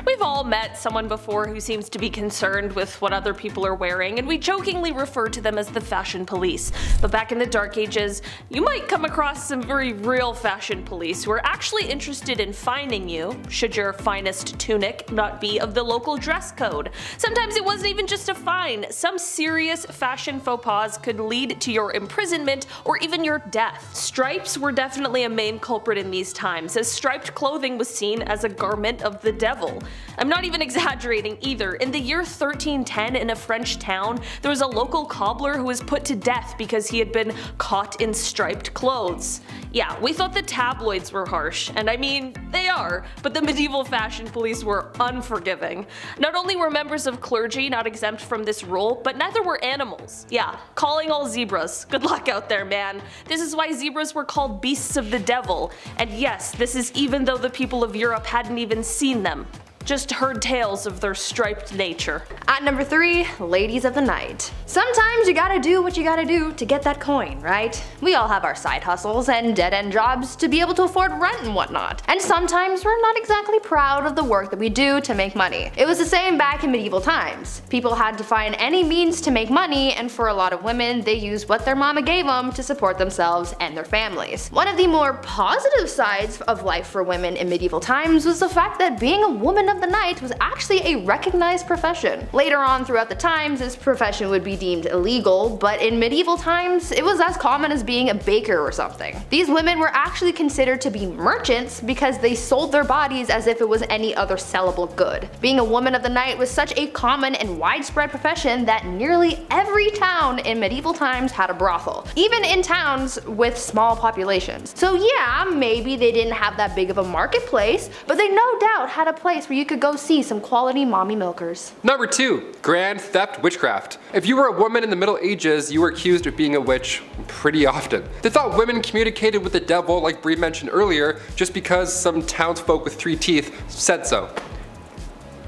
We've all met someone before who seems to be concerned with what other people are wearing, and we jokingly refer to them as the fashion police. But back in the Dark Ages, you might come across some very real fashion police who are actually interested in fining you, should your finest tunic not be of the local dress code. Sometimes it wasn't even just a fine. Some serious fashion faux pas could lead to your imprisonment or even your death. Stripes were definitely a main culprit in these times, as striped clothing was seen as a garment of the devil. I'm not even exaggerating either. In the year 1310 in a French town, there was a local cobbler who was put to death because he had been caught in striped clothes. Yeah, we thought the tabloids were harsh, and I mean, they are, but the medieval fashion police were unforgiving. Not only were members of clergy not exempt from this rule, but neither were animals. Yeah, calling all zebras. Good luck out there, man. This is why zebras were called beasts of the devil, and yes, this is even though the people of Europe hadn't even seen them. Just heard tales of their striped nature. At number 3, ladies of the night. Sometimes you gotta do what you gotta do to get that coin, right? We all have our side hustles and dead-end jobs to be able to afford rent and whatnot. And sometimes we're not exactly proud of the work that we do to make money. It was the same back in medieval times. People had to find any means to make money, and for a lot of women, they used what their mama gave them to support themselves and their families. One of the more positive sides of life for women in medieval times was the fact that being a woman of the night was actually a recognized profession. Later on throughout the times, this profession would be deemed illegal, but in medieval times, it was as common as being a baker or something. These women were actually considered to be merchants because they sold their bodies as if it was any other sellable good. Being a woman of the night was such a common and widespread profession that nearly every town in medieval times had a brothel, even in towns with small populations. So yeah, maybe they didn't have that big of a marketplace, but they no doubt had a place where you could go see some quality mommy milkers. Number 2, grand theft witchcraft. If you were a woman in the Middle Ages, you were accused of being a witch pretty often. They thought women communicated with the devil, like Bree mentioned earlier, just because some townsfolk with 3 teeth said so.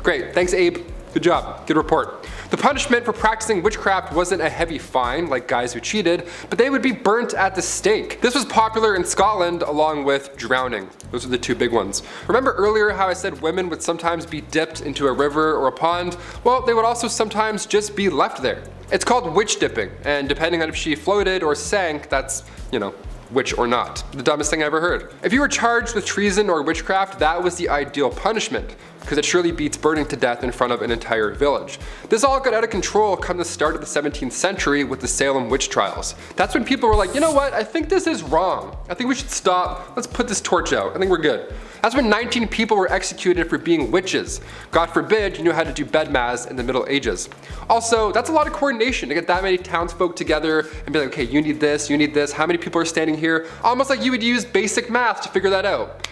Great, thanks Abe. Good job, good report. The punishment for practicing witchcraft wasn't a heavy fine like guys who cheated, but they would be burnt at the stake. This was popular in Scotland along with drowning. Those are the 2 big ones. Remember earlier how I said women would sometimes be dipped into a river or a pond? Well, they would also sometimes just be left there. It's called witch dipping, and depending on if she floated or sank, that's, witch or not. The dumbest thing I ever heard. If you were charged with treason or witchcraft, that was the ideal punishment, because it surely beats burning to death in front of an entire village. This all got out of control come the start of the 17th century with the Salem witch trials. That's when people were like, you know what, I think this is wrong. I think we should stop, let's put this torch out, I think we're good. That's when 19 people were executed for being witches. God forbid you knew how to do bedmas in the Middle Ages. Also, that's a lot of coordination to get that many townsfolk together and be like, okay, you need this, how many people are standing here? Almost like you would use basic math to figure that out.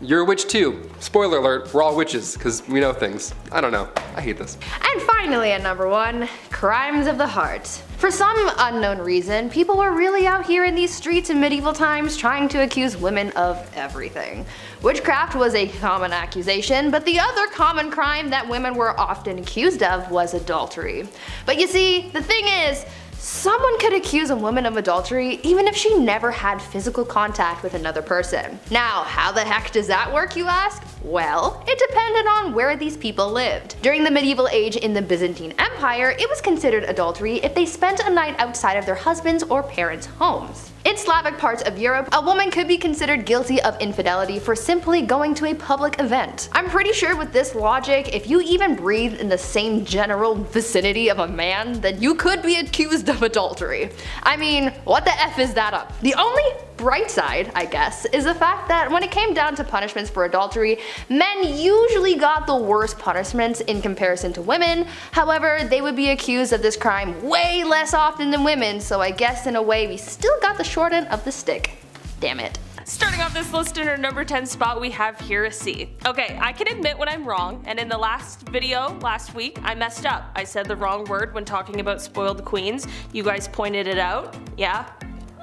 You're a witch too. Spoiler alert, we're all witches, because we know things. I don't know, I hate this. And finally at number 1, crimes of the heart. For some unknown reason, people were really out here in these streets in medieval times trying to accuse women of everything. Witchcraft was a common accusation, but the other common crime that women were often accused of was adultery. But you see, the thing is, someone could accuse a woman of adultery even if she never had physical contact with another person. Now, how the heck does that work, you ask? Well, it depended on where these people lived. During the medieval age in the Byzantine Empire, it was considered adultery if they spent a night outside of their husbands' or parents' homes. In Slavic parts of Europe, a woman could be considered guilty of infidelity for simply going to a public event. I'm pretty sure with this logic, if you even breathe in the same general vicinity of a man, then you could be accused of adultery. I mean, what the F is that up? The only bright side, I guess, is the fact that when it came down to punishments for adultery, men usually got the worst punishments in comparison to women. However, they would be accused of this crime way less often than women, so I guess in a way we still got the short end of the stick. Damn it. Starting off this list in our number 10 spot, we have heresy. Okay, I can admit when I'm wrong, and in the last video last week, I messed up. I said the wrong word when talking about spoiled queens. You guys pointed it out. Yeah,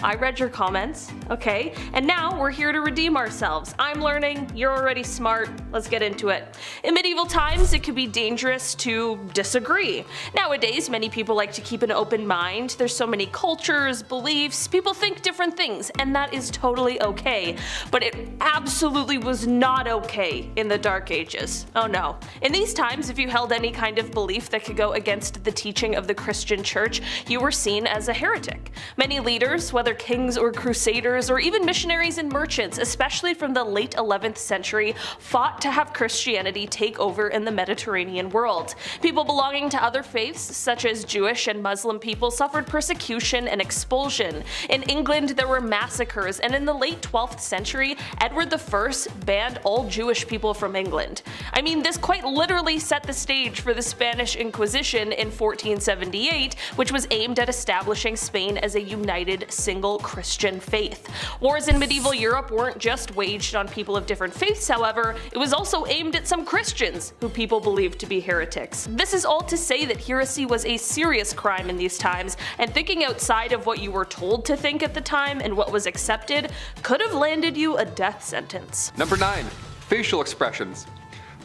I read your comments, okay? And now we're here to redeem ourselves. I'm learning, you're already smart, let's get into it. In medieval times, it could be dangerous to disagree. Nowadays, many people like to keep an open mind. There's so many cultures, beliefs, people think different things, and that is totally okay. But it absolutely was not okay in the Dark Ages. Oh no. In these times, if you held any kind of belief that could go against the teaching of the Christian church, you were seen as a heretic. Many leaders, whether kings or crusaders or even missionaries and merchants, especially from the late 11th century, fought to have Christianity take over in the Mediterranean world. People belonging to other faiths, such as Jewish and Muslim people, suffered persecution and expulsion. In England, there were massacres, and in the late 12th century, Edward I banned all Jewish people from England. I mean, this quite literally set the stage for the Spanish Inquisition in 1478, which was aimed at establishing Spain as a united single Christian faith. Wars in medieval Europe weren't just waged on people of different faiths, however, it was also aimed at some Christians who people believed to be heretics. This is all to say that heresy was a serious crime in these times, and thinking outside of what you were told to think at the time and what was accepted could have landed you a death sentence. Number 9. Facial expressions.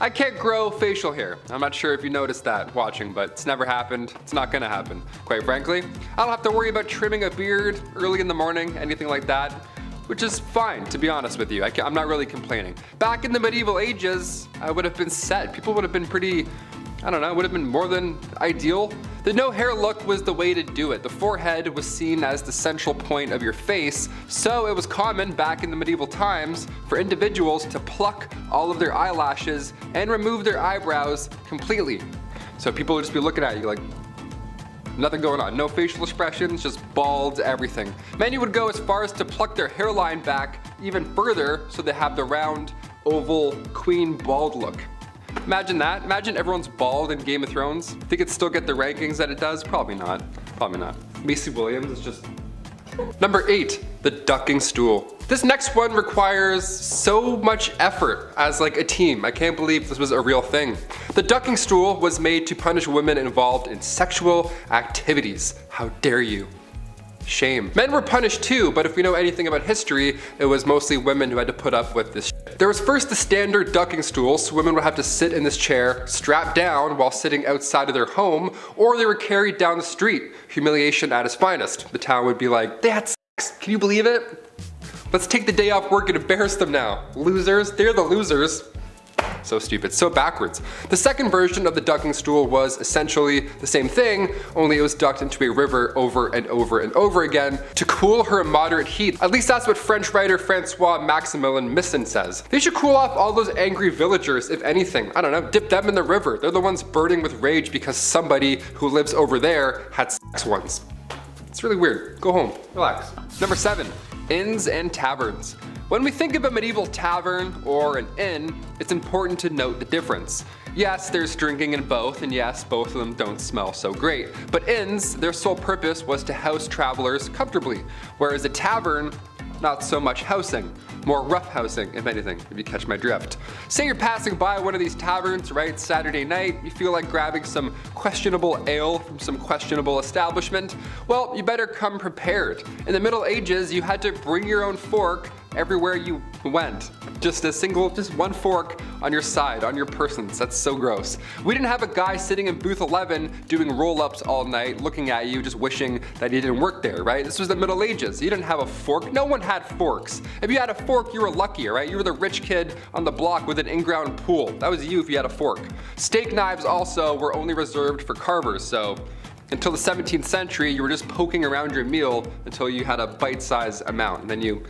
I can't grow facial hair. I'm not sure if you noticed that watching, but it's never happened. It's not gonna happen. Quite frankly, I don't have to worry about trimming a beard early in the morning, anything like that, which is fine, to be honest with you. I'm not really complaining. Back in the medieval ages, I would have been set. People would have been pretty, I don't know, would have been more than ideal. The no hair look was the way to do it. The forehead was seen as the central point of your face, so it was common back in the medieval times for individuals to pluck all of their eyelashes and remove their eyebrows completely. So people would just be looking at you like, nothing going on, no facial expressions, just bald everything. Many would go as far as to pluck their hairline back even further so they have the round, oval, queen bald look. Imagine that. Imagine everyone's bald in Game of Thrones. Think it'd still get the rankings that it does? Probably not. Probably not. Macy Williams is just... Number 8. The ducking stool. This next one requires so much effort as like a team. I can't believe this was a real thing. The ducking stool was made to punish women involved in sexual activities. How dare you? Shame. Men were punished too, but if we know anything about history, it was mostly women who had to put up with this shit. There was first the standard ducking stool, so women would have to sit in this chair, strapped down while sitting outside of their home, or they were carried down the street. Humiliation at its finest. The town would be like, they had sex, can you believe it? Let's take the day off work and embarrass them now. Losers, they're the losers. So stupid, so backwards. The second version of the ducking stool was essentially the same thing, only it was ducked into a river over and over and over again to cool her moderate heat. At least that's what French writer Francois Maximilien Misson says. They should cool off all those angry villagers, if anything. I don't know, dip them in the river. They're the ones burning with rage because somebody who lives over there had sex once. It's really weird. Go home, relax. Number 7, inns and taverns. When we think of a medieval tavern or an inn, it's important to note the difference. Yes, there's drinking in both, and yes, both of them don't smell so great. But inns, their sole purpose was to house travelers comfortably, whereas a tavern, not so much housing. More rough housing, if anything, if you catch my drift. Say you're passing by one of these taverns, right, Saturday night, you feel like grabbing some questionable ale from some questionable establishment, well, you better come prepared. In the Middle Ages, you had to bring your own fork everywhere you went. Just one fork on your side, on your persons. That's so gross. We didn't have a guy sitting in booth 11 doing roll-ups all night, looking at you, just wishing that he didn't work there, right? This was the Middle Ages. You didn't have a fork. No one had forks. If you had a fork, you were lucky, right? You were the rich kid on the block with an in-ground pool. That was you if you had a fork. Steak knives also were only reserved for carvers, so until the 17th century, you were just poking around your meal until you had a bite-sized amount, and then you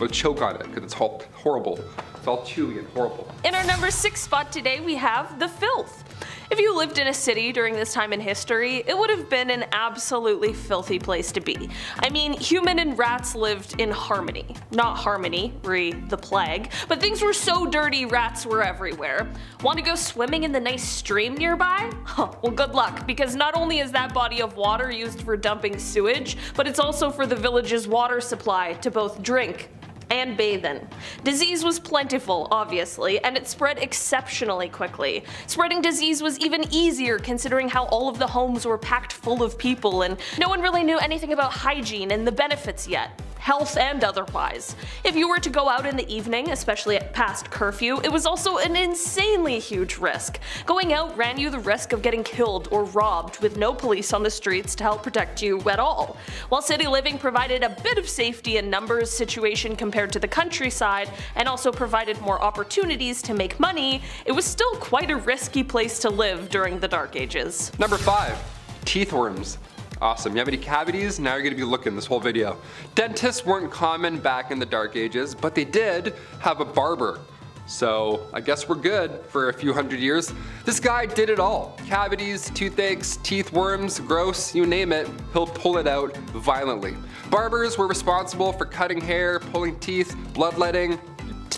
would choke on it because it's horrible. It's all chewy and horrible. In our number 6 spot today, we have the filth. If you lived in a city during this time in history, it would have been an absolutely filthy place to be. I mean, human and rats lived in harmony. Not harmony, re the plague, but things were so dirty rats were everywhere. Want to go swimming in the nice stream nearby? Huh, well good luck, because not only is that body of water used for dumping sewage, but it's also for the village's water supply to both drink and bathe in. Disease was plentiful, obviously, and it spread exceptionally quickly. Spreading disease was even easier considering how all of the homes were packed full of people and no one really knew anything about hygiene and the benefits yet, health and otherwise. If you were to go out in the evening, especially at past curfew, it was also an insanely huge risk. Going out ran you the risk of getting killed or robbed with no police on the streets to help protect you at all. While city living provided a bit of safety in numbers situation compared to the countryside and also provided more opportunities to make money, it was still quite a risky place to live during the Dark Ages. Number 5, teeth worms. Awesome, you have any cavities? Now you're gonna be looking this whole video. Dentists weren't common back in the Dark Ages, but they did have a barber. So I guess we're good for a few hundred years. This guy did it all. Cavities, toothaches, teeth worms, gross, you name it, he'll pull it out violently. Barbers were responsible for cutting hair, pulling teeth, bloodletting,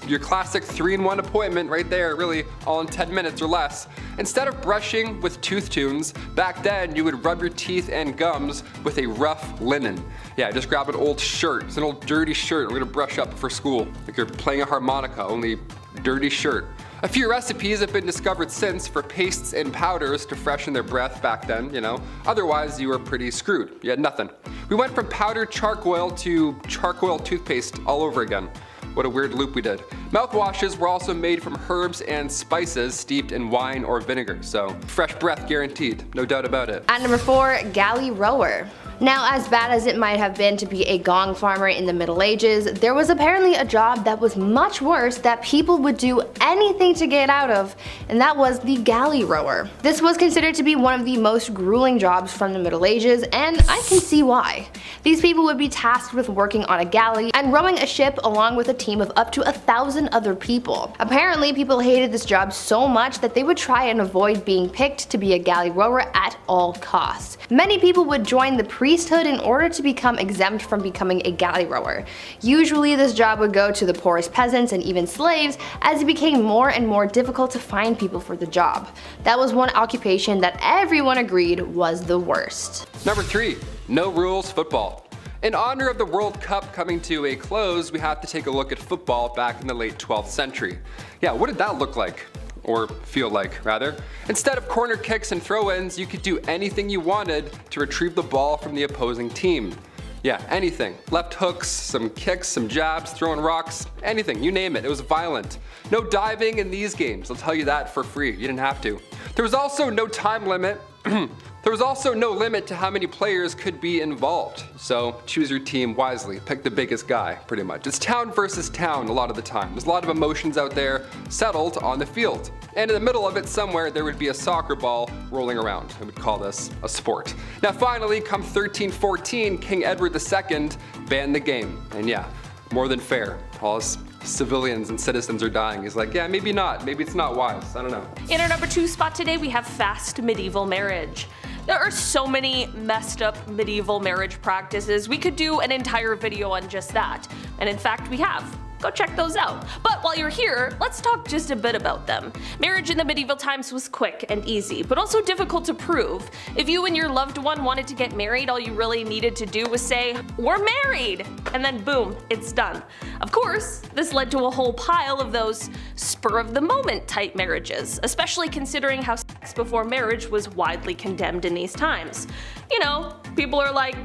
your classic 3-in-1 appointment right there, really all in 10 minutes or less. Instead of brushing with tooth tunes, back then you would rub your teeth and gums with a rough linen. Yeah, just grab an old shirt. It's an old dirty shirt we're gonna brush up for school. Like you're playing a harmonica, only dirty shirt. A few recipes have been discovered since for pastes and powders to freshen their breath back then, you know. Otherwise, you were pretty screwed. You had nothing. We went from powdered charcoal to charcoal toothpaste all over again. What a weird loop we did. Mouthwashes were also made from herbs and spices steeped in wine or vinegar, so fresh breath guaranteed, no doubt about it. At number 4, galley rower. Now, as bad as it might have been to be a gong farmer in the Middle Ages, there was apparently a job that was much worse that people would do anything to get out of, and that was the galley rower. This was considered to be one of the most grueling jobs from the Middle Ages, and I can see why. These people would be tasked with working on a galley and rowing a ship along with a team of up to 1,000 other people. Apparently, people hated this job so much that they would try and avoid being picked to be a galley rower at all costs. Many people would join the priesthood in order to become exempt from becoming a galley rower. Usually this job would go to the poorest peasants and even slaves, as it became more and more difficult to find people for the job. That was one occupation that everyone agreed was the worst. Number 3, no rules football. In honor of the World Cup coming to a close, we have to take a look at football back in the late 12th century. Yeah, what did that look like? Or feel like, rather. Instead of corner kicks and throw-ins, you could do anything you wanted to retrieve the ball from the opposing team. Yeah, anything. Left hooks, some kicks, some jabs, throwing rocks, anything, you name it. It was violent. No diving in these games, I'll tell you that for free. You didn't have to. There was also no time limit. There was also no limit to how many players could be involved, so choose your team wisely, pick the biggest guy, pretty much. It's town versus town a lot of the time. There's a lot of emotions out there settled on the field. And in the middle of it somewhere there would be a soccer ball rolling around. I would call this a sport. Now finally, come 1314, King Edward II banned the game. And yeah, more than fair. All his civilians and citizens are dying. He's like, yeah, maybe not. Maybe it's not wise. I don't know. In our number 2 spot today, we have fast medieval marriage. There are so many messed up medieval marriage practices. We could do an entire video on just that. And in fact, we have. Go check those out. But while you're here, let's talk just a bit about them. Marriage in the medieval times was quick and easy, but also difficult to prove. If you and your loved one wanted to get married, all you really needed to do was say, "We're married!" and then boom, it's done. Of course, this led to a whole pile of those spur-of-the-moment type marriages, especially considering how sex before marriage was widely condemned in these times. You know, people are like,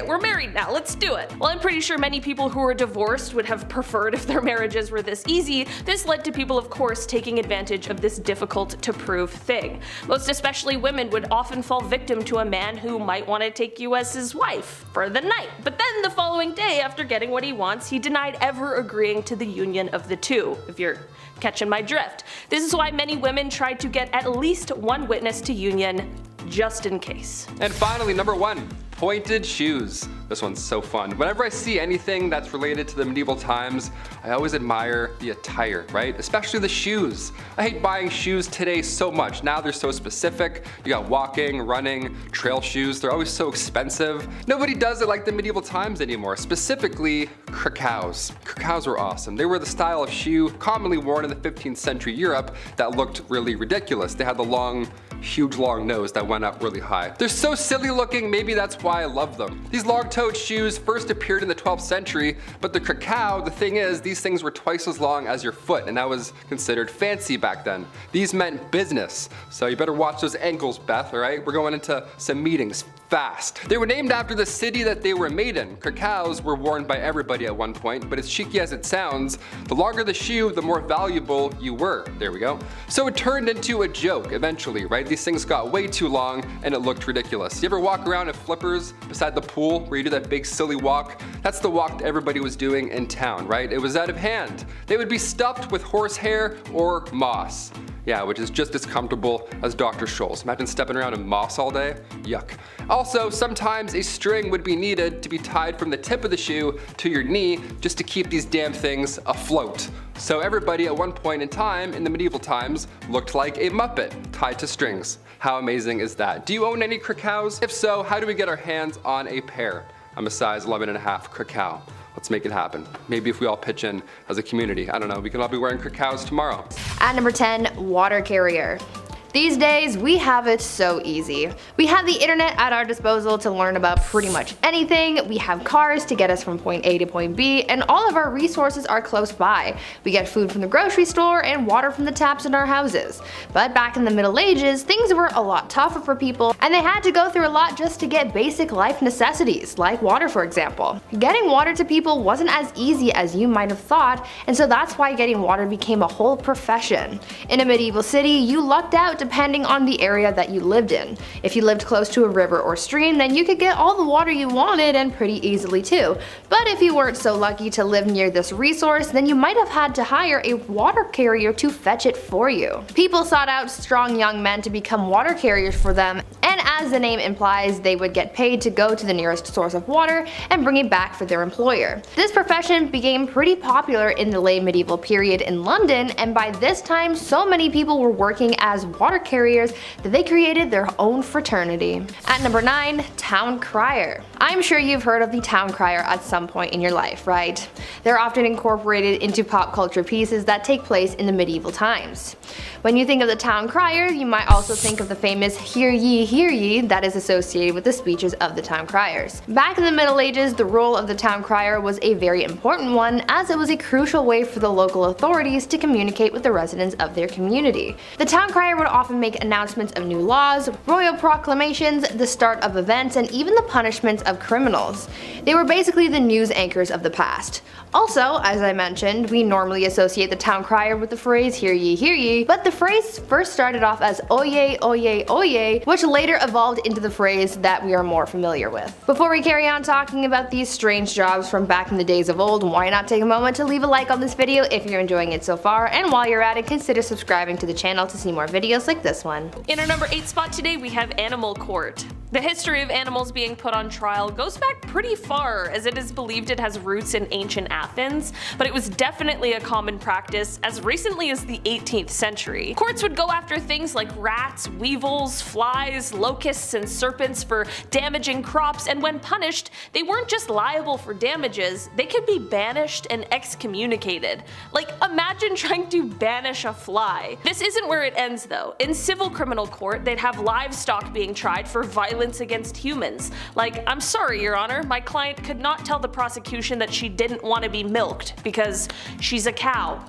we're married now, let's do it. Well, I'm pretty sure many people who were divorced would have preferred if their marriages were this easy. This led to people, of course, taking advantage of this difficult to prove thing. Most especially women would often fall victim to a man who might want to take you as his wife for the night. But then the following day, after getting what he wants, he denied ever agreeing to the union of the two, if you're catching my drift. This is why many women tried to get at least one witness to union, just in case. And finally, number 1. Pointed shoes. This one's so fun. Whenever I see anything that's related to the medieval times, I always admire the attire, right? Especially the shoes. I hate buying shoes today so much. Now they're so specific. You got walking, running, trail shoes. They're always so expensive. Nobody does it like the medieval times anymore. Specifically, krakows. Krakows were awesome. They were the style of shoe commonly worn in the 15th century Europe that looked really ridiculous. They had the huge long nose that went up really high. They're so silly looking, maybe that's why I love them. These long-toed shoes first appeared in the 12th century, but the krakow, the thing is, these things were twice as long as your foot, and that was considered fancy back then. These meant business, so you better watch those ankles, Beth, alright? We're going into some meetings fast. They were named after the city that they were made in. Krakows were worn by everybody at one point, but as cheeky as it sounds, the longer the shoe, the more valuable you were. There we go. So it turned into a joke eventually, right? These things got way too long and it looked ridiculous. You ever walk around in flippers beside the pool where you do that big silly walk? That's the walk that everybody was doing in town, right? It was out of hand. They would be stuffed with horsehair or moss. Yeah, which is just as comfortable as Dr. Scholl's. Imagine stepping around in moss all day. Yuck. Also, sometimes a string would be needed to be tied from the tip of the shoe to your knee just to keep these damn things afloat. So everybody at one point in time in the medieval times looked like a Muppet tied to strings. How amazing is that? Do you own any krakows? If so, how do we get our hands on a pair? I'm a size 11.5 krakow. Let's make it happen. Maybe if we all pitch in as a community, I don't know, we can all be wearing krakows tomorrow. At number 10, water carrier. These days, we have it so easy. We have the internet at our disposal to learn about pretty much anything, we have cars to get us from point A to point B, and all of our resources are close by. We get food from the grocery store and water from the taps in our houses. But back in the Middle Ages, things were a lot tougher for people, and they had to go through a lot just to get basic life necessities, like water for example. Getting water to people wasn't as easy as you might have thought, and so that's why getting water became a whole profession. In a medieval city, you lucked out depending on the area that you lived in. If you lived close to a river or stream, then you could get all the water you wanted and pretty easily too. But if you weren't so lucky to live near this resource, then you might have had to hire a water carrier to fetch it for you. People sought out strong young men to become water carriers for them, and as the name implies, they would get paid to go to the nearest source of water and bring it back for their employer. This profession became pretty popular in the late medieval period in London, and by this time so many people were working as water carriers that they created their own fraternity. At number 9, town crier. I'm sure you've heard of the town crier at some point in your life, right? They're often incorporated into pop culture pieces that take place in the medieval times. When you think of the town crier, you might also think of the famous hear ye that is associated with the speeches of the town criers. Back in the Middle Ages, the role of the town crier was a very important one, as it was a crucial way for the local authorities to communicate with the residents of their community. The town crier would often make announcements of new laws, royal proclamations, the start of events, and even the punishments of criminals. They were basically the news anchors of the past. Also, as I mentioned, we normally associate the town crier with the phrase hear ye, but the phrase first started off as oye, oye, oye, which later evolved into the phrase that we are more familiar with. Before we carry on talking about these strange jobs from back in the days of old, why not take a moment to leave a like on this video if you're enjoying it so far, and while you're at it, consider subscribing to the channel to see more videos like this one. In our number 8 spot today, we have Animal Court. The history of animals being put on trial goes back pretty far, as it is believed it has roots in ancient Athens, but it was definitely a common practice as recently as the 18th century. Courts would go after things like rats, weevils, flies, locusts, and serpents for damaging crops, and when punished, they weren't just liable for damages, they could be banished and excommunicated. Like, imagine trying to banish a fly. This isn't where it ends though. In civil criminal court, they'd have livestock being tried for violence against humans. Like, I'm sorry, Your Honor, my client could not tell the prosecution that she didn't want to be milked because she's a cow.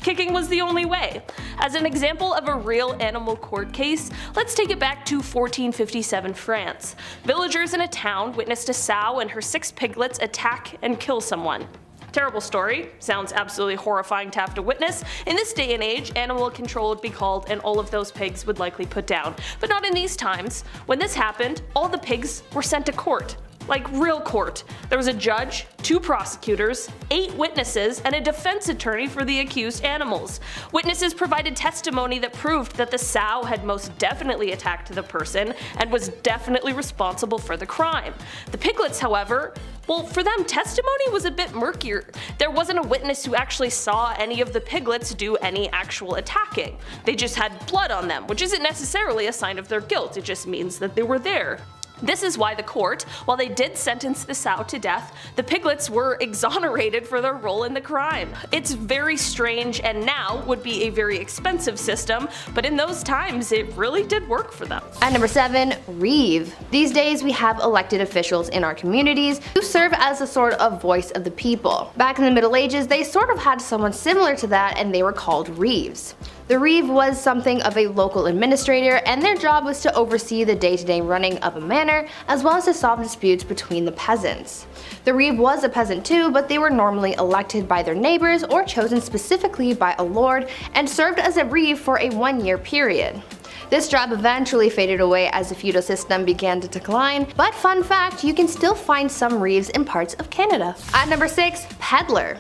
Kicking was the only way. As an example of a real animal court case, let's take it back to 1457 France. Villagers in a town witnessed a sow and her 6 piglets attack and kill someone. Terrible story, sounds absolutely horrifying to have to witness. In this day and age, animal control would be called and all of those pigs would likely put down. But not in these times. When this happened, all the pigs were sent to court. Like real court. There was a judge, 2 prosecutors, 8 witnesses, and a defense attorney for the accused animals. Witnesses provided testimony that proved that the sow had most definitely attacked the person and was definitely responsible for the crime. The piglets, however, well, for them, testimony was a bit murkier. There wasn't a witness who actually saw any of the piglets do any actual attacking. They just had blood on them, which isn't necessarily a sign of their guilt, it just means that they were there. This is why the court, while they did sentence the sow to death, the piglets were exonerated for their role in the crime. It's very strange and now would be a very expensive system, but in those times it really did work for them. At number 7, Reeve. These days we have elected officials in our communities who serve as a sort of voice of the people. Back in the Middle Ages, they sort of had someone similar to that and they were called Reeves. The Reeve was something of a local administrator, and their job was to oversee the day-to-day running of a manor, as well as to solve disputes between the peasants. The Reeve was a peasant too, but they were normally elected by their neighbors or chosen specifically by a lord, and served as a Reeve for a 1-year period. This job eventually faded away as the feudal system began to decline, but fun fact, you can still find some Reeves in parts of Canada. At number 6, Peddler.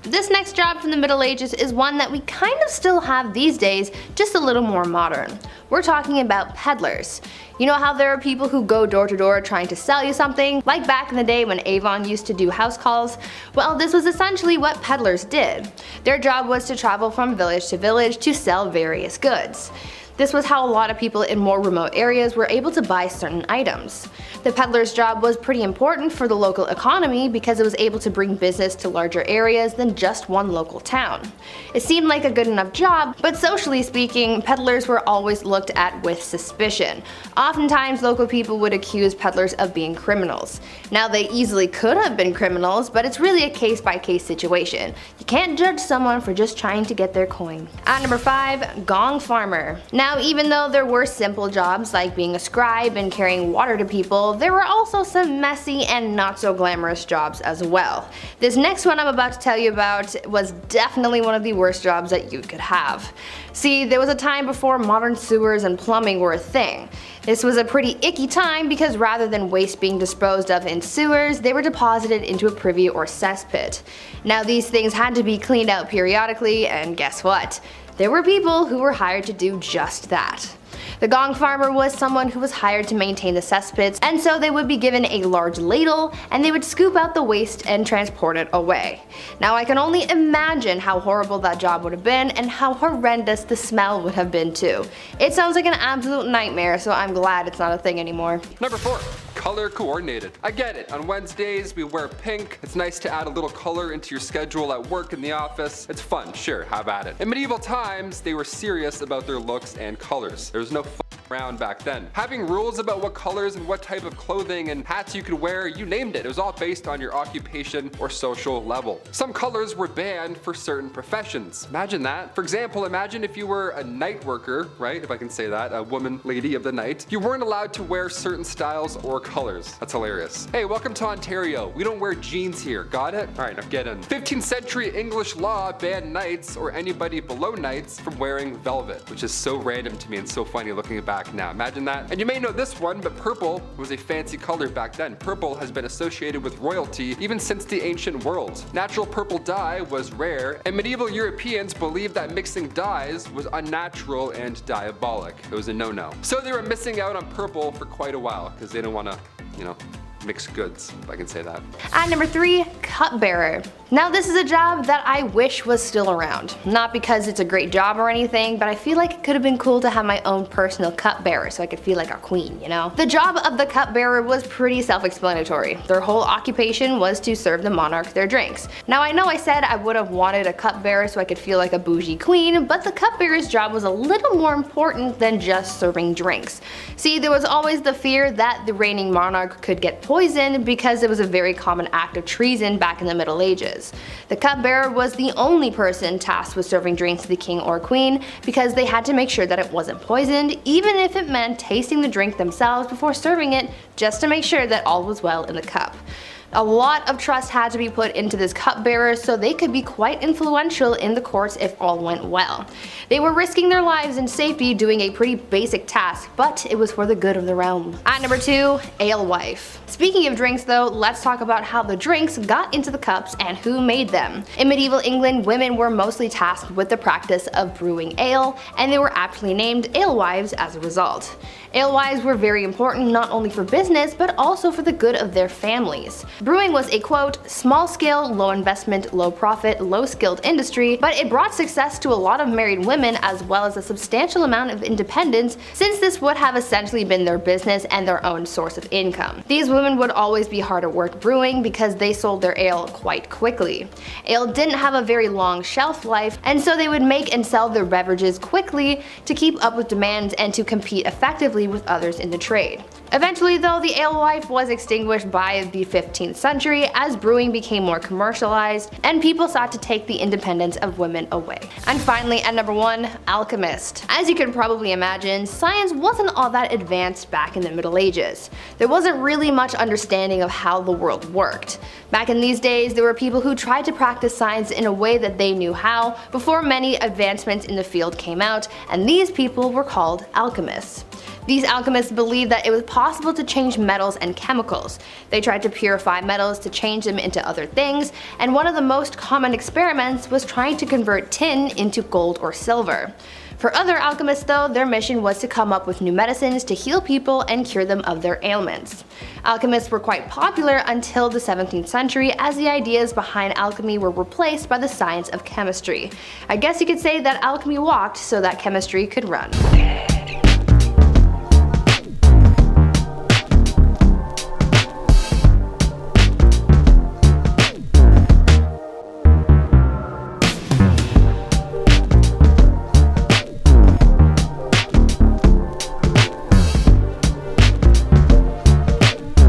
This next job from the Middle Ages is one that we kind of still have these days, just a little more modern. We're talking about peddlers. You know how there are people who go door to door trying to sell you something, like back in the day when Avon used to do house calls? Well, this was essentially what peddlers did. Their job was to travel from village to village to sell various goods. This was how a lot of people in more remote areas were able to buy certain items. The peddler's job was pretty important for the local economy because it was able to bring business to larger areas than just one local town. It seemed like a good enough job, but socially speaking, peddlers were always looked at with suspicion. Oftentimes, local people would accuse peddlers of being criminals. Now, they easily could have been criminals, but it's really a case-by-case situation. You can't judge someone for just trying to get their coin. At number 5, gong farmer. Now, even though there were simple jobs like being a scribe and carrying water to people, there were also some messy and not so glamorous jobs as well. This next one I'm about to tell you about was definitely one of the worst jobs that you could have. See, there was a time before modern sewers and plumbing were a thing. This was a pretty icky time because rather than waste being disposed of in sewers, they were deposited into a privy or cesspit. Now these things had to be cleaned out periodically, and guess what? There were people who were hired to do just that. The gong farmer was someone who was hired to maintain the cesspits, and so they would be given a large ladle and they would scoop out the waste and transport it away. Now I can only imagine how horrible that job would have been and how horrendous the smell would have been too. It sounds like an absolute nightmare, so I'm glad it's not a thing anymore. Number 4. Color coordinated. I get it, on Wednesdays we wear pink. It's nice to add a little color into your schedule at work, in the office. It's fun, sure, have at it. In medieval times, they were serious about their looks and colors. There was no around back then. Having rules about what colors and what type of clothing and hats you could wear, you named it. It was all based on your occupation or social level. Some colors were banned for certain professions. Imagine that. For example, imagine if you were a night worker, right? If I can say that, a woman, lady of the night. You weren't allowed to wear certain styles or colors. That's hilarious. Hey, welcome to Ontario. We don't wear jeans here. Got it? All right, now get in. 15th century English law banned knights or anybody below knights from wearing velvet, which is so random to me and so funny looking back now. Imagine that. And you may know this one, but purple was a fancy color back then. Purple has been associated with royalty even since the ancient world. Natural purple dye was rare, and medieval Europeans believed that mixing dyes was unnatural and diabolic. It was a no-no. So they were missing out on purple for quite a while because they didn't want to, mixed goods, if I can say that. At number 3, cupbearer. Now this is a job that I wish was still around. Not because it's a great job or anything, but I feel like it could have been cool to have my own personal cupbearer so I could feel like a queen, you know? The job of the cupbearer was pretty self-explanatory. Their whole occupation was to serve the monarch their drinks. Now I know I said I would have wanted a cupbearer so I could feel like a bougie queen, but the cupbearer's job was a little more important than just serving drinks. See, there was always the fear that the reigning monarch could get poisoned because it was a very common act of treason back in the Middle Ages. The cupbearer was the only person tasked with serving drinks to the king or queen because they had to make sure that it wasn't poisoned, even if it meant tasting the drink themselves before serving it, just to make sure that all was well in the cup. A lot of trust had to be put into this cupbearer so they could be quite influential in the courts if all went well. They were risking their lives and safety doing a pretty basic task, but it was for the good of the realm. At number 2, alewife. Speaking of drinks though, let's talk about how the drinks got into the cups and who made them. In medieval England, women were mostly tasked with the practice of brewing ale, and they were aptly named alewives as a result. Alewives were very important not only for business, but also for the good of their families. Brewing was a quote, small scale, low investment, low profit, low skilled industry, but it brought success to a lot of married women as well as a substantial amount of independence, since this would have essentially been their business and their own source of income. These women would always be hard at work brewing because they sold their ale quite quickly. Ale didn't have a very long shelf life, and so they would make and sell their beverages quickly to keep up with demand and to compete effectively with others in the trade. Eventually though, the alewife was extinguished by the 15th century as brewing became more commercialized and people sought to take the independence of women away. And finally, at number 1, alchemist. As you can probably imagine, science wasn't all that advanced back in the Middle Ages. There wasn't really much understanding of how the world worked. Back in these days, there were people who tried to practice science in a way that they knew how before many advancements in the field came out, and these people were called alchemists. These alchemists believed that it was possible to change metals and chemicals. They tried to purify metals to change them into other things, and one of the most common experiments was trying to convert tin into gold or silver. For other alchemists though, their mission was to come up with new medicines to heal people and cure them of their ailments. Alchemists were quite popular until the 17th century as the ideas behind alchemy were replaced by the science of chemistry. I guess you could say that alchemy walked so that chemistry could run.